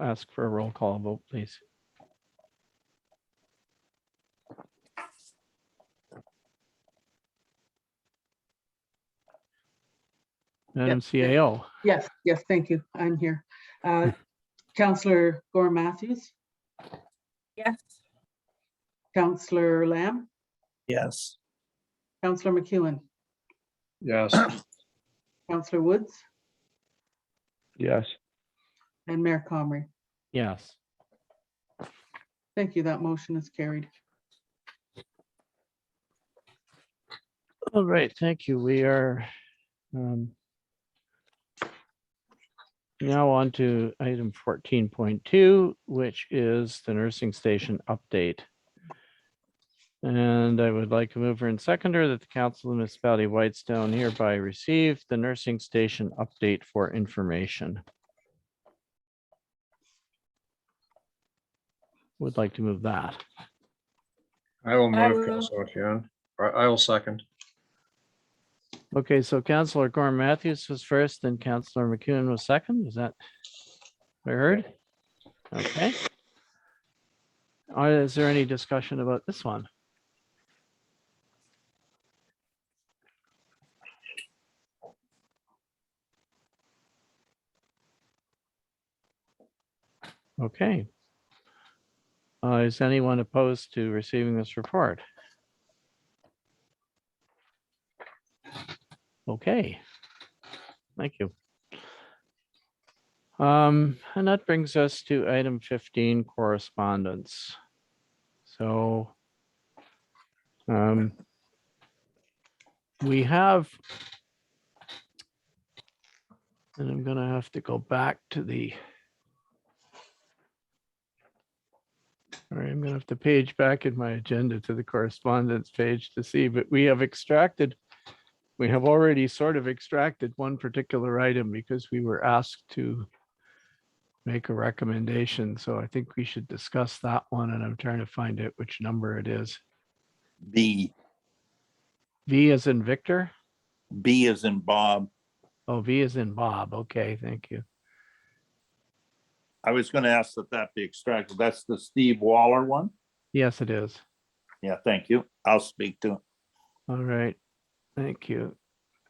ask for a roll call vote, please. Madam CAO. Yes, thank you. I'm here. Councillor Gorham Matthews, Yes. Councillor Lamb, Yes. Councillor McEwen, Yes. Councillor Woods, Yes. and Mayor Comrie. Yes. Thank you. That motion is carried. All right, thank you. We are now on to item 14.2, which is the nursing station update. And I would like a mover and seconder that the Council of the Municipality of Whitestone hereby receive the nursing station update for information. Would like to move that. I will I move, will. Councillor McEwen. Or I will second. Okay, so Councillor Gorham Matthews was first, then Councillor McEwen was second. Is that what I heard? Okay. Is there any discussion about this one? Okay. Is anyone opposed to receiving this report? Okay. Thank you. And that brings us to item 15, correspondence. So we have, and I'm gonna have to go back to the, all right, I'm gonna have to page back in my agenda to the correspondence page to see, but we have already sort of extracted one particular item because we were asked to make a recommendation. So I think we should discuss that one, and I'm trying to find out which number it is. B as in Victor? B as in Bob. Oh, V as in Bob. Okay, thank you. I was going to ask that be extracted. That's the Steve Waller one. Yes, it is. Yeah, thank you. I'll speak to him. All right, thank you.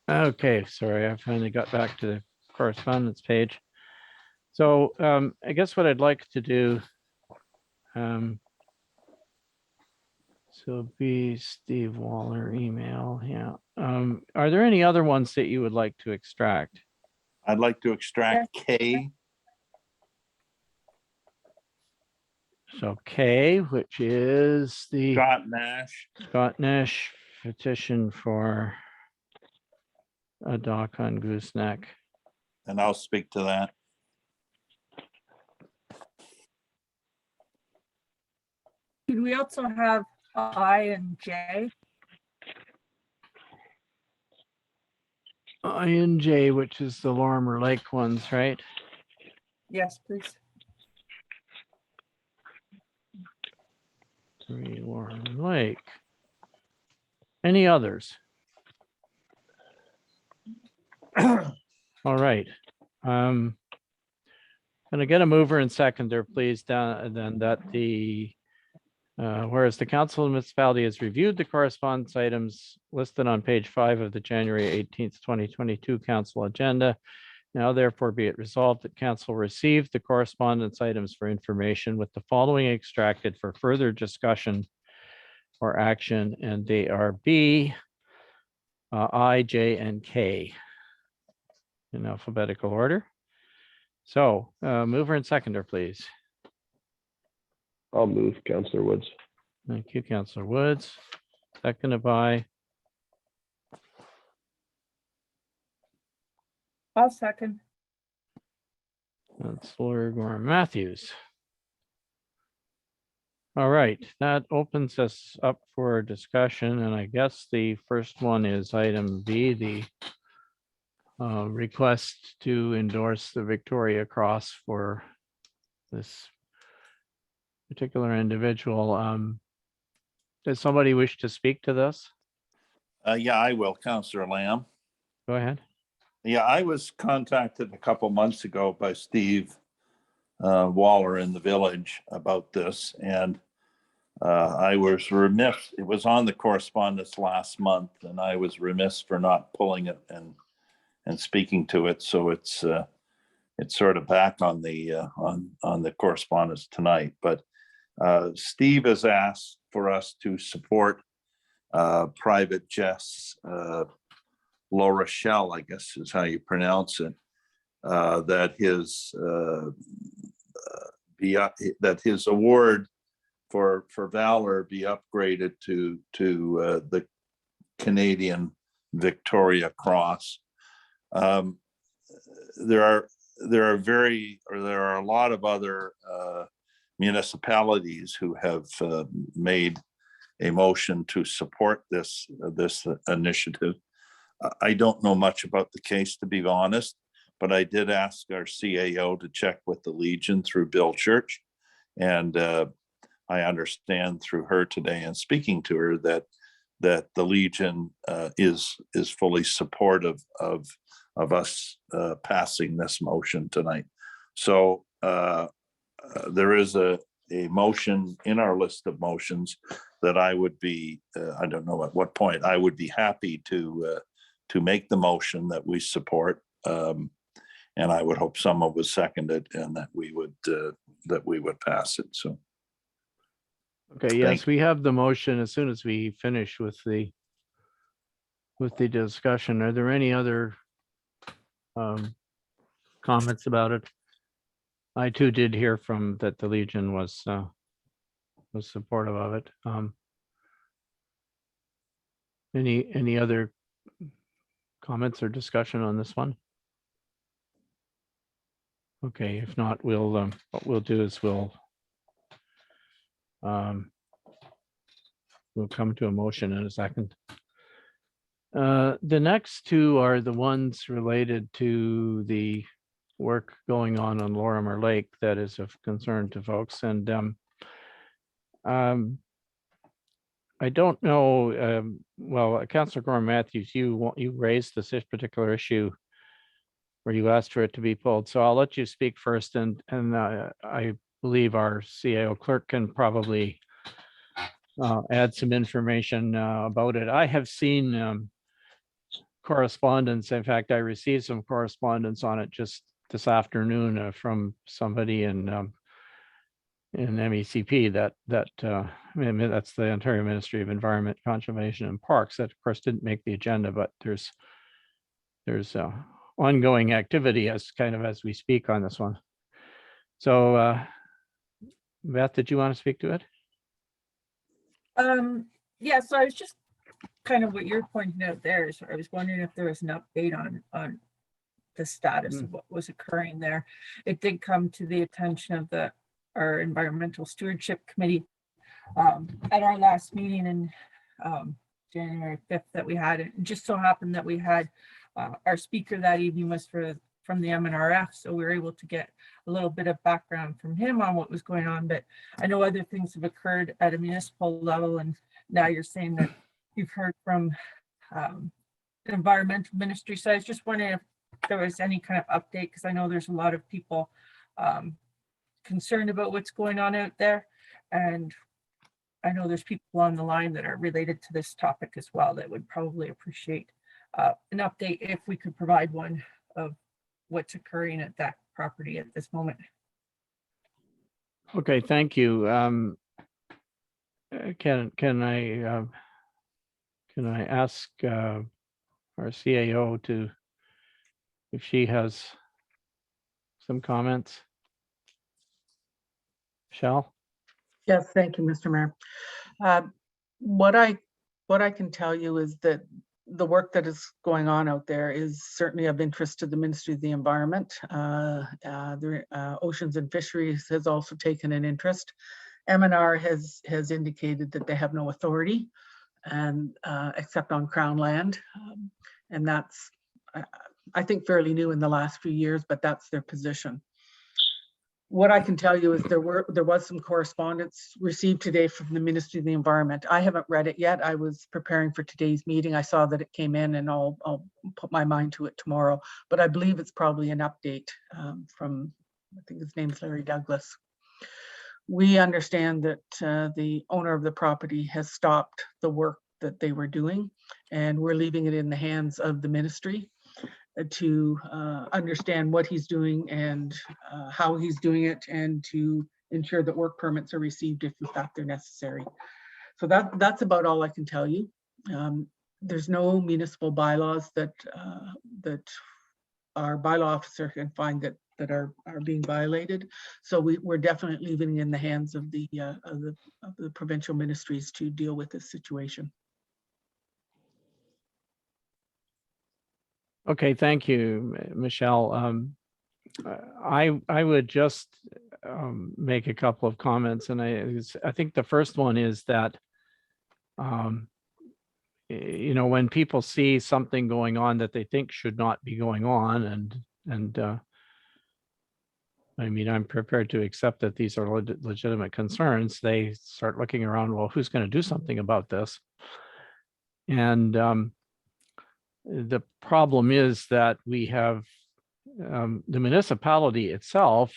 Okay, sorry, I finally got back to the correspondence page. So I guess what I'd like to do, so be Steve Waller email, yeah. Are there any other ones that you would like to extract? I'd like to extract K. So K, which is the Scott Nash petition for a dock on Gooseneck. And I'll speak to that. Could we also have I and J? I and J, which is the Lorimer Lake ones, right? Yes, please. Lorimer Lake. Any others? All right. Can I get a mover and seconder, please, down, then that the whereas the council of municipality has reviewed the correspondence items listed on page 5 of the January 18th, 2022 council agenda. Now therefore be it resolved that council received the correspondence items for information with the following extracted for further discussion or action, and they are B, I, J, and K in alphabetical order. So mover and seconder, please. I'll move, Councillor Woods. Thank you, Councillor Woods. Seconded by, I'll second. Councillor Gorham Matthews. All right, that opens us up for discussion, and I guess the first one is item B, the request to endorse the Victoria Cross for this particular individual. Does somebody wish to speak to this? Yeah, I will, Councillor Lamb. Go ahead. Yeah, I was contacted a couple months ago by Steve Waller in the village about this, and I was remiss. It was on the correspondence last month, and I was remiss for not pulling it and speaking to it. So it's sort of back on the correspondence tonight. But Steve has asked for us to support Private Jess La Rochelle, I guess is how you pronounce it, that his award for valor be upgraded to the Canadian Victoria Cross. There are a lot of other municipalities who have made a motion to support this initiative. I don't know much about the case, to be honest, but I did ask our CAO to check with the Legion through Bill Church, and I understand through her today and speaking to her that the Legion is fully supportive of us passing this motion tonight. So there is a motion in our list of motions that I would be, I don't know at what point, I would be happy to make the motion that we support. And And I would hope someone would second it and that we would pass it. So. Okay, yes, we have the motion as soon as we finish with the discussion. Are there any other comments about it? I too did hear from that the Legion was supportive of it. Any other comments or discussion on this one? Okay, if not, we'll what we'll do is we'll come to a motion in a second. The next two are the ones related to the work going on Lorimer Lake that is of concern to folks. And I don't know, well, Councillor Gorham Matthews, you raised this particular issue where you asked for it to be pulled. So I'll let you speak first, and I believe our CAO clerk can probably add some information about it. I have seen correspondence. In fact, I received some correspondence on it just this afternoon from somebody in MECP that's the Ontario Ministry of Environment, Conservation and Parks. That of course didn't make the agenda, but there's ongoing activity as we speak on this one. So Beth, did you want to speak to it? Yeah, so I was just kind of what you're pointing out there is I was wondering if there was an update on the status of what was occurring there. It did come to the attention of our Environmental Stewardship Committee at our last meeting in January 5th that we had. It just so happened that we had our speaker that evening was from the MNRF, so we were able to get a little bit of background from him on what was going on. But I know other things have occurred at a municipal level, and now you're saying that you've heard from the environmental ministry. So I was just wondering if there was any kind of update, because I know there's a lot of people concerned about what's going on out there, and I know there's people on the line that are related to this topic as well that would probably appreciate an update, if we could provide one, of what's occurring at that property at this moment. Okay, thank you. Can I ask our CAO if she has some comments? Michelle? Yes, thank you, Mr. Mayor. What I can tell you is that the work that is going on out there is certainly of interest to the Ministry of the Environment. Oceans and Fisheries has also taken an interest. MNR has indicated that they have no authority and except on Crown land. And that's, I think, fairly new in the last few years, but that's their position. What I can tell you is there was some correspondence received today from the Ministry of the Environment. I haven't read it yet. I was preparing for today's meeting. I saw that it came in, and I'll put my mind to it tomorrow. But I believe it's probably an update from, I think his name's Larry Douglas. We understand that the owner of the property has stopped the work that they were doing, and we're leaving it in the hands of the ministry to understand what he's doing and how he's doing it, and to ensure that work permits are received if in fact they're necessary. So that's about all I can tell you. There's no municipal bylaws that our bylaw officer can find that are being violated. So we're definitely leaving it in the hands of the provincial ministries to deal with this situation. Okay, thank you, Michelle. I would just make a couple of comments, and I think the first one is that when people see something going on that they think should not be going on, and I mean, I'm prepared to accept that these are legitimate concerns, they start looking around, well, who's going to do something about this? And the problem is that we have the municipality itself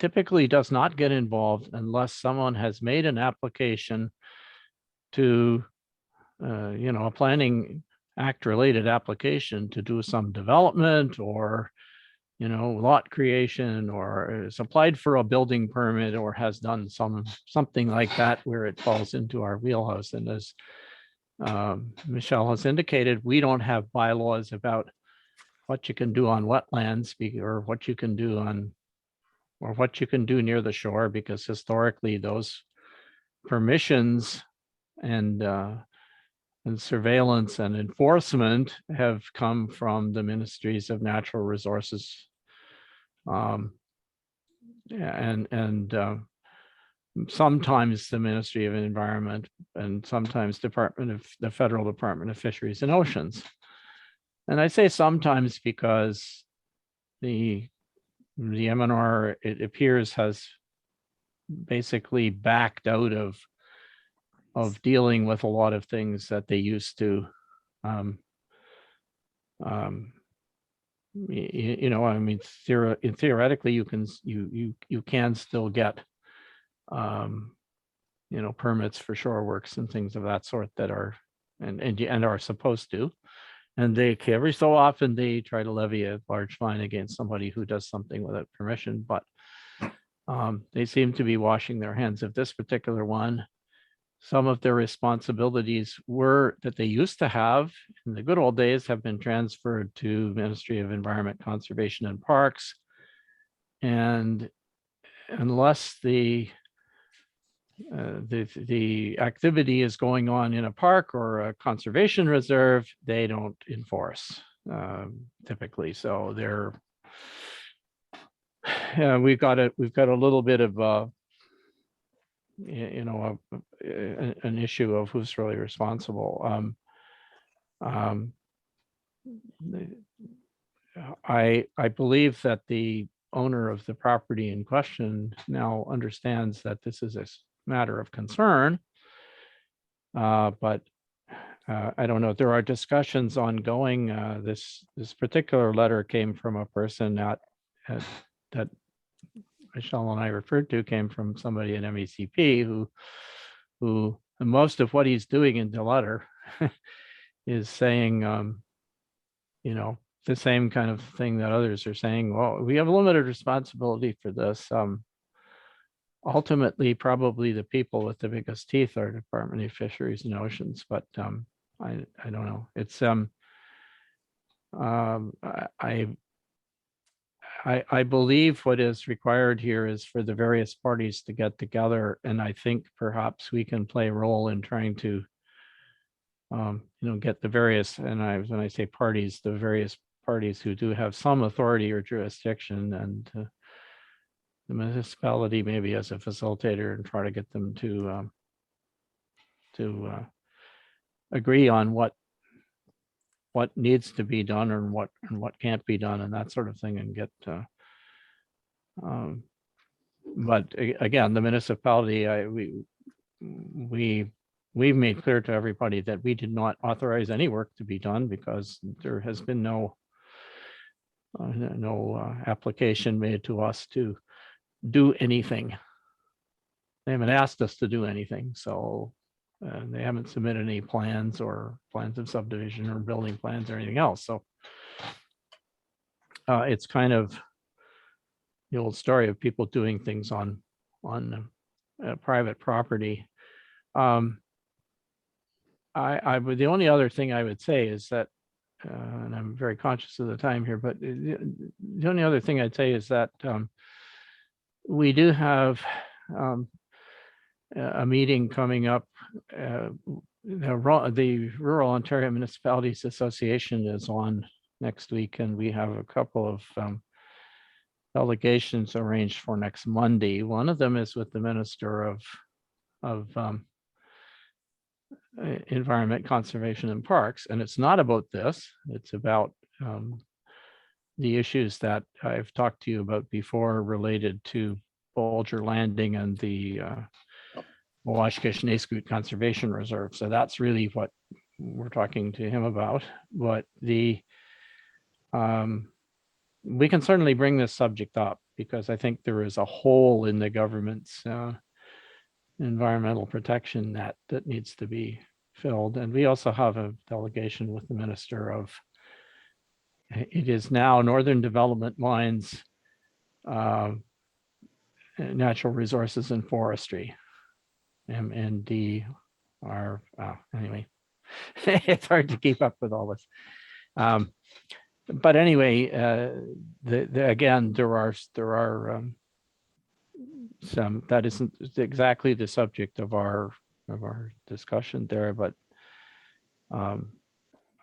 typically does not get involved unless someone has made an application to, a Planning Act related application to do some development or lot creation or has applied for a building permit or has done something like that where it falls into our wheelhouse. And as Michelle has indicated, we don't have bylaws about what you can do on wetlands or what you can do near the shore, because historically those permissions and surveillance and enforcement have come from the ministries of natural resources, and sometimes the Ministry of Environment, and sometimes the Federal Department of Fisheries and Oceans. And I say sometimes because the MNR, it appears, has basically backed out of dealing with a lot of things that they used to. Theoretically, you can still get permits for shore works and things of that sort that are and are supposed to. And they, every so often, they try to levy a large fine against somebody who does something without permission, but they seem to be washing their hands of this particular one. Some of their responsibilities that they used to have in the good old days have been transferred to Ministry of Environment, Conservation and Parks. And unless the activity is going on in a park or a conservation reserve, they don't enforce typically. So we've got a little bit of an issue of who's really responsible. I believe that the owner of the property in question now understands that this is a matter of concern, but I don't know. There are discussions ongoing. This particular letter came from a person that Michelle and I referred to, came from somebody at MECP who most of what he's doing in the letter is saying, the same kind of thing that others are saying. Well, we have a limited responsibility for this. Ultimately, probably the people with the biggest teeth are Department of Fisheries and Oceans, but I don't know. It's I believe what is required here is for the various parties to get together, and I think perhaps we can play a role in trying to, get the various, and when I say parties, the various parties who do have some authority or jurisdiction, and the municipality maybe as a facilitator, and try to get them to agree on what needs to be done and what can't be done and that sort of thing, and get but again, the municipality, we've made clear to everybody that we did not authorize any work to be done because there has been no application made to us to do anything. They haven't asked us to do anything, so they haven't submitted any plans or plans of subdivision or building plans or anything else. So it's kind of the old story of people doing things on private property. The only other thing I would say is that, and I'm very conscious of the time here, but the only other thing I'd say is that we do have a meeting coming up. The Rural Ontario Municipalities Association is on next week, and we have a couple of delegations arranged for next Monday. One of them is with the Minister of Environment, Conservation and Parks, and it's not about this. It's about the issues that I've talked to you about before related to Bolger Landing and the Mawashkish-Naskoot Conservation Reserve. So that's really what we're talking to him about. But we can certainly bring this subject up because I think there is a hole in the government's environmental protection that needs to be filled. And we also have a delegation with the Minister of it is now Northern Development Mines, Natural Resources and Forestry, MND. Anyway, it's hard to keep up with all this. But anyway, again, there are some, that isn't exactly the subject of our discussion there, but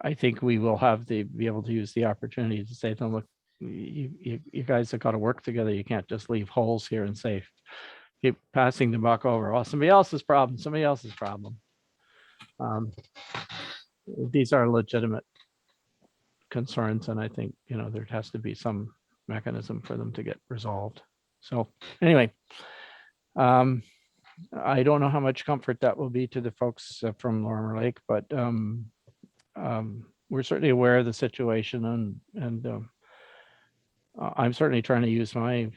I think we will be able to use the opportunity to say to them, look, you guys have got to work together. You can't just leave holes here and say, keep passing the buck over. Oh, somebody else's problem, somebody else's problem. These are legitimate concerns, and I think, there has to be some mechanism for them to get resolved. So anyway, I don't know how much comfort that will be to the folks from Lorimer Lake, but we're certainly aware of the situation, and I'm certainly trying to use my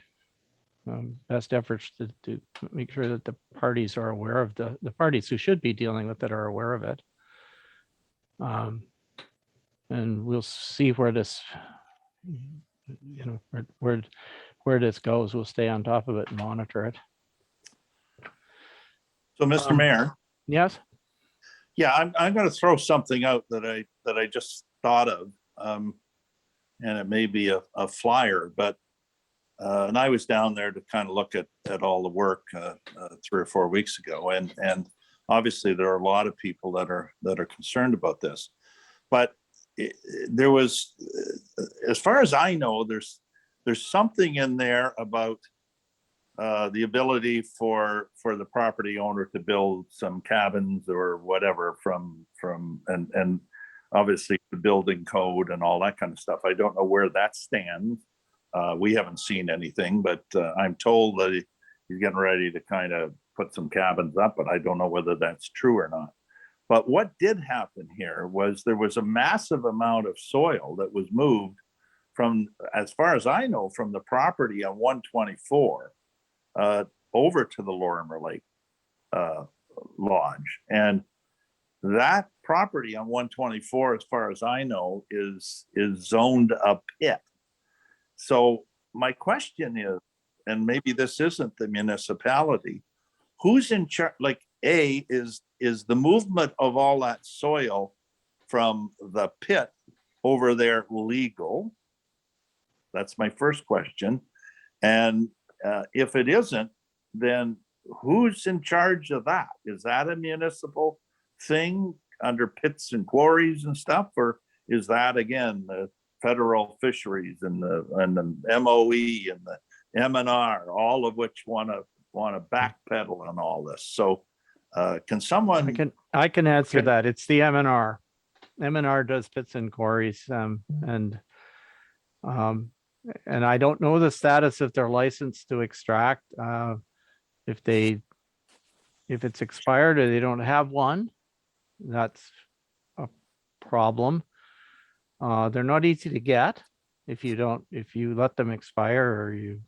best efforts to make sure that the parties are aware of the parties who should be dealing with it are aware of it. And we'll see where this, where this goes. We'll stay on top of it and monitor it. So, Mr. Mayor, Yes. yeah, I'm going to throw something out that I just thought of, and it may be a flyer, but and I was down there to kind of look at all the work 3 or 4 weeks ago, and obviously there are a lot of people that are concerned about this, but there was, as far as I know, there's something in there about the ability for the property owner to build some cabins or whatever from and obviously the building code and all that kind of stuff. I don't know where that stands. We haven't seen anything, but I'm told that he's getting ready to kind of put some cabins up, but I don't know whether that's true or not. But what did happen here was there was a massive amount of soil that was moved from, as far as I know, from the property on 124 over to the Lorimer Lake Lodge. And that property on 124, as far as I know, is zoned a pit. So my question is, and maybe this isn't the municipality, who's in charge? Like, is the movement of all that soil from the pit over there legal? That's my first question. And if it isn't, then who's in charge of that? Is that a municipal thing under pits and quarries and stuff? Or is that, again, the federal fisheries and the MOE and the M&R, all of which want to backpedal on all this? So can someone? I can answer that. It's the M&R. M&R does pits and quarries, and I don't know the status of their license to extract. If it's expired or they don't have one, that's a problem. They're not easy to get if you let them expire or you.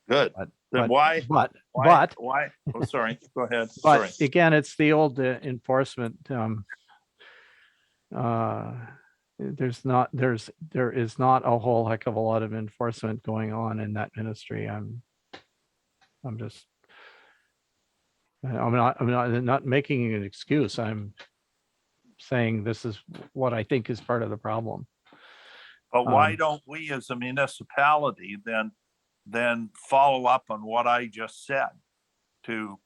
Good. Then why? Oh, sorry. Go ahead. But again, it's the old enforcement. There is not a whole heck of a lot of enforcement going on in that ministry. I'm not making an excuse. I'm saying this is what I think is part of the problem. But why don't we, as a municipality, then follow up on what I just said? To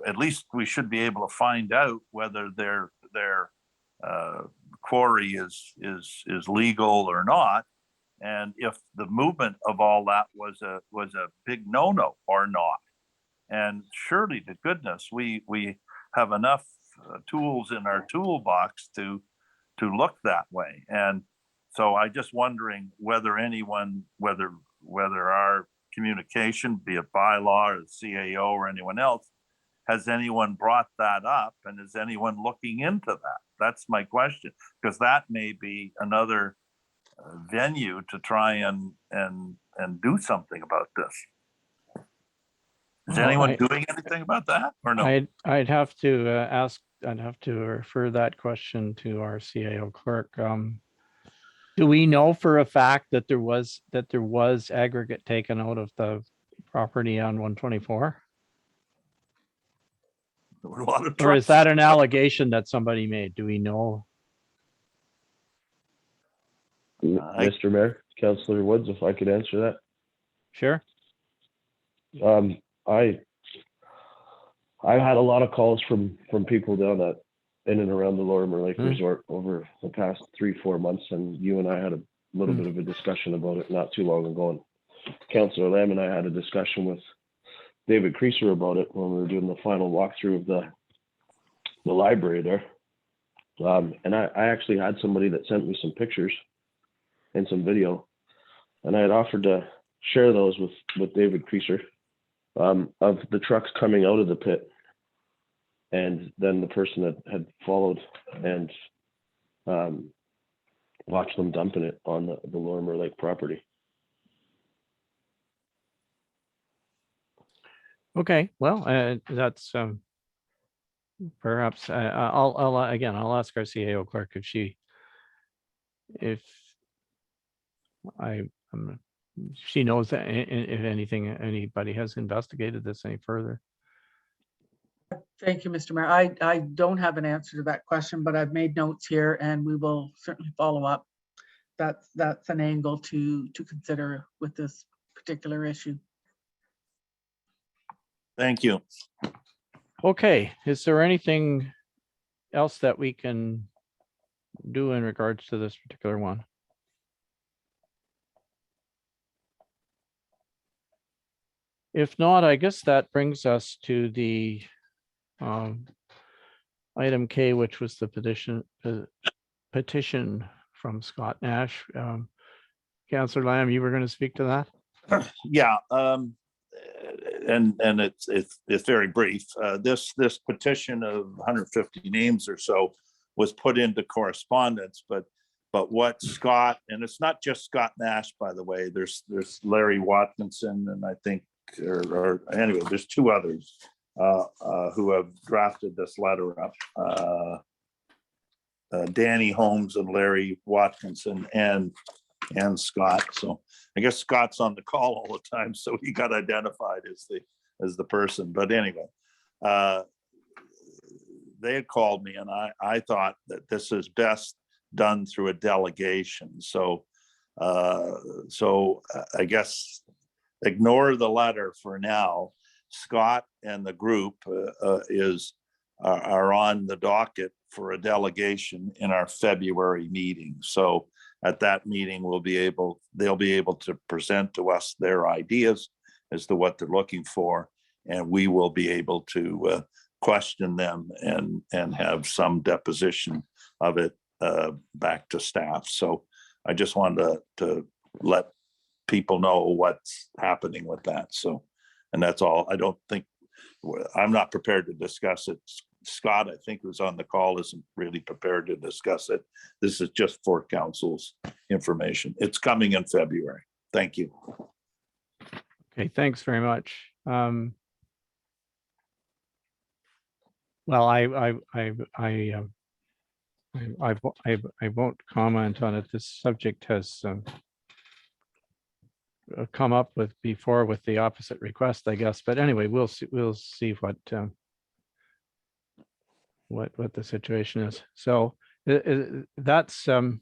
at least we should be able to find out whether their quarry is legal or not, and if the movement of all that was a big no-no or not. And surely to goodness we have enough tools in our toolbox to look that way. And so I just wondering whether our communication, be it bylaw or the CAO or anyone else, has anyone brought that up, and is anyone looking into that? That's my question, because that may be another venue to try and do something about this. Is anyone doing anything about that or no? I'd have to I'd have to refer that question to our CAO clerk. Do we know for a fact that there was aggregate taken out of the property on 124? There were a lot of Or is trucks. that an allegation that somebody made? Do we know? Mr. Mayor, Councillor Woods, if I could answer that. Sure. I had a lot of calls from people down at in and around the Lorimer Lake Resort over the past 3-4 months, and you and I had a little bit of a discussion about it not too long ago. And Councillor Lamb and I had a discussion with David Creaser about it when we were doing the final walkthrough of the library there. And I actually had somebody that sent me some pictures and some video, and I had offered to share those with David Creaser of the trucks coming out of the pit, and then the person that had followed and watched them dumping it on the Lorimer Lake property. Okay, well, that's perhaps I'll ask our CAO clerk if she knows that if anybody has investigated this any further. Thank you, Mr. Mayor. I don't have an answer to that question, but I've made notes here and we will certainly follow up. That's an angle to consider with this particular issue. Thank you. Okay, is there anything else that we can do in regards to this particular one? If not, I guess that brings us to the item K, which was the petition from Scott Nash. Councillor Lamb, you were going to speak to that? Yeah, and it's very brief. This petition of 150 names or so was put into correspondence, but what Scott, and it's not just Scott Nash, by the way. There's Larry Watkinson, and I think, or anyway, there's 2 others who have drafted this letter up. Danny Holmes and Larry Watkinson and Scott. So I guess Scott's on the call all the time, so he got identified as the person. But anyway, they had called me, and I thought that this is best done through a delegation. So I guess ignore the letter for now. Scott and the group are on the docket for a delegation in our February meeting. So at that meeting, they'll be able to present to us their ideas as to what they're looking for, and we will be able to question them and have some deposition of it back to staff. So I just wanted to let people know what's happening with that. So, and that's all. I'm not prepared to discuss it. Scott, I think, who's on the call, isn't really prepared to discuss it. This is just for council's information. It's coming in February. Thank you. Okay, thanks very much. Well, I won't comment on it. This subject has come up before with the opposite request, I guess. But anyway, we'll see what the situation is. So that's that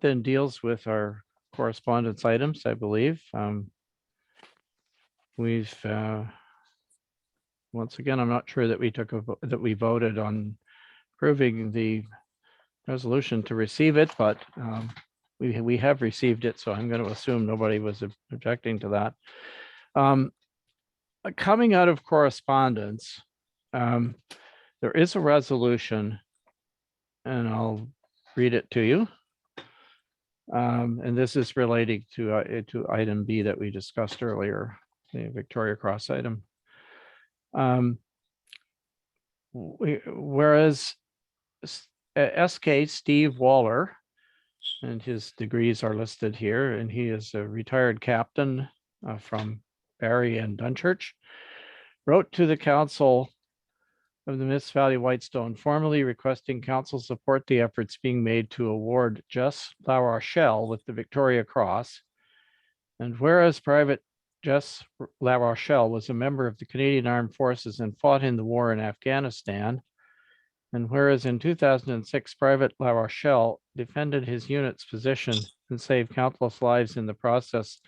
then deals with our correspondence items, I believe. We've once again, I'm not sure that we voted on approving the resolution to receive it, but we have received it, so I'm going to assume nobody was objecting to that. Coming out of correspondence, there is a resolution, and I'll read it to you. And this is relating to item B that we discussed earlier, the Victoria Cross item. Whereas SK Steve Waller, and his degrees are listed here, and he is a retired captain from Barrie and Dunchurch, wrote to the council of the municipality of Whitestone, formally requesting council support the efforts being made to award Jess La Rochelle with the Victoria Cross. And whereas Private Jess La Rochelle was a member of the Canadian Armed Forces and fought in the war in Afghanistan, and whereas in 2006, Private La Rochelle defended his unit's position and saved countless lives in the process,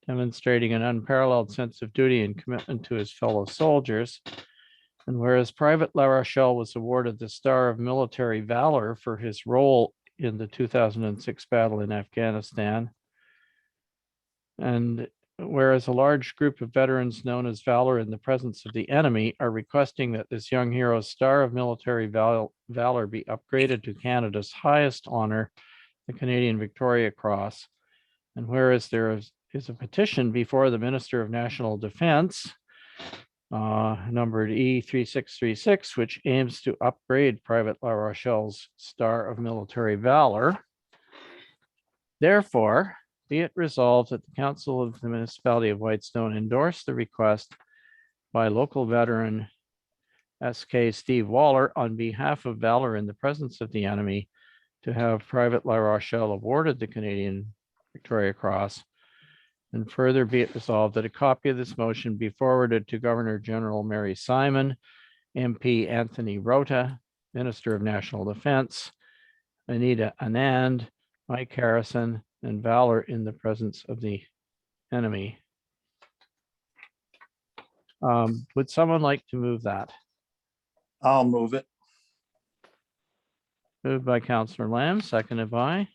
demonstrating an unparalleled sense of duty and commitment to his fellow soldiers. And whereas Private La Rochelle was awarded the Star of Military Valor for his role in the 2006 battle in Afghanistan, and whereas a large group of veterans known as Valor in the Presence of the Enemy are requesting that this young hero's Star of Military Valor be upgraded to Canada's highest honor, the Canadian Victoria Cross. And whereas there is a petition before the Minister of National Defence, numbered E3636, which aims to upgrade Private La Rochelle's Star of Military Valor. Therefore, be it resolved that the Council of the Municipality of Whitestone endorse the request by local veteran SK Steve Waller on behalf of Valor in the Presence of the Enemy to have Private La Rochelle awarded the Canadian Victoria Cross. And further be it resolved that a copy of this motion be forwarded to Governor General Mary Simon, MP Anthony Rota, Minister of National Defence, Anita Anand, Mike Harrison, and Valor in the Presence of the Enemy. Would someone like to move that? I'll move it. Moved by Councillor Lamb, seconded by,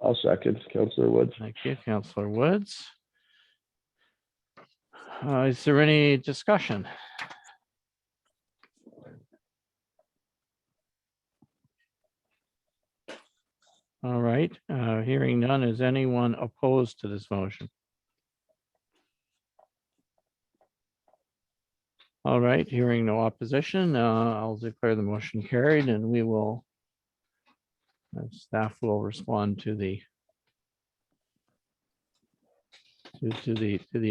I'll second, Councillor Woods. thank you, Councillor Woods. Is there any discussion? All right, hearing none, is anyone opposed to this motion? All right, hearing no opposition, I'll declare the motion carried, and we will, staff will respond to the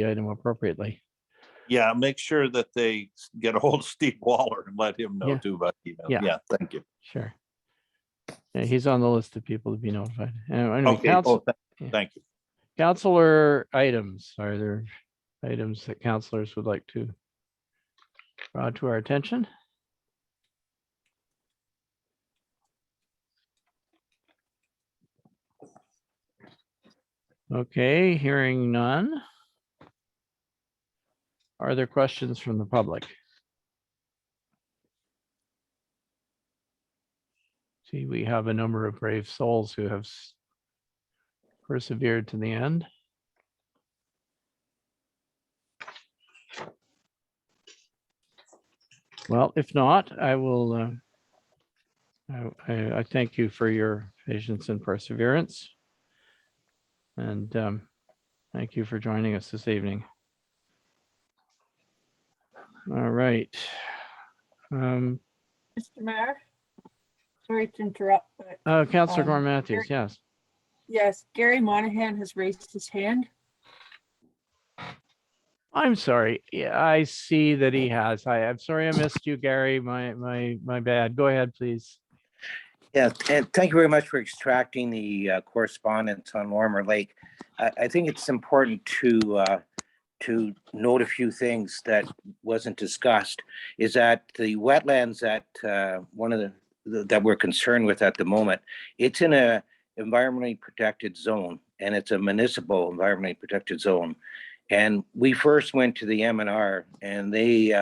item appropriately. Yeah, make sure that they get a hold of Steve Waller and let him know Yeah. too by email. Yeah. Yeah, thank you. Sure. Yeah, he's on the list of people to be notified. Anyway, Okay, thank you. Councillor items, are there items that councillors would like to draw to our attention? Okay, hearing none. Are there questions from the public? See, we have a number of brave souls who have persevered to the end. Well, if not, I will, I thank you for your patience and perseverance. And thank you for joining us this evening. All right. Mr. Mayor, sorry to interrupt, but Councillor Gorman Gary- Matthews, yes. yes, Gary Monahan has raised his hand. I'm sorry. Yeah, I see that he has. I'm sorry I missed you, Gary. My bad. Go ahead, please. Yeah, and thank you very much for extracting the correspondence on Warmer Lake. I think it's important to note a few things that wasn't discussed. Is that the wetlands that one of that we're concerned with at the moment, it's in a environmentally protected zone, and it's a municipal environmentally protected zone. And we first went to the MNR, and they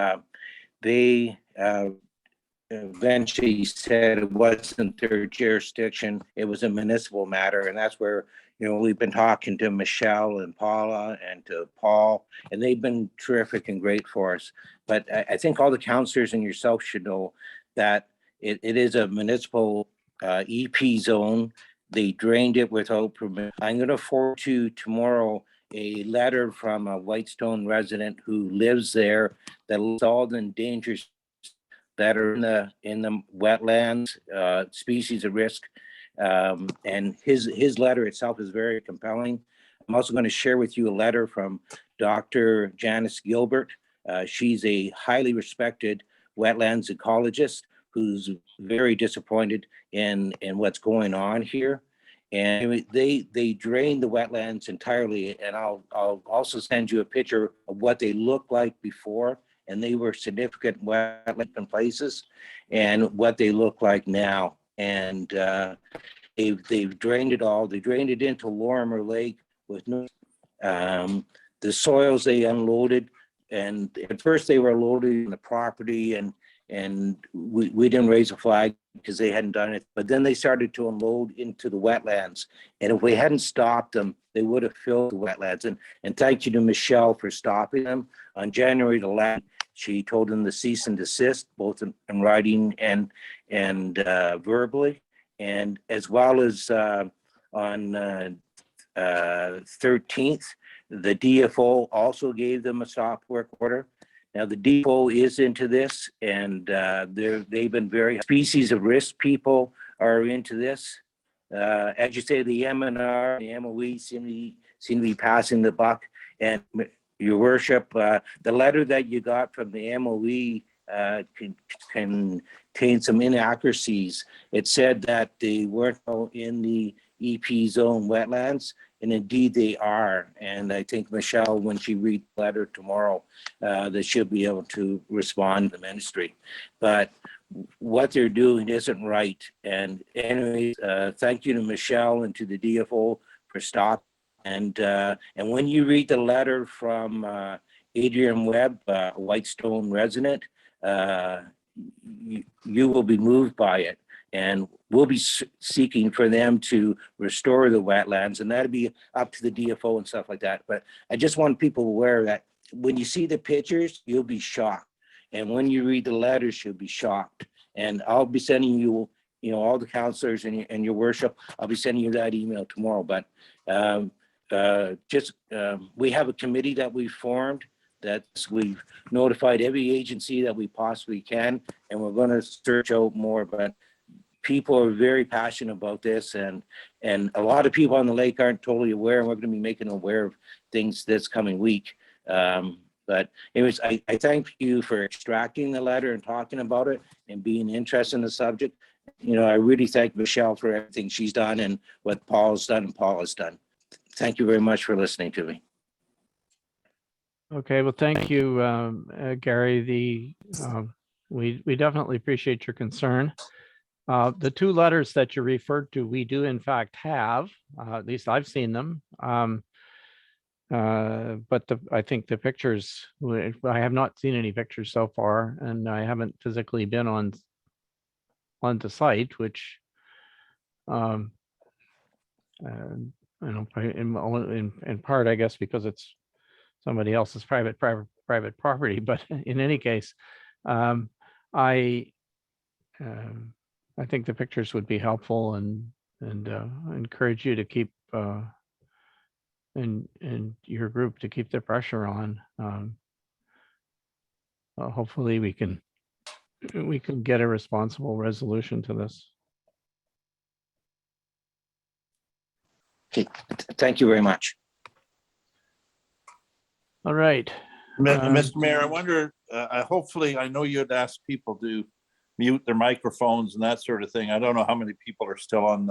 eventually said it wasn't their jurisdiction, it was a municipal matter. And that's where, we've been talking to Michelle and Paula and to Paul, and they've been terrific and great for us. But I think all the councillors and yourself should know that it is a municipal EP zone. They drained it without permit. I'm going to forward to tomorrow a letter from a Whitestone resident who lives there that lists all the endangered that are in the wetlands, species of risk. And his letter itself is very compelling. I'm also going to share with you a letter from Dr. Janice Gilbert. She's a highly respected wetlands ecologist who's very disappointed in what's going on here. And they drained the wetlands entirely. And I'll also send you a picture of what they looked like before. And they were significant wetland places, and what they look like now. And they've drained it all. They drained it into Lorimer Lake with no, the soils they unloaded. And at first they were loaded in the property, and we didn't raise a flag because they hadn't done it. But then they started to unload into the wetlands. And if we hadn't stopped them, they would have filled the wetlands. And thank you to Michelle for stopping them. On January the 11th, she told them to cease and desist, both in writing and verbally. And as well as on 13th, the DFO also gave them a stop work order. Now the DFO is into this, and they've been very species of risk people are into this. As you say, the MNR, the MOE seem to be passing the buck. And Your Worship, the letter that you got from the MOE contained some inaccuracies. It said that they weren't in the EP zone wetlands, and indeed they are. And I think Michelle, when she reads the letter tomorrow, that she'll be able to respond to the ministry. But what they're doing isn't right. And anyways, thank you to Michelle and to the DFO for stopping. And when you read the letter from Adrian Webb, a Whitestone resident, you will be moved by it. And we'll be seeking for them to restore the wetlands, and that'll be up to the DFO and stuff like that. But I just want people aware that when you see the pictures, you'll be shocked. And when you read the letters, you'll be shocked. And I'll be sending you, all the counselors and your worship, I'll be sending you that email tomorrow. But we have a committee that we formed, that we've notified every agency that we possibly can, and we're going to search out more. But people are very passionate about this, and a lot of people on the lake aren't totally aware, and we're going to be making them aware of things this coming week. But anyways, I thank you for extracting the letter and talking about it and being interested in the subject. I really thank Michelle for everything she's done and what Paul's done and Paul has done. Thank you very much for listening to me. Okay, well, thank you, Gary. We definitely appreciate your concern. The two letters that you referred to, we do in fact have, at least I've seen them. But I think the pictures, I have not seen any pictures so far, and I haven't physically been on the site, which in part, I guess, because it's somebody else's private property. But in any case, I think the pictures would be helpful, and encourage you to keep and your group to keep the pressure on. Hopefully we can get a responsible resolution to this. Okay. Thank you very much. All right. Mr. Mayor, I wonder, hopefully, I know you had asked people to mute their microphones and that sort of thing. I don't know how many people are still on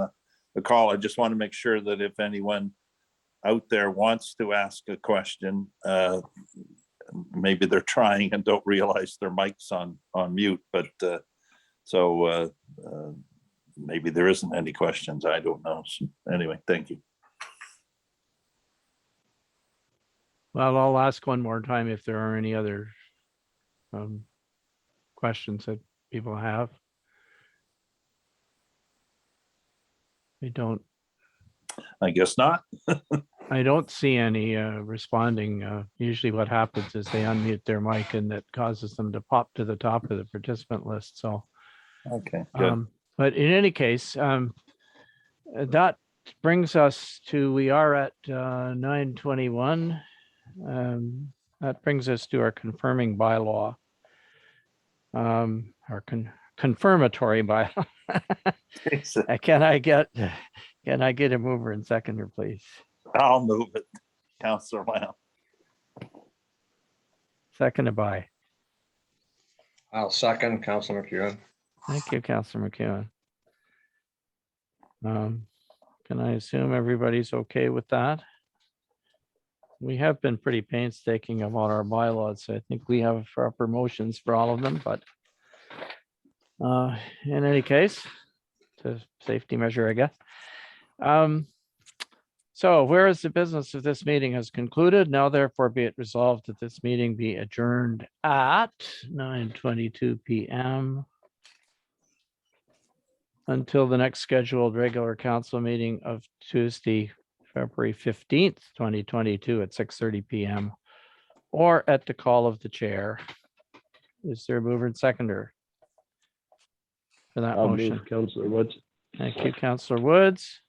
the call. I just want to make sure that if anyone out there wants to ask a question, maybe they're trying and don't realize their mic's on mute, but so maybe there isn't any questions. I don't know. So anyway, thank you. Well, I'll ask one more time if there are any other questions that people have. I guess not. I don't see any responding. Usually what happens is they unmute their mic, and that causes them to pop to the top of the participant list. So, okay, good. But in any case, that brings us to, we are at 9:21. That brings us to our confirming bylaw, our confirmatory bylaw. Can I get a mover and seconder, please? I'll move it, Councillor Lamb. Seconded by I'll second Councilor McEwen. Thank you, Councillor McEwen. Can I assume everybody's okay with that? We have been pretty painstaking about our bylaws. So I think we have proper motions for all of them, but in any case, it's a safety measure, I guess. So whereas the business of this meeting has concluded, now therefore be it resolved that this meeting be adjourned at 9:22 p.m. until the next scheduled regular council meeting of Tuesday, February 15th, 2022 at 6:30 p.m. or at the call of the chair. Is there a mover and seconder for that I'll motion? move, Councillor Woods. Thank you, Councillor Woods.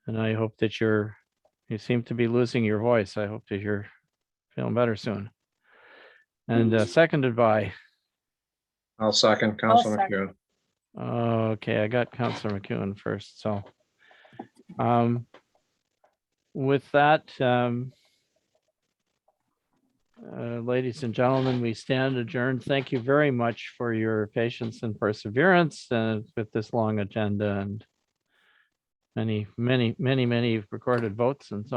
And I hope that you seem to be losing your voice. I hope that you're feeling better soon. And seconded by, I'll second Councilor McEwen. okay, I got Councillor McEwen first. So with that, ladies and gentlemen, we stand adjourned. Thank you very much for your patience and perseverance with this long agenda and many recorded votes and so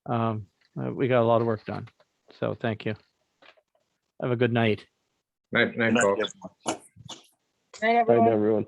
on. We got a lot of work done. So thank you. Have a good night. Night, Good night, folks. everyone. Night, Night, everyone. everyone.